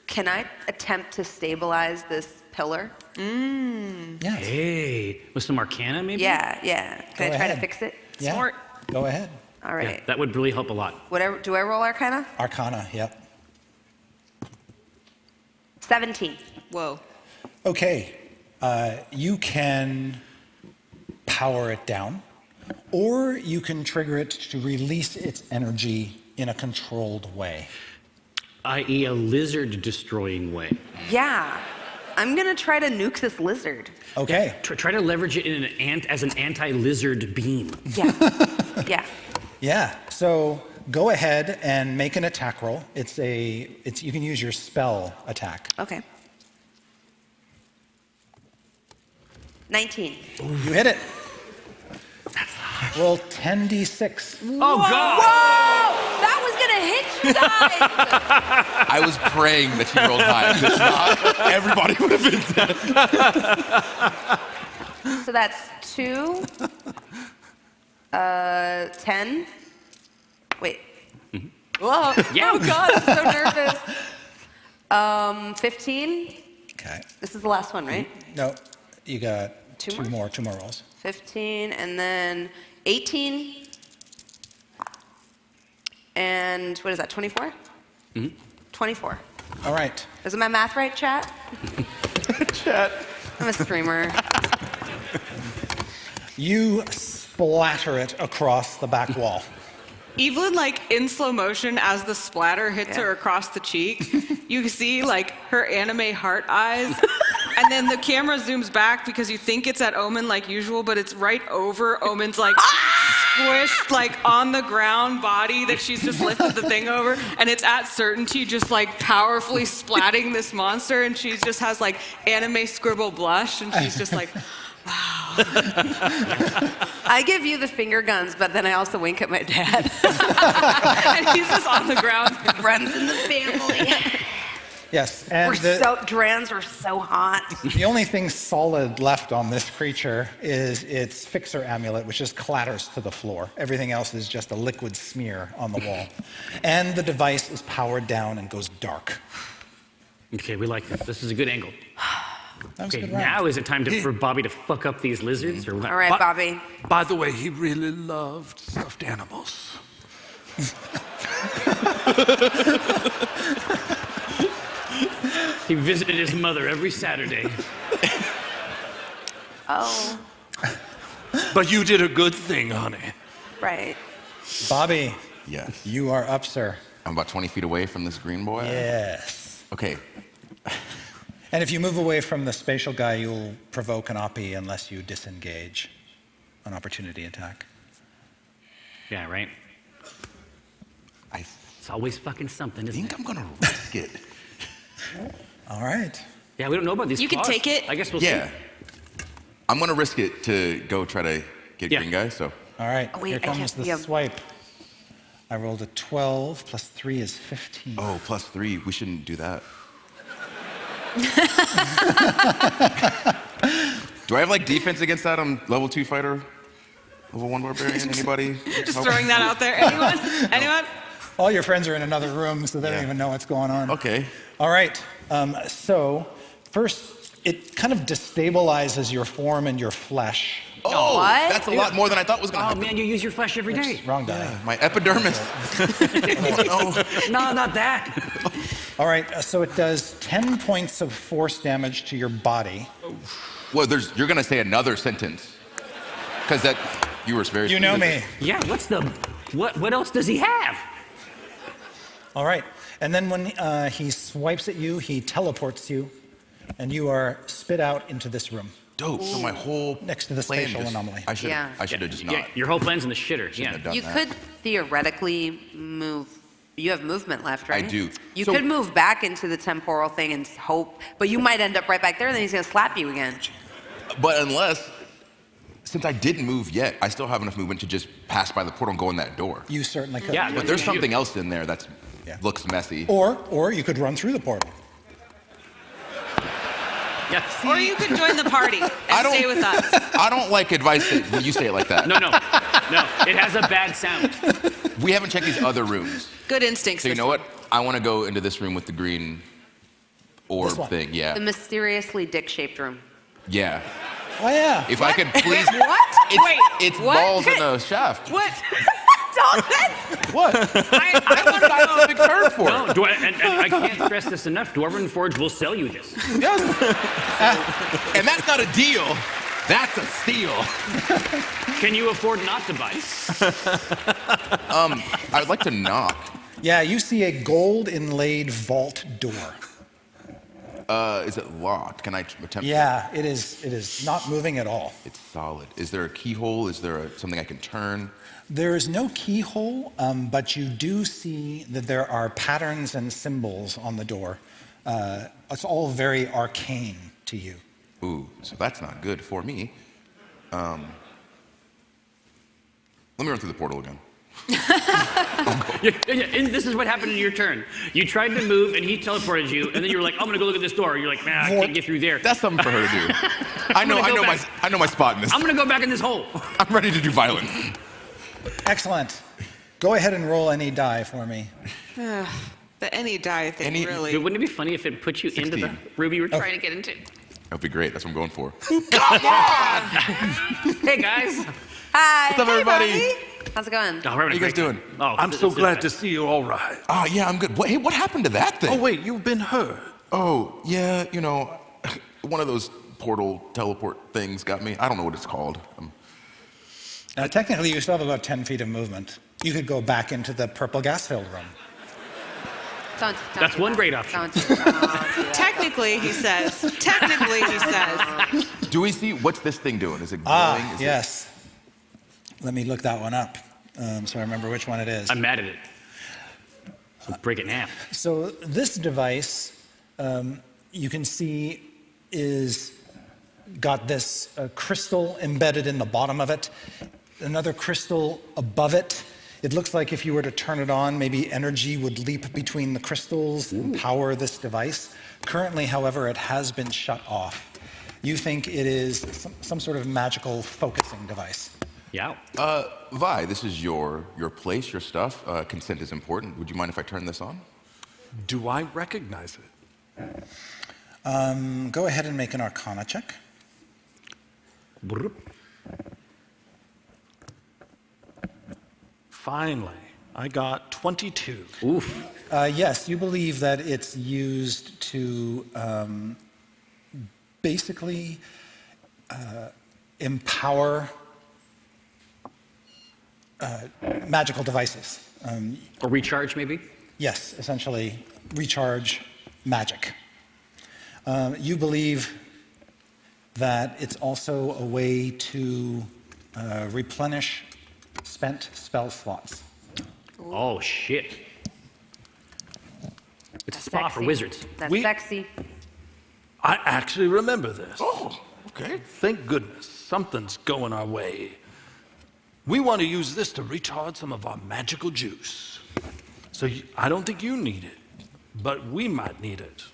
S7: Can I attempt to stabilize this pillar?
S10: Yes.
S6: Hey, with some arcana maybe?
S7: Yeah. Can
S10: Go
S7: I try
S10: ahead.
S7: to fix it?
S10: Yeah.
S8: Smart.
S10: Go ahead.
S7: All right.
S6: Yeah, that would really help a lot.
S7: Whatever. Do I roll Arcana?
S10: Arcana, yep.
S7: 17.
S8: Whoa.
S10: Okay. You can power it down, or you can trigger it to release its energy in a controlled way.
S6: I.e. a lizard-destroying way.
S7: Yeah. I'm going to try to nuke this lizard.
S10: Okay.
S6: Try to leverage it in as an anti-lizard beam.
S7: Yeah. Yeah.
S10: Yeah. So go ahead and make an attack roll. You can use your spell attack.
S7: Okay. 19.
S10: You hit it. Roll 10d6.
S6: Oh, God!
S7: Whoa! That was going to hit you guys!
S9: I was praying that you rolled high. If not, everybody would have been dead.
S7: So that's 2, 10. Wait. Whoa.
S6: Yeah.
S7: Oh, God, I'm so nervous. 15.
S10: Okay.
S7: This is the last one, right?
S10: No, you got
S7: Two
S10: two more rolls.
S7: 15, and then 18. And what is that, 24? 24.
S10: All right.
S7: Is my math right, chat?
S10: Chat.
S7: I'm a streamer.
S10: You splatter it across the back wall.
S8: Evelyn, like in slow motion, as the splatter hits her across the cheek, you see like her anime heart eyes,
S11: And then the camera zooms back because you think it's at Omin like usual, but it's right over Omin's like squished like on the ground body that she's just lifted the thing over, and it's at certainty just like powerfully splatting this monster, and she just has like anime scribble blush, and she's just like, wow.
S7: I give you the finger guns, but then I also wink at my dad.
S11: And he's just on the ground.
S7: Runs in the family.
S10: Yes, and
S7: Drans are so hot.
S10: the only thing solid left on this creature is its fixer amulet, which just clatters to the floor. Everything else is just a liquid smear on the wall. And the device is powered down and goes dark.
S6: Okay, we like this. This is a good angle. Okay,
S10: good
S6: now is it time for Bobbie to fuck up these lizards, or what?
S7: All right, Bobbie.
S4: By the way, he really loved stuffed animals.
S6: He visited his mother every Saturday.
S7: Oh.
S4: But you did a good thing, honey.
S7: Right.
S10: Bobbie.
S9: Yes.
S10: You are up, sir.
S9: I'm about 20 feet away from this green boy.
S10: Yes.
S9: Okay.
S10: And if you move away from the spatial guy, you'll provoke an oppie unless you disengage. An opportunity attack.
S6: Yeah, right? It's always fucking something, isn't it?
S9: I think I'm gonna risk it.
S10: All right.
S6: Yeah, we don't know about these
S8: You can
S6: claws.
S8: take it.
S6: I guess we'll
S9: Yeah.
S6: see.
S9: I'm gonna risk it to go try to get green guy, so.
S10: All right,
S7: Oh, wait,
S10: here
S7: I
S10: comes
S7: can't-
S10: the swipe. I rolled a 12, plus 3 is 15.
S9: Oh, plus 3, we shouldn't do that. Do I have like defense against that? I'm level 2 fighter, level 1 barbarian, anybody?
S11: Just throwing that out there. Anyone? Anyone?
S10: All your friends are in another room, so they don't even know what's going on.
S9: Okay.
S10: All right, so first, it kind of destabilizes your form and your flesh.
S9: Oh,
S7: What?
S9: that's a lot more than I thought was gonna
S6: Oh
S9: happen.
S6: man, you use your flesh every day.
S10: Wrong die.
S9: My epidermis. Oh, no.
S6: No, not that.
S10: All right, so it does 10 points of force damage to your body.
S9: Well, you're gonna say another sentence, because that you were very.
S10: You know me.
S6: Yeah, what else does he have?
S10: All right, and then when he swipes at you, he teleports you, and you are spit out into this room.
S9: Dope. So my whole
S10: Next to the
S9: plan
S10: spatial
S9: just-
S10: anomaly.
S9: I should
S7: Yeah.
S9: have just
S6: Yeah,
S9: not.
S6: your whole plan's in the shitter. Yeah.
S9: have done
S7: You
S9: that.
S7: could theoretically move. You have movement left, right?
S9: do.
S7: You
S9: So-
S7: could move back into the temporal thing and hope, but you might end up right back there, and then he's gonna slap you again.
S9: But since I didn't move yet, I still have enough movement to just pass by the portal and go in that door.
S10: You certainly could.
S6: Yeah,
S9: But there's something else in there that looks messy.
S10: Or you could run through the portal.
S6: Yeah.
S11: Or you could join the party and stay with us.
S9: I don't like advice when you say it like that.
S6: No. It has a bad sound.
S9: We haven't checked these other rooms.
S11: Good instincts.
S9: So you know what? I want to go into this room with the green orb
S10: This one.
S9: thing. Yeah.
S7: The mysteriously dick-shaped room.
S9: Yeah.
S10: Oh, yeah.
S9: If I could please.
S7: What?
S9: It's
S11: what?
S9: balls in a shaft.
S11: What?
S9: What?
S6: I
S9: That's a scientific term for it.
S6: No, and I can't stress this enough. Dwarven Forge will sell you this.
S9: Yes. And that's not a deal. That's a steal.
S6: Can you afford not to buy?
S9: I'd like to knock.
S10: Yeah, you see a gold inlaid vault door.
S9: Is it locked? Can I attempt?
S10: Yeah, it is not moving at all.
S9: It's solid. Is there a keyhole? Is there something I can turn?
S10: There is no keyhole, but you do see that there are patterns and symbols on the door. It's all very arcane to you.
S9: Ooh, so that's not good for me. Let me run through the portal again.
S6: And this is what happened in your turn. You tried to move, and he teleported you, and then you were like, "I'm gonna go look at this door." You're like, "Man, I can't get through there."
S9: That's something for her to do. I know my spot in this.
S6: I'm gonna go back in this hole.
S9: I'm ready to do violence.
S10: Excellent. Go ahead and roll any die for me.
S11: The any die thing, really.
S6: Wouldn't it be funny if it put you into the
S9: 16.
S6: room you were trying to get into?
S9: That'd be great. That's what I'm going for.
S6: Hey guys.
S7: Hi.
S9: What's up, everybody?
S7: Bobby. How's it going?
S6: Oh, we're having
S9: How
S6: a
S9: you guys
S6: great time.
S9: doing?
S6: Oh,
S4: I'm so glad to see you all right.
S9: Oh, yeah, I'm good. Hey, what happened to that thing?
S4: Oh, wait, you've been hurt.
S9: Oh, yeah, one of those portal teleport things got me. I don't know what it's called.
S10: Technically, you still have about 10 feet of movement. You could go back into the purple gas-filled room.
S7: Don't
S6: That's
S7: do
S6: one
S7: that.
S6: great option.
S7: Don't do that.
S11: Technically,
S8: Technically, he says. Technically, he says.
S9: Do we see, what's this thing doing? Is it glowing?
S10: Yes. Let me look that one up so I remember which one it is.
S6: I'm mad at it. So break it in half.
S10: So this device, you can see, is got this crystal embedded in the bottom of it, another crystal above it. It looks like if you were to turn it on, maybe energy would leap between the crystals and power this device. Currently, however, it has been shut off. You think it is some sort of magical focusing device.
S6: Yeah.
S9: Vi, this is your place, your stuff. Consent is important. Would you mind if I turn this on?
S4: Do I recognize it?
S10: Go ahead and make an Arcana check.
S4: Finally, I got 22.
S6: Oof.
S10: Yes, you believe that it's used to basically empower magical devices.
S6: Or recharge, maybe?
S10: Yes, essentially recharge magic. You believe that it's also a way to replenish spent spell slots.
S6: Oh, shit. It's a spa for wizards.
S7: That's sexy.
S4: I actually remember this.
S9: Oh, okay.
S4: Thank goodness. Something's going our way. We want to use this to recharge some of our magical juice. So I don't think you need it, but we might need it.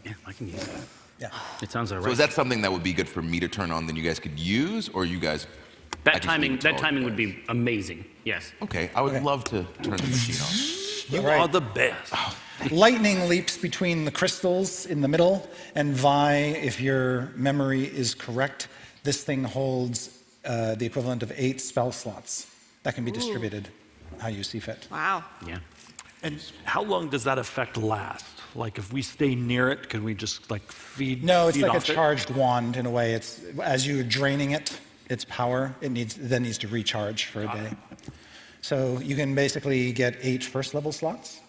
S6: Yeah, I can use it.
S10: Yeah.
S6: It sounds all right.
S9: So is that something that would be good for me to turn on, then you guys could use, or you guys?
S6: That timing would be amazing. Yes.
S9: Okay, I would love to turn the machine on.
S4: You are the best.
S10: Lightning leaps between the crystals in the middle, and Vi, if your memory is correct, this thing holds the equivalent of 8 spell slots that can be distributed how you see fit.
S8: Wow.
S6: Yeah.
S4: And how long does that effect last? Like if we stay near it, can we just like feed?
S10: No, it's
S4: feed
S10: like a
S4: off it?
S10: charged wand in a way. It's as you're draining it, its power, it then needs to recharge for a day. So you can basically get 8 first level slots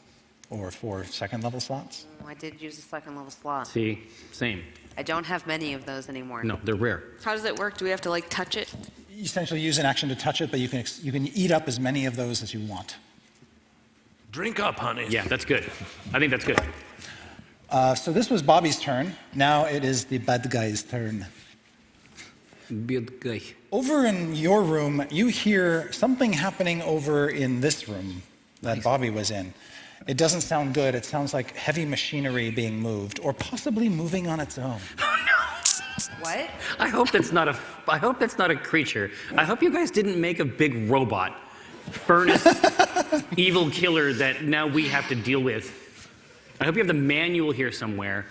S10: or 4 second level slots.
S7: Oh, I did use a second level slot.
S6: See, same.
S7: I don't have many of those anymore.
S6: No, they're rare.
S8: How does it work? Do we have to like touch it?
S10: You essentially use an action to touch it, but you can eat up as many of those as you want.
S4: Drink up, honey.
S6: Yeah, that's good. I think that's good.
S10: So this was Bobbie's turn. Now it is the bad guy's turn.
S6: Bad guy.
S10: Over in your room, you hear something happening over in this room that Bobbie was in. It doesn't sound good. It sounds like heavy machinery being moved, or possibly moving on its own.
S7: What?
S6: I hope that's not a creature. I hope you guys didn't make a big robot, furnace evil killer that now we have to deal with. I hope you have the manual here somewhere.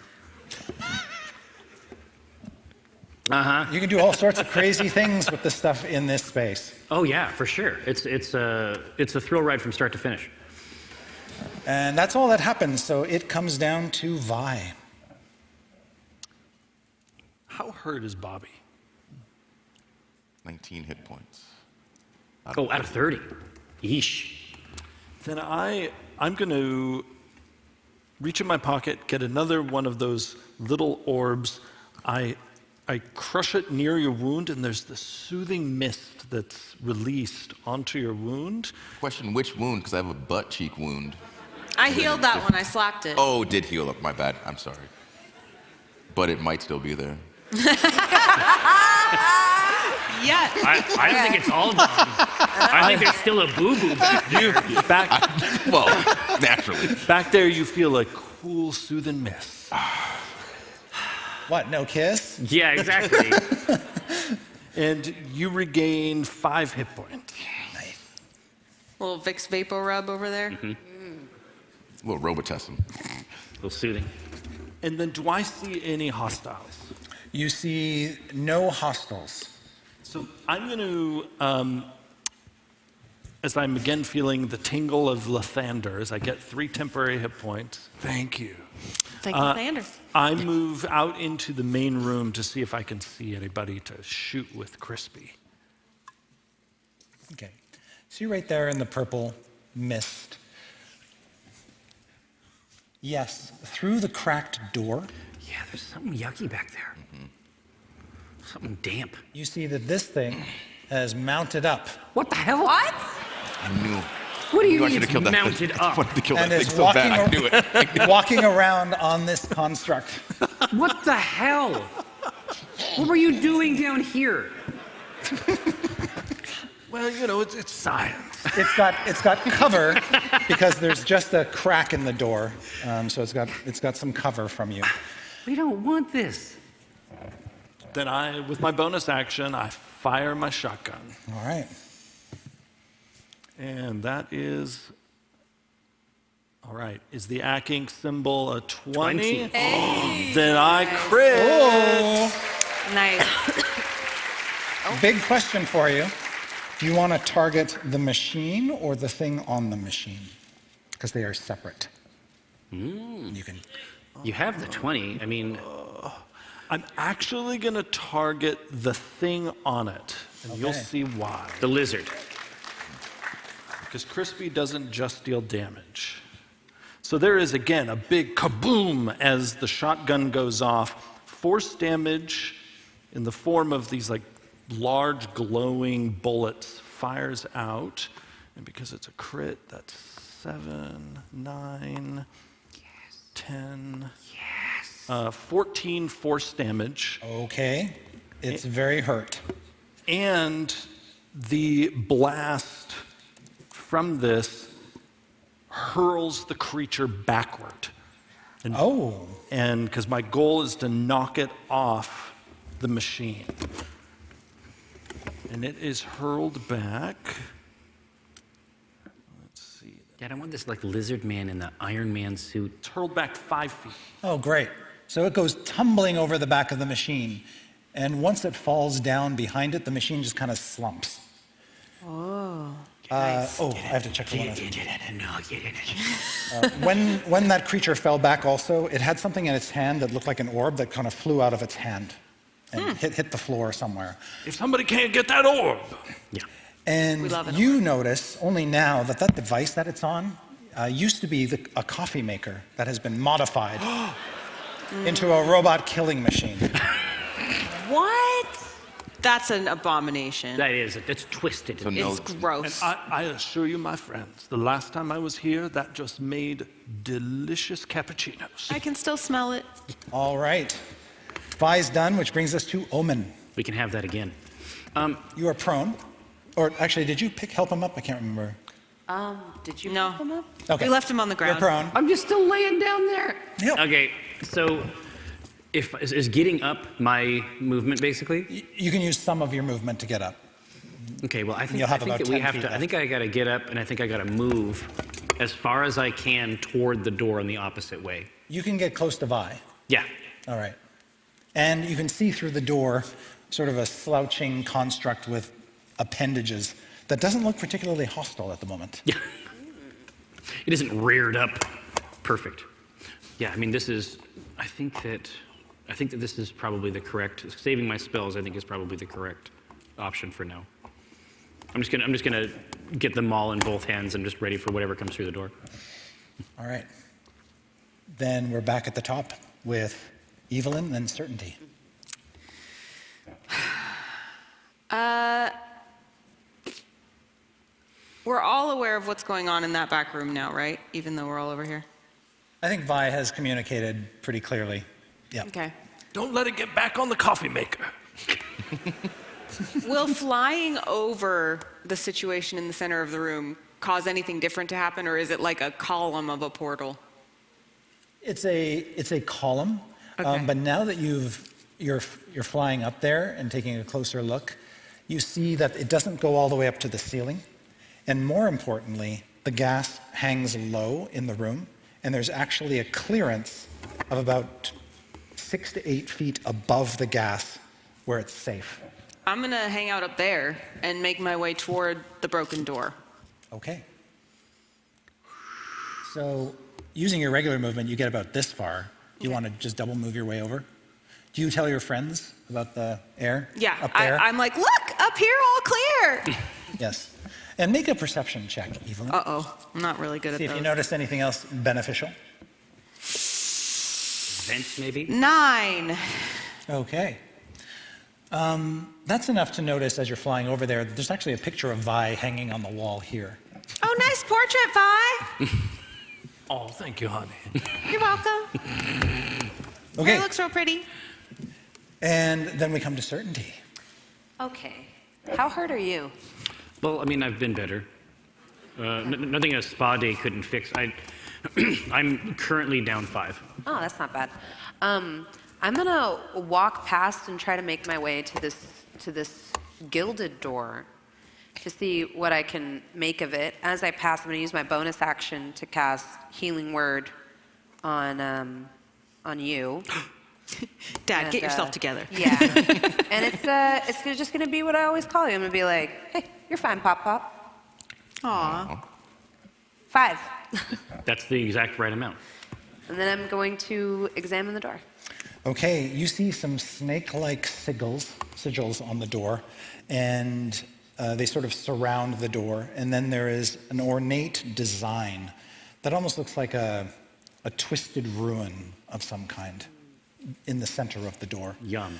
S10: You can do all sorts of crazy things with the stuff in this space.
S6: Oh yeah, for sure. It's a thrill ride from start to finish.
S10: And that's all that happens, so it comes down to Vi.
S4: How hurt is Bobbie?
S9: 19 hit points.
S6: Out of 30. Yeesh.
S4: Then I'm going to reach in my pocket, get another one of those little orbs. I crush it near your wound, and there's this soothing mist that's released onto your wound.
S9: Question, which wound? Because I have a butt cheek wound.
S8: I healed that one. I slapped it.
S9: Oh, did heal up. My bad. I'm sorry. But it might still be there.
S8: Yeah.
S6: I don't think it's all gone. I think there's still a boo-boo back.
S9: Well, naturally.
S4: Back there, you feel a cool, soothing mist.
S10: What, no kiss?
S6: Yeah, exactly.
S4: And you regain 5 hit points.
S8: Little Vicks Vapo Rub over there.
S9: A little Robitussin.
S6: A little soothing.
S4: And then do I see any hostiles?
S10: You see no hostiles.
S4: So I'm going to, as I'm again feeling the tingle of Lathander, as I get 3 temporary hit points. Thank you.
S8: Thank you, Lathander.
S4: I move out into the main room to see if I can see anybody to shoot with Crispy.
S10: Okay. See right there in the purple mist. Yes, through the cracked door.
S12: Yeah, there's something yucky back there. Something damp.
S10: You see that this thing has mounted up.
S12: What the hell?
S7: What?
S9: I knew.
S12: What do you
S9: I
S12: mean
S9: should have killed
S12: mounted
S9: that.
S12: up?
S9: I wanted to kill that
S10: And
S9: thing
S10: is
S9: so bad. I knew it.
S10: walking around on this construct.
S12: What the hell? What were you doing down here?
S4: Well, you know, it's science.
S10: It's got cover because there's just a crack in the door, so it's got some cover from you.
S12: We don't want this.
S4: Then with my bonus action, I fire my shotgun.
S10: All right.
S4: And that is, all right, is the acking symbol a 20?
S7: Hey.
S4: Then I crit.
S10: Oh.
S8: Nice.
S10: Big question for you. Do you want to target the machine or the thing on the machine? Because they are separate. You can.
S12: You have the 20. I mean,
S4: I'm actually going to target the thing on it, and you'll
S10: Okay.
S4: see why.
S12: the lizard.
S4: Because Crispy doesn't just deal damage. So there is, again, a big kaboom as the shotgun goes off. Force damage in the form of these like large glowing bullets fires out. And because it's a crit, that's 7, 9, 10, 14 force damage.
S10: Okay. It's very hurt.
S4: And the blast from this hurls the creature backward. And because my goal is to knock it off the machine. And it is hurled back. Let's see.
S12: Yeah, I don't want this like lizard man in the Iron Man suit.
S4: It's hurled back 5 feet.
S10: Oh, great. So it goes tumbling over the back of the machine. And once it falls down behind it, the machine just kind of slumps.
S8: Oh.
S10: I have to check the one.
S12: Get in it.
S10: When that creature fell back also, it had something in its hand that looked like an orb that kind of flew out of its hand and hit the floor somewhere.
S4: If somebody can't get that orb.
S12: Yeah.
S10: And you notice only now that that device that it's on used to be a coffee maker that has been modified into a robot killing machine.
S8: What? That's an abomination.
S12: That is. It's twisted.
S8: It's gross.
S4: And I assure you, my friends, the last time I was here, that just made delicious cappuccinos.
S8: I can still smell it.
S10: All right. Vi's done, which brings us to Omin.
S12: We can have that again.
S10: You are prone. Or actually, did you help him up? I can't remember.
S7: Did you
S8: No.
S7: pick them up?
S10: Okay.
S8: We left him on the ground.
S10: You're prone.
S12: I'm just still laying down there.
S10: Yep.
S12: Okay, so is getting up my movement basically?
S10: You can use some of your movement to get up.
S12: Okay, well I think,
S10: You'll have
S12: I think
S10: about
S12: that we
S10: 10
S12: have
S10: feet
S12: to. I
S10: left.
S12: think I got to get up, and I think I got to move as far as I can toward the door in the opposite way.
S10: You can get close to Vi.
S12: Yeah.
S10: All right. And you can see through the door sort of a slouching construct with appendages that doesn't look particularly hostile at the moment.
S12: Yeah. It isn't reared up. Perfect. Yeah, I mean this is. I think that this is probably the correct. Saving my spells, I think, is probably the correct option for now. I'm just gonna get them all in both hands and just ready for whatever comes through the door.
S10: All right. Then we're back at the top with Evelyn and Certainty.
S8: We're all aware of what's going on in that back room now, right? Even though we're all over here.
S10: I think Vi has communicated pretty clearly. Yeah.
S8: Okay.
S4: Don't let it get back on the coffee maker.
S8: Will flying over the situation in the center of the room cause anything different to happen, or is it like a column of a portal?
S10: It's a column,
S8: Okay.
S10: but now that you're flying up there and taking a closer look, you see that it doesn't go all the way up to the ceiling, and more importantly, the gas hangs low in the room, and there's actually a clearance of about 6 to 8 feet above the gas where it's safe.
S8: I'm gonna hang out up there and make my way toward the broken door.
S10: Okay. So using your regular movement, you get about this far. You want to just double move your way over? Do you tell your friends about the air
S8: Yeah,
S10: up there?
S8: I'm like, look, up here, all clear.
S10: Yes. And make a perception check, Evelyn.
S8: Uh-oh, I'm not really good at
S10: See
S8: those.
S10: if you notice anything else beneficial.
S12: vents, maybe?
S8: 9.
S10: Okay. That's enough to notice as you're flying over there that there's actually a picture of Vi hanging on the wall here.
S8: Oh, nice portrait, Vi.
S4: Oh, thank you, honey.
S8: You're welcome.
S10: Okay.
S8: It looks so pretty.
S10: And then we come to certainty.
S7: Okay. How hurt are you?
S12: Well, I mean, I've been better. Nothing a spa day couldn't fix. I'm currently down 5.
S7: Oh, that's not bad. I'm gonna walk past and try to make my way to this gilded door to see what I can make of it. As I pass, I'm gonna use my bonus action to cast Healing Word on you.
S8: Dad, get yourself together.
S7: Yeah. And it's just gonna be what I always call you. I'm gonna be like, hey, you're fine, Pop Pop.
S8: Aw.
S7: 5.
S12: That's the exact right amount.
S7: And then I'm going to examine the door.
S10: Okay, you see some snake-like sigils on the door, and they sort of surround the door, and then there is an ornate design that almost looks like a twisted ruin of some kind in the center of the door.
S12: Yum.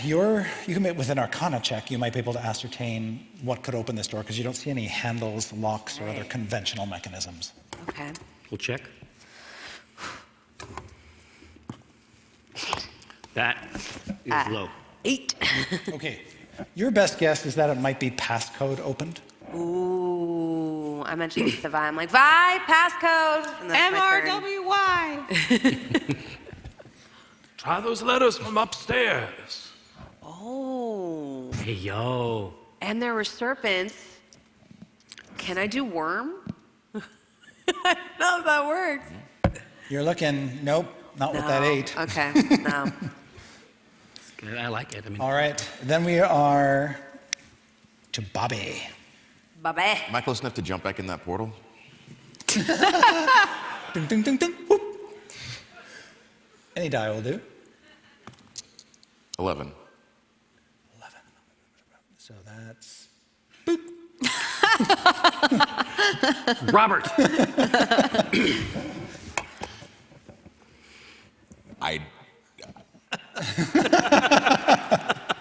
S10: You can make with an Arcana check, you might be able to ascertain what could open this door, because you don't see any handles, locks, or other conventional mechanisms.
S7: Okay.
S12: We'll check. That is low.
S7: 8.
S10: Okay. Your best guess is that it might be passcode opened.
S7: Ooh, I mentioned it to Vi. I'm like, Vi, passcode. And that's my turn.
S8: MRWY.
S4: Try those letters from upstairs.
S7: Oh.
S12: Hey, yo.
S7: And there were serpents. Can I do worm? I don't know if that works.
S10: You're looking, nope, not with that 8.
S7: Okay, no.
S12: I like it. I mean,
S10: All right, then we are to Bobbie.
S7: Bobby.
S9: Am I close enough to jump back in that portal?
S10: Ding, ding, ding, ding. Whoop. Any die will do.
S9: 11.
S10: So that's
S12: Robert.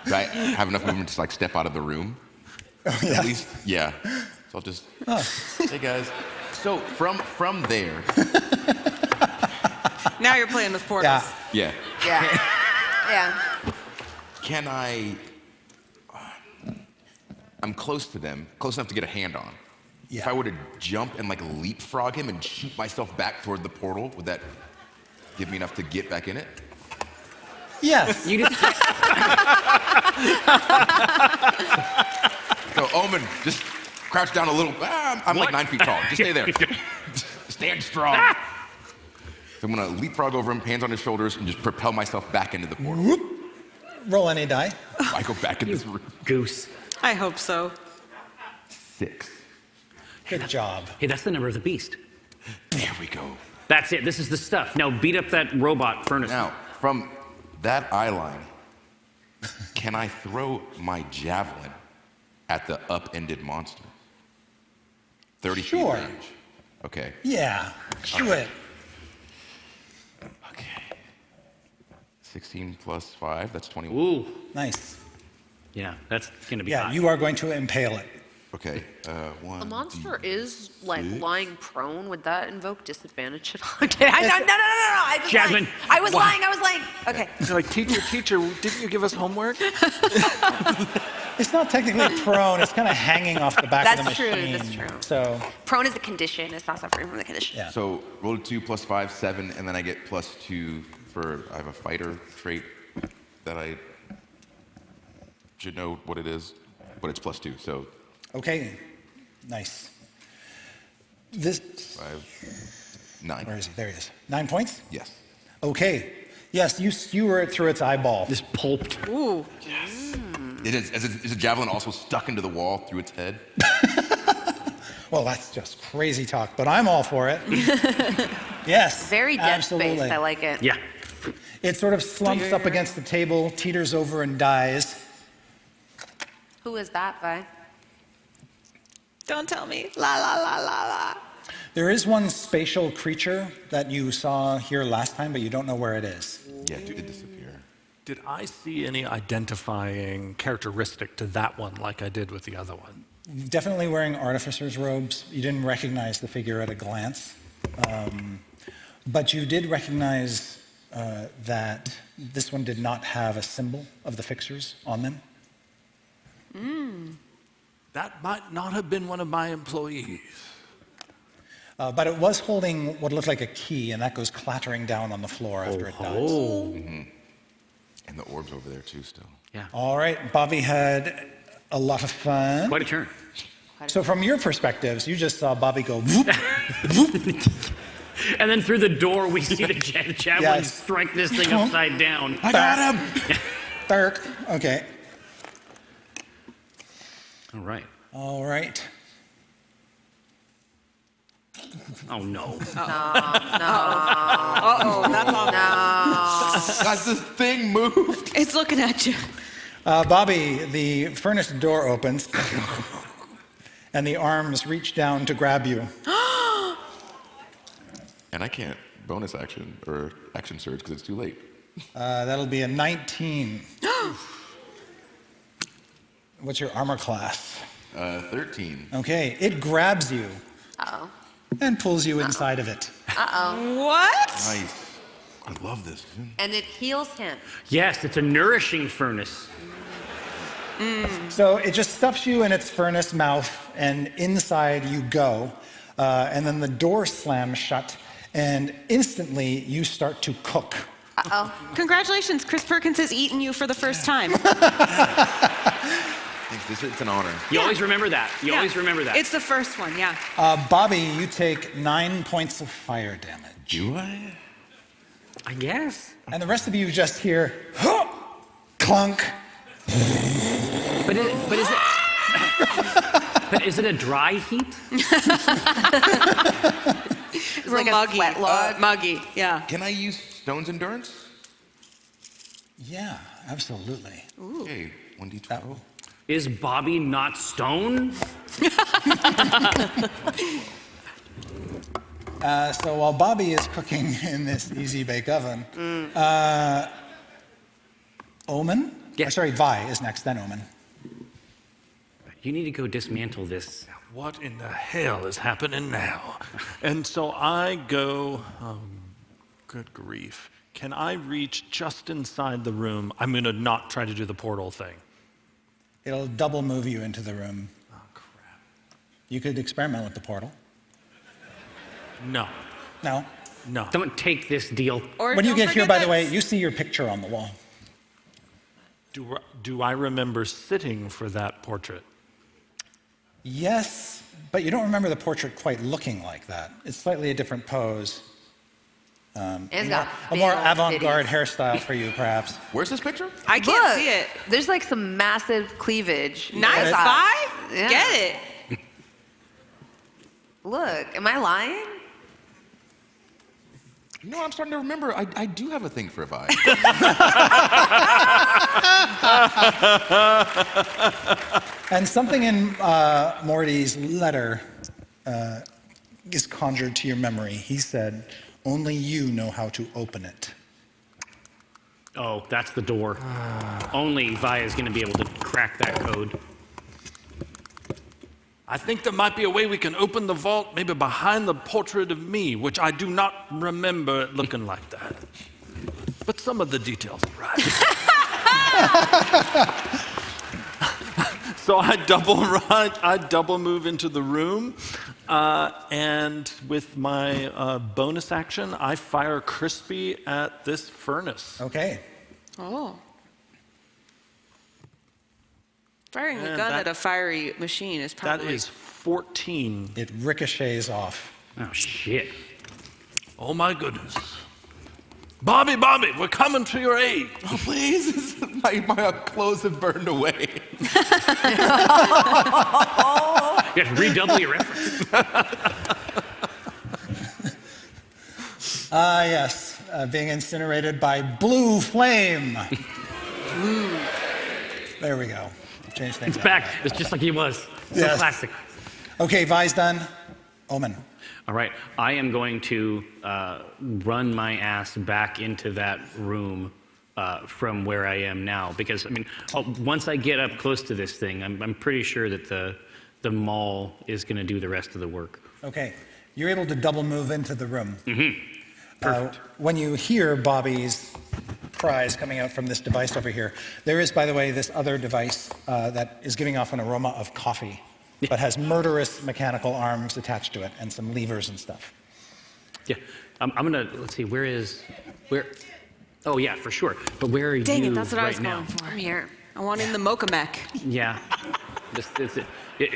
S9: Do I have enough movement to like step out of the room?
S10: Oh, yeah.
S9: At least, yeah. So I'll just. Hey guys. So from there.
S11: Now you're playing with portals.
S9: Yeah.
S7: Yeah. Yeah.
S9: Can I? I'm close to them, close enough to get a hand on.
S10: Yeah.
S9: If I were to jump and like leapfrog him and shoot myself back toward the portal, would that give me enough to get back in it?
S10: Yes.
S12: You just
S9: So Omin, just crouch down a little. I'm like 9 feet tall. Just stay there. Stand strong. So I'm gonna leapfrog over him, hands on his shoulders, and just propel myself back into the portal.
S10: Whoop. Roll any die.
S9: I go back in this room.
S12: goose.
S11: I hope so.
S9: 6.
S10: Good job.
S12: Hey, that's the number of the beast.
S9: There we go.
S12: That's it. This is the stuff. Now beat up that robot furnace.
S9: Now, from that eye line, can I throw my javelin at the upended monster? 30
S10: Sure.
S9: feet range. Okay.
S10: Yeah. Do it.
S9: Okay. 16 plus 5, that's 21.
S12: Ooh.
S10: Nice.
S12: Yeah, that's gonna be
S10: Yeah,
S12: hot.
S10: you are going to impale it.
S9: Okay.
S7: A monster is like lying prone. Would that invoke disadvantage at all? Okay. No. I was
S12: Jasmine.
S7: lying. I was lying. Okay.
S13: You're like, teacher, didn't you give us homework?
S10: It's not technically prone. It's kind of hanging off the back of the machine.
S7: That's true.
S10: So
S7: Prone is a condition. It's not suffering from the condition.
S10: Yeah.
S9: So roll 2 plus 5, 7, and then I get plus 2 for, I have a fighter trait that I should know what it is, but it's plus 2, so.
S10: Okay. Nice. This.
S9: 5, 9.
S10: Where is he? There he is. 9 points?
S9: Yes.
S10: Okay. Yes, you skewer it through its eyeball.
S12: This pulped.
S11: Ooh.
S9: It is a javelin also stuck into the wall through its head?
S10: Well, that's just crazy talk, but I'm all for it. Yes.
S7: Very dead
S10: absolutely.
S7: space. I like it.
S12: Yeah.
S10: It sort of slumps up against the table, teeters over, and dies.
S7: Who is that, Vi?
S8: Don't tell me. La la la la la.
S10: There is one spatial creature that you saw here last time, but you don't know where it is.
S9: Yeah, it did disappear.
S4: Did I see any identifying characteristic to that one like I did with the other one?
S10: Definitely wearing artificer's robes. You didn't recognize the figure at a glance. But you did recognize that this one did not have a symbol of the fixers on them.
S4: That might not have been one of my employees.
S10: But it was holding what looked like a key, and that goes clattering down on the floor after it dies.
S9: Mm-hmm. And the orb's over there too still.
S12: Yeah.
S10: All right, Bobbie had a lot of fun.
S12: Quite a turn.
S10: So from your perspectives, you just saw Bobbie go whoop, whoop.
S12: And then through the door, we see the javelin strike this thing upside down.
S10: I got him! Dark. Okay.
S12: All right.
S10: All right.
S12: Oh, no.
S11: Uh-oh, that's all.
S7: No.
S9: Guys, this thing moved.
S8: It's looking at you.
S10: Bobbie, the furnace door opens, and the arms reach down to grab you.
S9: And I can't bonus action or action surge because it's too late.
S10: That'll be a 19. What's your armor class?
S9: 13.
S10: Okay, it grabs you
S7: Uh-oh.
S10: and pulls you inside of it.
S7: Uh-oh.
S11: What?
S9: Nice. I love this.
S7: And it heals him.
S12: Yes, it's a nourishing furnace.
S10: So it just stuffs you in its furnace mouth, and inside you go. And then the door slams shut, and instantly you start to cook.
S7: Uh-oh.
S8: Congratulations, Chris Perkins has eaten you for the first time.
S9: It's an honor.
S12: You always remember that. You always remember that.
S8: It's the first one, yeah.
S10: Bobbie, you take 9 points of fire damage.
S9: Do I?
S12: I guess.
S10: And the rest of you just hear, clunk.
S12: But is it a dry heat?
S7: It's like a sweat log.
S8: Muggy, yeah.
S9: Can I use Stone's Endurance?
S10: Yeah, absolutely.
S9: Okay, 1d12.
S12: Is Bobbie not stone?
S10: So while Bobbie is cooking in this easy bake oven, Omin?
S12: Yeah.
S10: Sorry, Vi is next, then Omin.
S12: You need to go dismantle this.
S4: What in the hell is happening now? And so I go, good grief. Can I reach just inside the room? I'm going to not try to do the portal thing.
S10: It'll double move you into the room.
S4: Oh, crap.
S10: You could experiment with the portal.
S4: No.
S10: No?
S4: No.
S12: Don't take this deal.
S8: Or
S10: When you
S8: don't
S10: get here,
S8: forget
S10: by the
S8: that-
S10: way, you see your picture on the wall.
S4: Do I remember sitting for that portrait?
S10: Yes, but you don't remember the portrait quite looking like that. It's slightly a different pose.
S7: It's got
S10: A more
S7: big old
S10: avant-garde
S7: titties.
S10: hairstyle for you, perhaps.
S9: Where's this picture?
S11: I can't
S7: Look,
S11: see it.
S7: There's like some massive cleavage.
S11: Nice,
S7: That's
S11: Vi.
S7: Yeah.
S11: Get it.
S7: Look, am I lying?
S9: No, I'm starting to remember. I do have a thing for Vi.
S10: And something in Morty's letter is conjured to your memory. He said, only you know how to open it.
S12: Oh, that's the door. Only Vi is going to be able to crack that code.
S4: I think there might be a way we can open the vault, maybe behind the portrait of me, which I do not remember it looking like that. But some of the details are right. So I double move into the room, and with my bonus action, I fire Crispy at this furnace.
S10: Okay.
S8: Oh.
S11: Firing a
S4: Man,
S11: gun
S4: that-
S11: at a fiery machine is probably...
S4: That is 14.
S10: It ricochets off.
S12: Oh, shit.
S4: Oh my goodness. Bobby, we're coming to your aid.
S9: Oh, please. My clothes have burned away.
S12: You have to redouble your efforts.
S10: Yes, being incinerated by blue flame. There we go. Change things
S12: It's
S10: up.
S12: back. It's just like he was. So
S10: Yes.
S12: classic.
S10: Okay, Vi's done. Omin.
S12: All right. I am going to run my ass back into that room from where I am now, because I mean, once I get up close to this thing, I'm pretty sure that the maul is going to do the rest of the work.
S10: Okay. You're able to double move into the room.
S12: Mm-hmm. Perfect.
S10: When you hear Bobbie's cries coming out from this device over here, there is, by the way, this other device that is giving off an aroma of coffee, but has murderous mechanical arms attached to it and some levers and stuff.
S12: Yeah. I'm gonna, let's see, where? Oh yeah, for sure. But where are
S8: Dang
S12: you
S8: it, that's what I was
S12: right now?
S8: going for. I'm here. I want in the mocha mech.
S12: Yeah.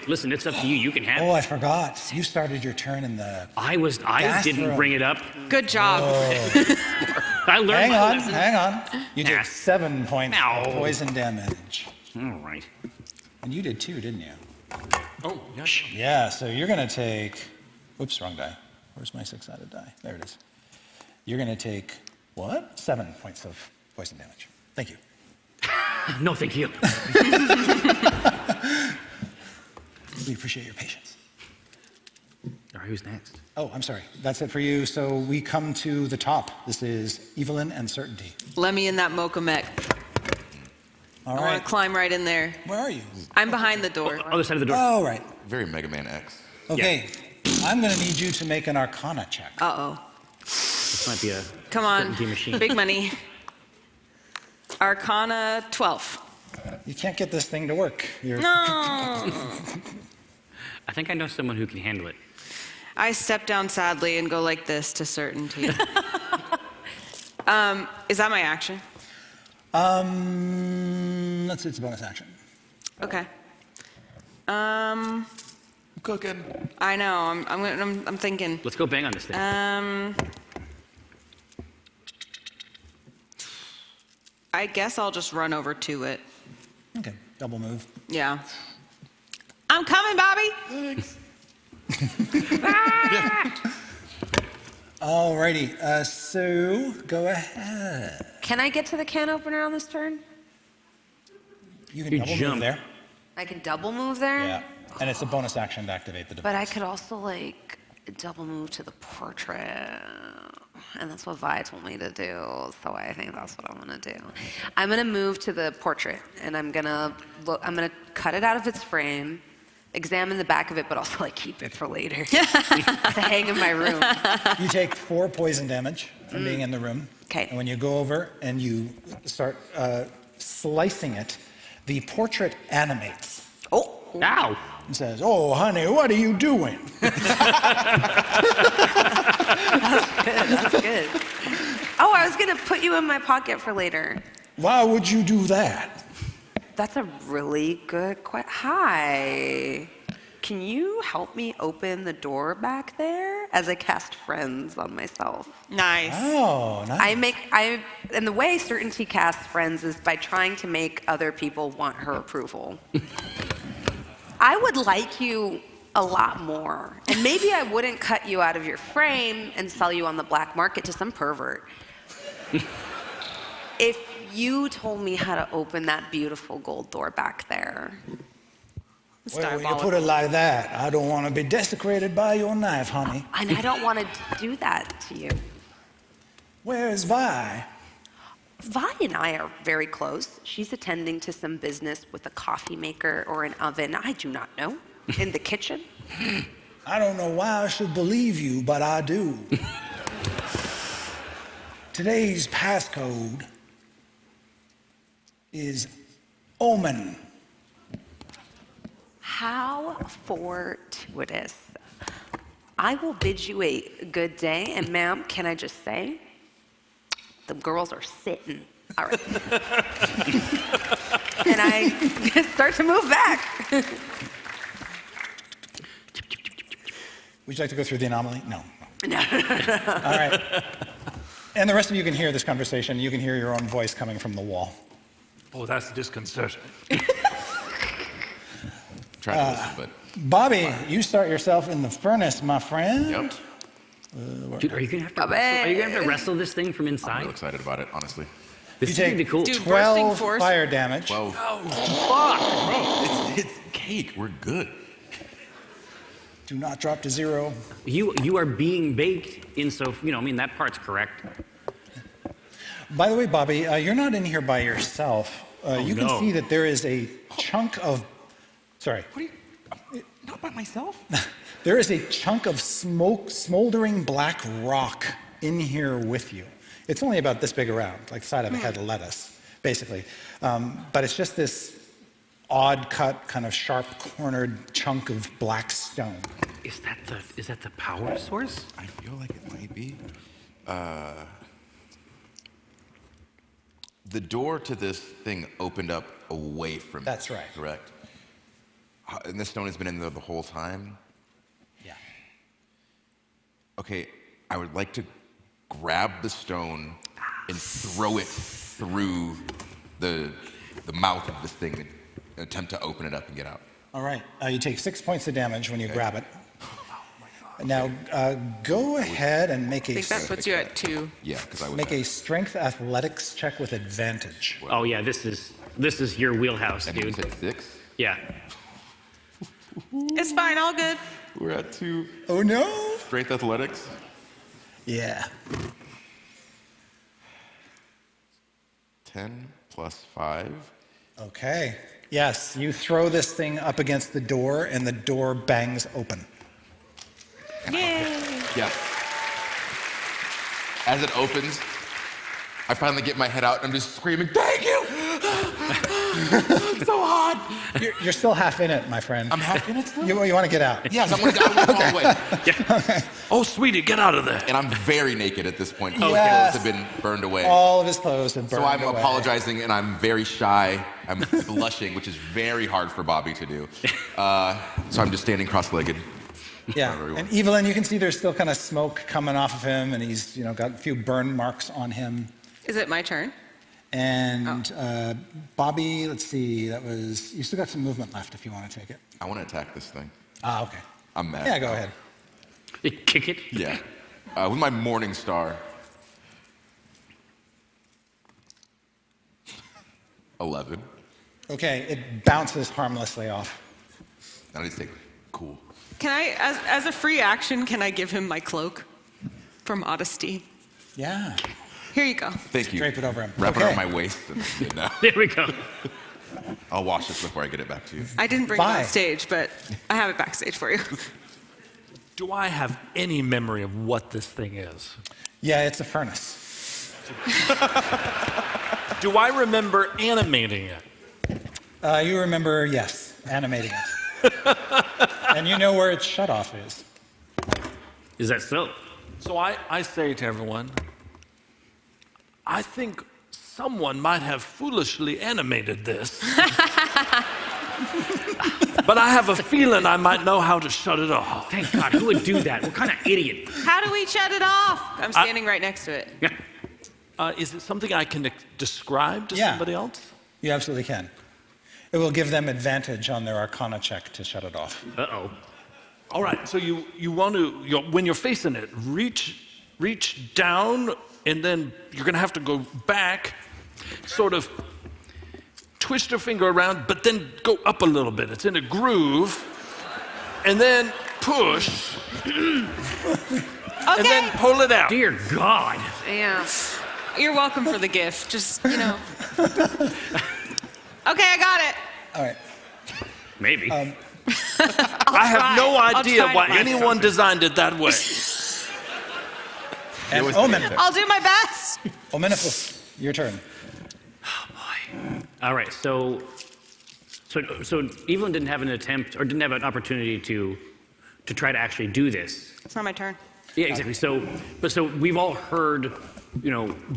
S12: Listen, it's up to you. You can have it.
S10: Oh, I forgot. You started your turn in the
S12: I didn't
S10: room.
S12: bring it up.
S8: Good job.
S12: I learned my lesson.
S10: Hang on. You did 7 points of poison damage.
S12: All right.
S10: And you did 2, didn't you?
S12: Oh,
S10: Yeah, so you're going to take... Oops, wrong die. Where's my 6-sided die? There it is. You're going to take, what? 7 points of poison damage. Thank you.
S12: No, thank you.
S10: We appreciate your patience.
S12: All right, who's next?
S10: Oh, I'm sorry. That's it for you. So we come to the top. This is Evelyn and Certainty.
S11: Let me in that mocha mech.
S10: All
S11: I
S10: right.
S11: want to climb right in there.
S10: Where are you?
S11: I'm behind the door.
S12: Other side of the door.
S10: Oh, right.
S9: Very Mega Man X.
S10: Okay. I'm going to need you to make an Arcana check.
S11: Uh-oh.
S12: This might be a
S11: Come on.
S12: certainty machine.
S11: Big money. Arcana 12.
S10: You can't get this thing to work.
S11: No.
S12: I think I know someone who can handle it.
S11: I step down sadly and go like this to Certainty. Is that my action?
S10: Let's see, it's a bonus action.
S11: Okay.
S9: Cooking.
S11: I know. I'm thinking.
S12: Let's go bang on this thing.
S11: I guess I'll just run over to it.
S10: Okay, double move.
S11: Yeah. I'm coming, Bobbie.
S9: Thanks.
S10: Alrighty, so go ahead.
S7: Can I get to the can opener on this turn?
S10: You can
S12: You
S10: double
S12: jump.
S10: move there.
S7: I can double move there?
S10: Yeah, and it's a bonus action to activate the device.
S7: But I could also, like, double move to the portrait. And that's what Vi told me to do, so I think that's what I'm gonna do. I'm gonna move to the portrait, and I'm gonna cut it out of its frame, examine the back of it, but also like keep it for later to hang in my room.
S10: You take 4 poison damage from being in the room.
S7: Okay.
S10: And when you go over and you start slicing it, the portrait animates.
S7: Oh.
S12: Ow!
S10: And says, "Oh, honey, what are you doing?"
S7: That's good. Oh, I was gonna put you in my pocket for later.
S10: Why would you do that?
S7: That's a really good question. Hi. Can you help me open the door back there as I cast friends on myself?
S11: Nice.
S10: Oh, nice.
S7: And the way Certainty casts friends is by trying to make other people want her approval. I would like you a lot more. And maybe I wouldn't cut you out of your frame and sell you on the black market to some pervert. If you told me how to open that beautiful gold door back there.
S10: Well, when you put it like that, I don't want to be desecrated by your knife, honey.
S7: And I don't want to do that to you.
S10: Where is Vi?
S7: Vi and I are very close. She's attending to some business with a coffee maker or an oven. I do not know. In the kitchen.
S10: I don't know why I should believe you, but I do. Today's passcode is Omin.
S7: How fortuitous. I will bid you a good day, and ma'am, can I just say, the girls are sitting. All right. And I start to move back.
S10: Would you like to go through the anomaly? No.
S7: No.
S10: All right. And the rest of you can hear this conversation. You can hear your own voice coming from the wall.
S13: Oh, that's disconcerting.
S9: Try to listen, but
S10: Bobbie, you start yourself in the furnace, my friend.
S9: yep.
S12: Dude, are you gonna have to wrestle this thing from
S9: I'm
S12: inside?
S9: real excited about it, honestly.
S12: This is gonna be cool.
S11: Dude,
S10: 12
S11: force.
S10: fire damage.
S9: 12.
S12: Fuck!
S9: Bro, it's cake. We're good.
S10: Do not drop to 0.
S12: You are being baked in, so I mean that part's correct.
S10: By the way, Bobbie, you're not in here by yourself. You can see that there is a chunk of. Sorry.
S9: What are you? Not by myself.
S10: There is a chunk of smoldering black rock in here with you. It's only about this big around, like the side of a head of lettuce, basically. But it's just this odd cut, kind of sharp cornered chunk of black stone.
S12: Is that the power source?
S9: I feel like it might be. The door to this thing opened up away from me.
S10: That's right.
S9: Correct. And this stone has been in there the whole time?
S10: Yeah.
S9: Okay, I would like to grab the stone and throw it through the mouth of this thing and attempt to open it up and get out.
S10: All right. You take 6 points of damage when you grab it. Now, go ahead and make a.
S11: I think that puts you at 2.
S9: Yeah, because I would
S10: make a strength athletics check with advantage.
S12: Oh yeah, this is your wheelhouse,
S9: and
S12: dude.
S9: you said 6?
S12: Yeah.
S11: It's fine, all good.
S9: We're at 2.
S10: Oh no!
S9: Strength athletics?
S10: Yeah.
S9: 10 plus 5.
S10: Okay. Yes, you throw this thing up against the door, and the door bangs open.
S11: Yay!
S9: Yeah. As it opens, I finally get my head out and I'm just screaming, "Thank you! It's so hot!"
S10: You're still half in it, my friend.
S9: I'm half in it still?
S10: You want to get out?
S9: Yes, I want to go all the way.
S10: Okay.
S13: Oh, sweetie, get out of there.
S9: And I'm very naked at this point.
S10: Oh,
S9: His
S10: yes.
S9: clothes have been burned away.
S10: All of his clothes have burned
S9: So I'm
S10: away.
S9: apologizing and I'm very shy. I'm blushing, which is very hard for Bobbie to do. So I'm just standing cross-legged.
S10: Yeah, and Evelyn, you can see there's still kind of smoke coming off of him, and he's got a few burn marks on him.
S11: Is it my turn?
S10: And Bobbie, let's see, you still got some movement left if you want to take it.
S9: I want to attack this thing.
S10: Ah, okay.
S9: I'm mad.
S10: Yeah, go ahead.
S12: Kick it?
S9: Yeah. With my Morning Star. 11.
S10: Okay, it bounces harmlessly off.
S9: And I just say, cool.
S11: Can I, as a free action, can I give him my cloak from Odyssey?
S10: Yeah.
S11: Here you go.
S9: Thank you.
S10: Drape it over him.
S9: Wrap it
S10: Okay.
S9: around my waist. And,
S12: There we go.
S9: I'll wash this before I get it back to you.
S11: I didn't bring it on stage, but I have it backstage for you.
S13: Do I have any memory of what this thing is?
S10: Yeah, it's a furnace.
S13: Do I remember animating it?
S10: You remember, yes, animating it. And you know where its shutoff is.
S12: Is that so?
S13: So I say to everyone, I think someone might have foolishly animated this. But I have a feeling I might know how to shut it off.
S12: Thank God, who would do that? What kind of idiot?
S11: How do we shut it off? I'm standing right next to it.
S13: Is it something I can describe to somebody else?
S10: You absolutely can. It will give them advantage on their Arcana check to shut it off.
S12: Uh-oh.
S13: All right, so you want to, when you're facing it, reach down, and then you're going to have to go back, sort of twist your finger around, but then go up a little bit. It's in a groove, and then push, and then pull it out.
S12: Dear God.
S11: Yeah. You're welcome for the gift. Just, Okay, I got it.
S10: All right.
S12: Maybe.
S13: I have no idea why anyone designed it that way.
S10: And Omin.
S11: I'll do my best.
S10: Ominifus, your turn.
S12: All right, so Evelyn didn't have an attempt, or didn't have an opportunity to try to actually do this.
S11: It's not my turn.
S12: Yeah, exactly. So we've all heard,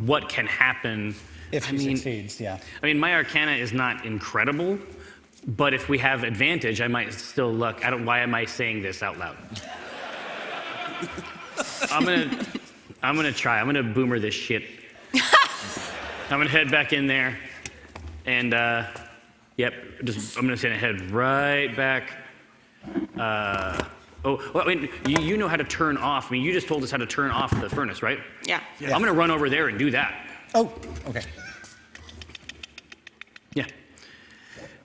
S12: what can happen.
S10: If he succeeds, yeah.
S12: I mean, my Arcana is not incredible, but if we have advantage, I might still look. Why am I saying this out loud? I'm gonna try. I'm gonna boomer this shit. I'm gonna head back in there, and I'm gonna send a head right back. You know how to turn off. I mean, you just told us how to turn off the furnace, right?
S11: Yeah.
S10: Yeah.
S12: I'm gonna run over there and do that.
S10: Oh, okay.
S12: Yeah.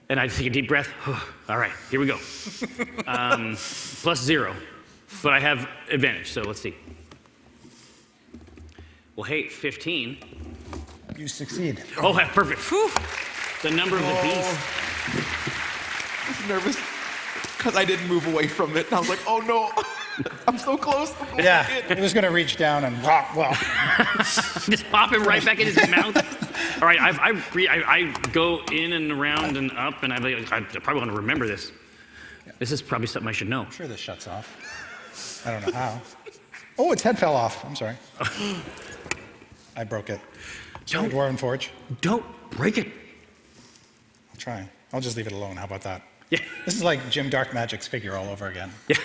S12: And I take a deep breath. All right, here we go. +0. But I have advantage, so let's see. Well, hey, 15.
S10: You succeed.
S12: Oh, perfect. Whew. The number of the beast.
S9: I was nervous because I didn't move away from it. And I was like, oh no, I'm so close.
S10: Yeah, it was going to reach down and
S12: just pop it right back in his mouth. All right, I go in and around and up, and I probably want to remember this. This is probably something I should know.
S10: I'm sure this shuts off. I don't know how. Oh, its head fell off. I'm sorry. I broke it.
S12: Don't.
S10: Dwarven Forge.
S12: Don't break it.
S10: I'll try. I'll just leave it alone. How about that?
S12: Yeah.
S10: This is like Jim Dark Magic's figure all over again.
S12: Yeah.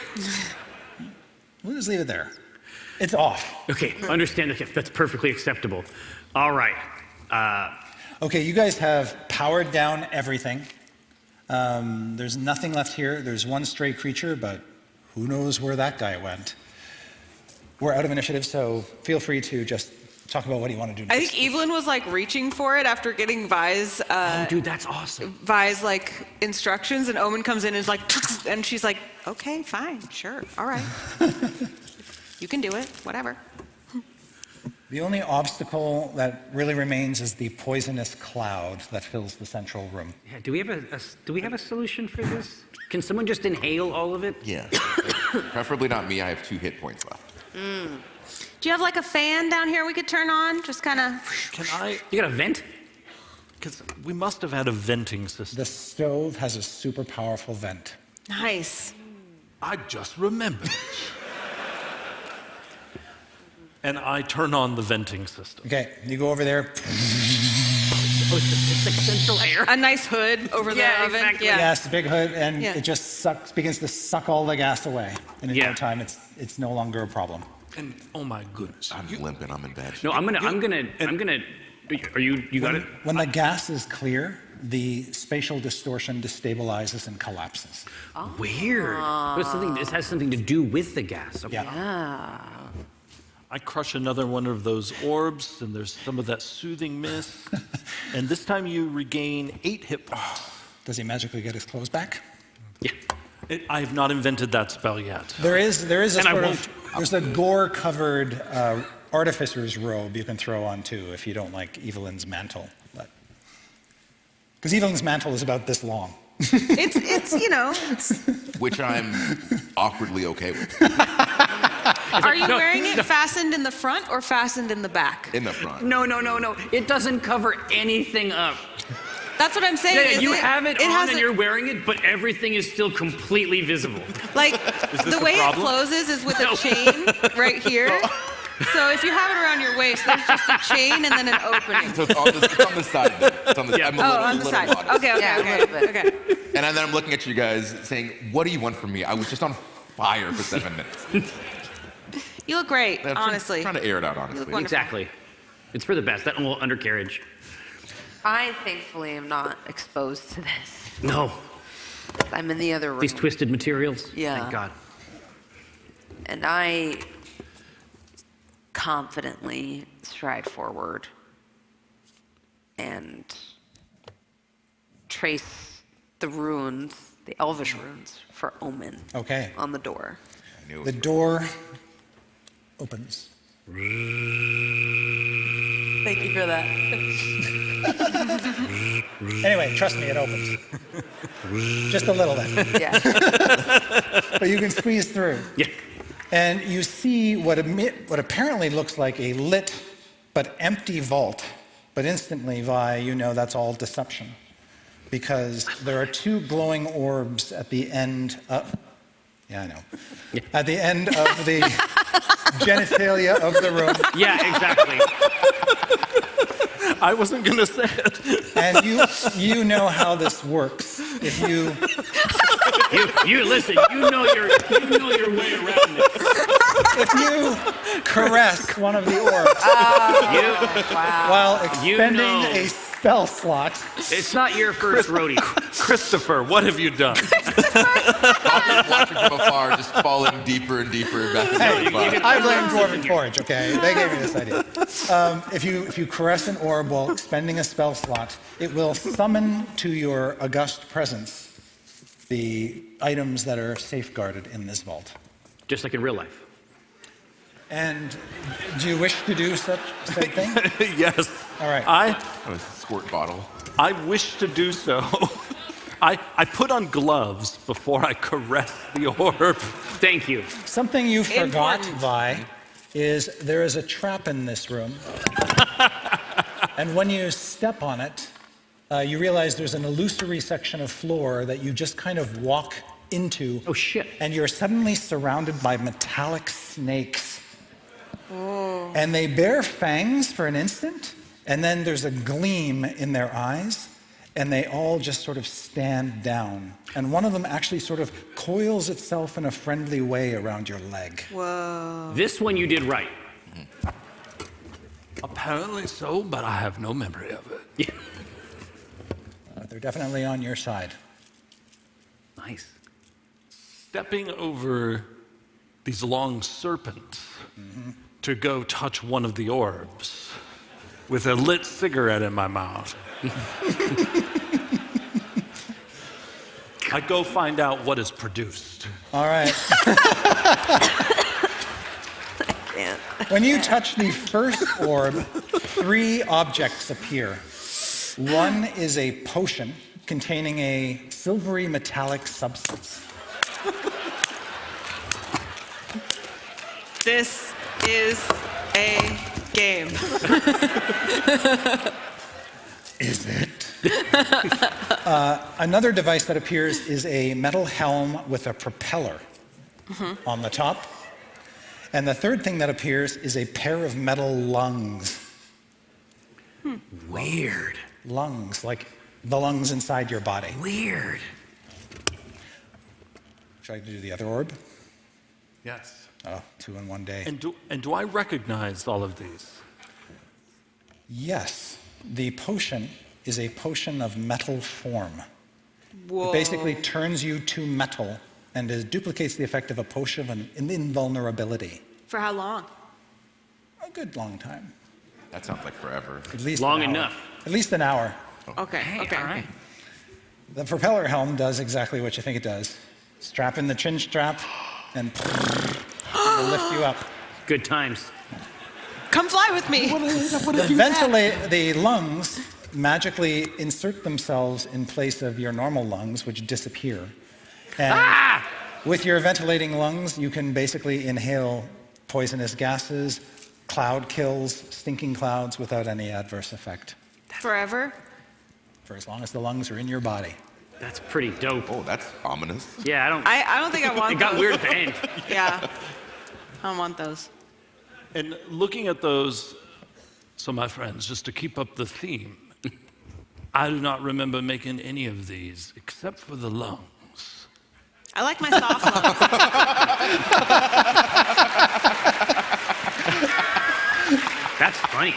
S10: We'll just leave it there. It's off.
S12: Okay, understand. Okay, that's perfectly acceptable. All right.
S10: Okay, you guys have powered down everything. There's nothing left here. There's one stray creature, but who knows where that guy went. We're out of initiative, so feel free to just talk about what you want to do next.
S11: I think Evelyn was like reaching for it after getting Vi's.
S12: Oh, dude, that's awesome.
S11: Vi's like instructions, and Omin comes in and is like, and she's like, okay, fine, sure, all right. You can do it, whatever.
S10: The only obstacle that really remains is the poisonous cloud that fills the central room.
S12: Yeah, do we have a solution for this? Can someone just inhale all of it?
S9: Yeah. Preferably not me. I have 2 hit points left.
S8: Do you have like a fan down here we could turn on? Just kind of.
S13: Can I?
S12: You got a vent?
S13: Because we must have had a venting system.
S10: The stove has a super powerful vent.
S8: Nice.
S13: I just remembered. And I turn on the venting system.
S10: Okay, you go over there.
S12: It's like central air.
S11: A nice hood over the oven.
S12: Exactly.
S11: Yeah,
S10: Yes, big hood, and it just begins to suck all the gas away. And in no time, it's no longer a problem.
S13: And oh my goodness,
S9: I'm limping. I'm in bed.
S12: No, I'm gonna. Are you got it?
S10: When the gas is clear, the spatial distortion destabilizes and collapses.
S8: Oh.
S12: Weird. This has something to do with the gas. Okay.
S8: Yeah.
S13: I crush another one of those orbs, and there's some of that soothing mist. And this time you regain 8 hit points.
S10: Does he magically get his clothes back?
S13: Yeah. I have not invented that spell yet.
S10: There is a sort of, there's a gore-covered artificer's robe you can throw on too if you don't like Evelyn's mantle. Because Evelyn's mantle is about this long.
S8: It's you know.
S9: Which I'm awkwardly okay with.
S8: Are you wearing it fastened in the front or fastened in the back?
S9: In the front.
S12: No. It doesn't cover anything up.
S8: That's what I'm saying.
S12: Yeah, you have it on and you're wearing it, but everything is still completely visible.
S8: Like, the way it closes is with a chain right here. So if you have it around your waist, there's just a chain and then an opening.
S9: So it's on the side. Then. It's on the,
S12: yeah.
S9: I'm a little
S8: side.
S9: modest.
S8: Okay.
S9: And then I'm looking at you guys saying, what do you want from me? I was just on fire for 7 minutes.
S8: You look great, honestly.
S9: I'm trying to air it out, honestly.
S12: Exactly. It's for the best. That little undercarriage.
S7: I thankfully am not exposed to this.
S12: No.
S7: I'm in the other room.
S12: These twisted materials?
S7: Yeah.
S12: Thank God.
S7: And I confidently stride forward and trace the runes, the elvish runes, for Omin.
S10: Okay.
S7: On the door.
S10: The door opens.
S7: Thank you for that.
S10: Anyway, trust me, it opens. Just a little bit.
S7: Yeah.
S10: But you can squeeze through.
S12: Yeah.
S10: And you see what apparently looks like a lit but empty vault. But instantly, Vi, you know that's all deception. Because there are 2 glowing orbs at the end of... Yeah, I know. Yeah. At the end of the genitalia of the room.
S12: Yeah, exactly.
S13: I wasn't going to say it.
S10: And you know how this works. If you
S12: listen, you know your way around this.
S10: If you caress one of the orbs while expending a spell slot.
S12: It's not your first rodeo.
S13: Christopher, what have you done?
S9: Watching from afar, just falling deeper and deeper back into the fire.
S10: I blame Dwarven Forge, okay? They gave me this idea. If you caress an orb while expending a spell slot, it will summon to your august presence the items that are safeguarded in this vault.
S12: Just like in real life.
S10: And do you wish to do such thing?
S13: Yes.
S10: All right.
S9: A squirt bottle.
S13: I wish to do so. I put on gloves before I caress the orb.
S12: Thank you.
S10: Something you forgot, Vi, is there is a trap in this room. And when you step on it, you realize there's an illusory section of floor that you just kind of walk into.
S12: Oh, shit.
S10: And you're suddenly surrounded by metallic snakes. Oh. And they bear fangs for an instant, and then there's a gleam in their eyes, and they all just sort of stand down. And one of them actually sort of coils itself in a friendly way around your leg.
S8: Whoa.
S12: This one you did right.
S13: Apparently so, but I have no memory of it.
S10: They're definitely on your side.
S12: Nice.
S13: Stepping over these long serpents to go touch one of the orbs with a lit cigarette in my mouth. I go find out what is produced.
S10: All right. When you touch the first orb, 3 objects appear. One is a potion containing a silvery metallic substance.
S11: This is a game.
S10: Is it? Another device that appears is a metal helm with a propeller on the top. And the third thing that appears is a pair of metal lungs.
S12: Weird.
S10: Lungs, like the lungs inside your body.
S12: Weird.
S10: Should I do the other orb?
S13: Yes.
S10: Oh, 2 in one day.
S13: And do I recognize all of these?
S10: Yes. The potion is a potion of metal form.
S11: Whoa.
S10: It basically turns you to metal and duplicates the effect of a potion of an invulnerability.
S8: For how long?
S10: A good long time.
S9: That sounds like forever.
S10: At least
S12: long
S10: an hour.
S12: enough.
S10: At least an hour.
S8: Okay, okay.
S12: All right.
S10: The propeller helm does exactly what you think it does. Strap in the chin strap and it'll lift you up.
S12: Good times.
S11: Come fly with me.
S10: The lungs magically insert themselves in place of your normal lungs, which disappear. And with your ventilating lungs, you can basically inhale poisonous gases, cloud kills, stinking clouds without any adverse effect.
S8: Forever?
S10: For as long as the lungs are in your body.
S12: That's pretty dope.
S9: Oh, that's ominous.
S12: Yeah,
S11: I don't think I want
S12: It got
S11: those.
S12: weird at the end.
S11: Yeah. I don't want those.
S13: And looking at those, so my friends, just to keep up the theme, I do not remember making any of these except for the lungs.
S8: I like my soft lungs.
S12: That's funny.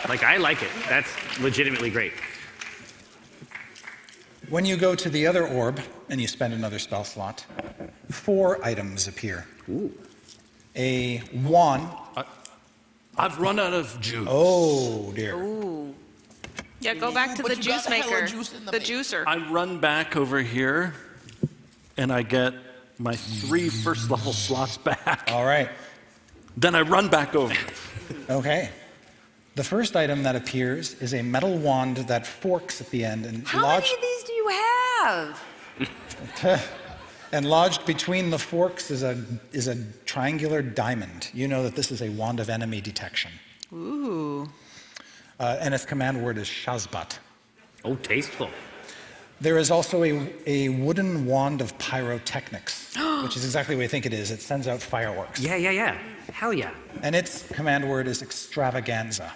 S12: Like, I like it. That's legitimately great.
S10: When you go to the other orb and you spend another spell slot, 4 items appear.
S12: Ooh.
S10: A wand.
S13: I've run out of juice.
S10: Oh, dear.
S8: Ooh. Yeah, go back to the juice maker. The juicer.
S13: I run back over here, and I get my 3 first level slots back.
S10: All right.
S13: Then I run back over.
S10: Okay. The first item that appears is a metal wand that forks at the end and
S7: How many of these do you have?
S10: and lodged between the forks is a triangular diamond. You know that this is a wand of enemy detection.
S8: Ooh.
S10: And its command word is Shazbat.
S12: Oh, tasteful.
S10: There is also a wooden wand of pyrotechnics, which is exactly what you think it is. It sends out fireworks.
S12: Yeah. Hell yeah.
S10: And its command word is extravaganza.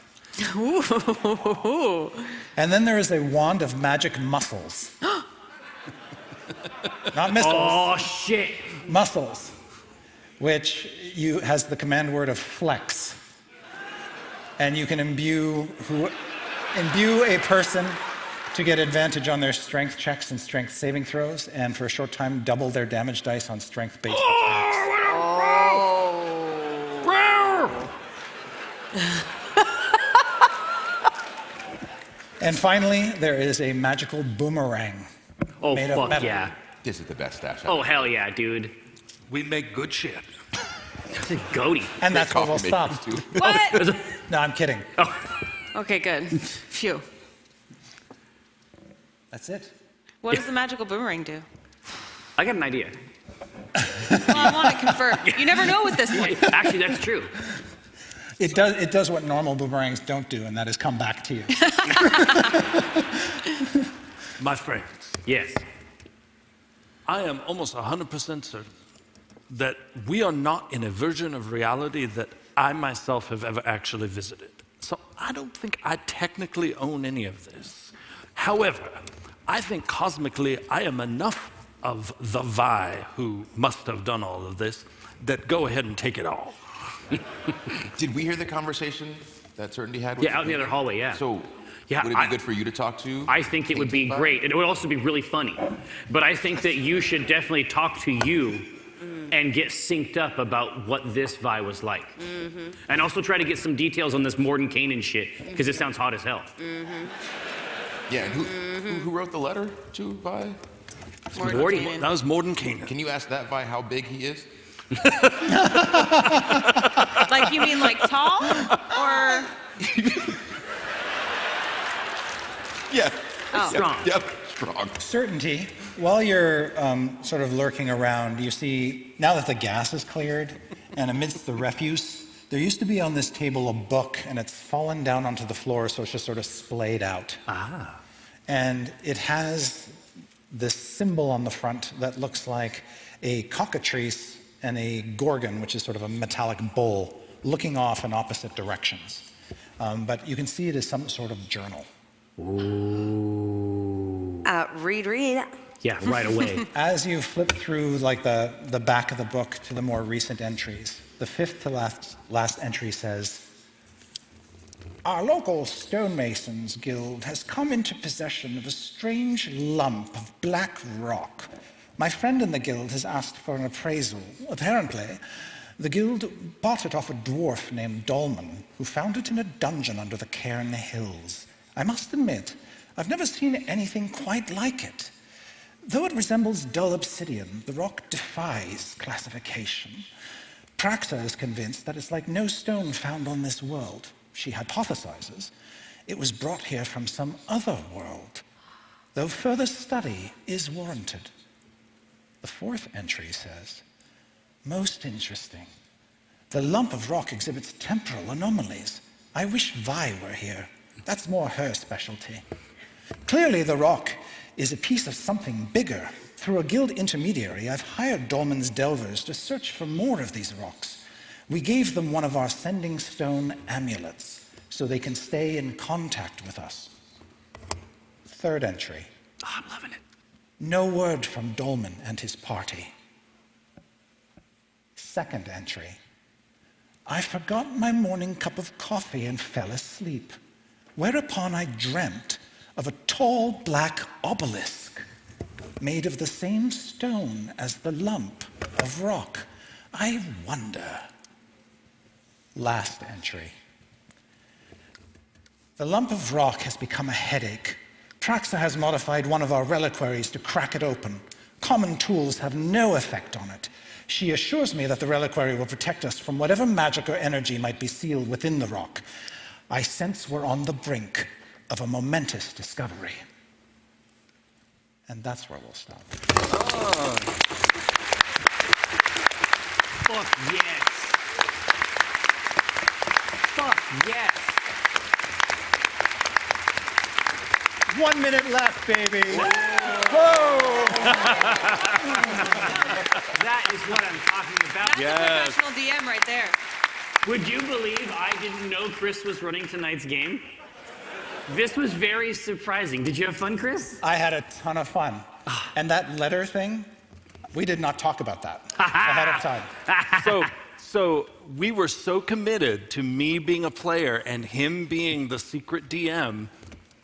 S8: Ooh.
S10: And then there is a wand of magic muscles. Not missiles.
S12: Oh, shit.
S10: Muscles, which has the command word of flex. And you can imbue a person to get advantage on their strength checks and strength saving throws, and for a short time, double their damage dice on strength-based attacks. And finally, there is a magical boomerang.
S12: Oh,
S10: made of
S12: fuck
S10: metal.
S12: yeah.
S9: This is the best stash.
S12: Oh, hell yeah, dude.
S13: We make good shit.
S12: Goaty.
S10: And that's where we'll stop.
S11: What?
S10: No, I'm kidding.
S11: Okay, good. Phew.
S10: That's it.
S11: What does the magical boomerang do?
S12: I got an idea.
S11: Well, I want to confirm. You never know with this one.
S12: Actually, that's true.
S10: It does what normal boomerangs don't do, and that is come back to you.
S13: My friends,
S12: Yes.
S13: I am almost 100% certain that we are not in a version of reality that I myself have ever actually visited. So I don't think I technically own any of this. However, I think cosmically I am enough of the Vi who must have done all of this that go ahead and take it all.
S9: Did we hear the conversation that Certainty had?
S12: Yeah, out in the other hallway, yeah.
S9: So,
S12: Yeah,
S9: would it be good for you to talk to?
S12: I think it would be great. It would also be really funny. But I think that you should definitely talk to you and get synced up about what this Vi was like. And also try to get some details on this Mordenkainen shit, because it sounds hot as hell.
S9: Yeah, and who wrote the letter to Vi?
S12: Mordenkainen.
S13: That was Mordenkainen.
S9: Can you ask that Vi how big he is?
S11: Like, you mean like tall? Or?
S9: Yeah.
S11: Oh.
S12: Strong.
S9: Yep, strong.
S10: Certainty. While you're sort of lurking around, you see, now that the gas is cleared, and amidst the refuse, there used to be on this table a book, and it's fallen down onto the floor, so it's just sort of splayed out.
S12: Ah.
S10: And it has this symbol on the front that looks like a cockatrice and a gorgon, which is sort of a metallic bull, looking off in opposite directions. But you can see it as some sort of journal.
S12: Ooh.
S7: Read.
S12: Yeah, right away.
S10: As you flip through like the back of the book to the more recent entries, the fifth to last entry says, "Our local stonemasons guild has come into possession of a strange lump of black rock. My friend in the guild has asked for an appraisal. Apparently, the guild bought it off a dwarf named Dolman, who found it in a dungeon under the Cairn Hills. I must admit, I've never seen anything quite like it. Though it resembles dull obsidian, the rock defies classification. Praxa is convinced that it's like no stone found on this world. She hypothesizes it was brought here from some other world, though further study is warranted." The fourth entry says, "Most interesting. The lump of rock exhibits temporal anomalies. I wish Vi were here. That's more her specialty. Clearly the rock is a piece of something bigger. Through a guild intermediary, I've hired Dolman's delvers to search for more of these rocks. We gave them one of our sending stone amulets, so they can stay in contact with us." Third entry.
S12: Oh, I'm loving it.
S10: No word from Dolman and his party. Second entry. "I forgot my morning cup of coffee and fell asleep, whereupon I dreamt of a tall black obelisk made of the same stone as the lump of rock. I wonder." Last entry. "The lump of rock has become a headache. Praxa has modified one of our reliquaries to crack it open. Common tools have no effect on it. She assures me that the reliquary will protect us from whatever magic or energy might be sealed within the rock. I sense we're on the brink of a momentous discovery." And that's where we'll stop.
S12: Oh. Fuck yes. Fuck yes.
S10: 1 minute left, baby.
S12: Whoa! That is what I'm talking about.
S11: That's a professional DM right there.
S12: Would you believe I didn't know Chris was running tonight's game? This was very surprising. Did you have fun, Chris?
S10: I had a ton of fun. And that letter thing, we did not talk about that ahead of time.
S13: So we were so committed to me being a player and him being the secret DM,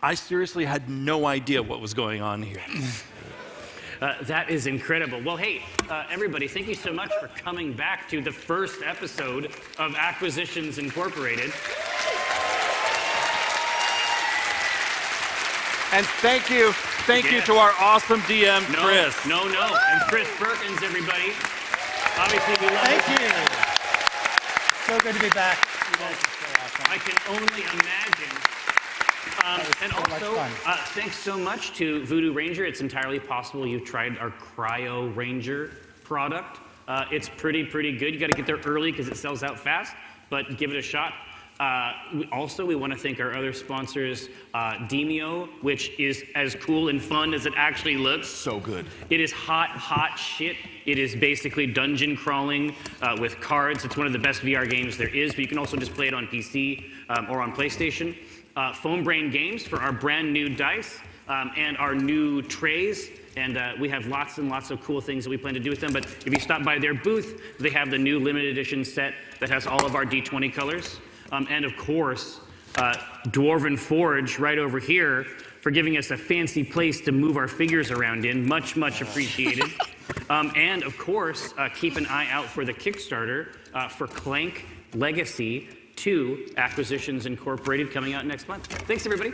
S13: I seriously had no idea what was going on here.
S12: That is incredible. Well, hey, everybody, thank you so much for coming back to the first episode of Acquisitions Incorporated.
S13: And thank you to our awesome DM, Chris.
S12: And Chris Perkins, everybody. Obviously, we love
S10: Thank you. So good to be back.
S12: I can only imagine. And also, thanks so much to Voodoo Ranger. It's entirely possible you've tried our Cryo Ranger product. It's pretty good. You got to get there early because it sells out fast, but give it a shot. We want to thank our other sponsors, Demeo, which is as cool and fun as it actually looks.
S9: So good.
S12: It is hot shit. It is basically dungeon crawling with cards. It's one of the best VR games there is, but you can also just play it on PC or on PlayStation. Foam Brain Games for our brand new dice and our new trays. And we have lots and lots of cool things that we plan to do with them. But if you stop by their booth, they have the new limited edition set that has all of our D20 colors. And of course, Dwarven Forge right over here for giving us a fancy place to move our figures around in. Much appreciated. And of course, keep an eye out for the Kickstarter for Clank Legacy 2 Acquisitions Incorporated coming out next month. Thanks, everybody.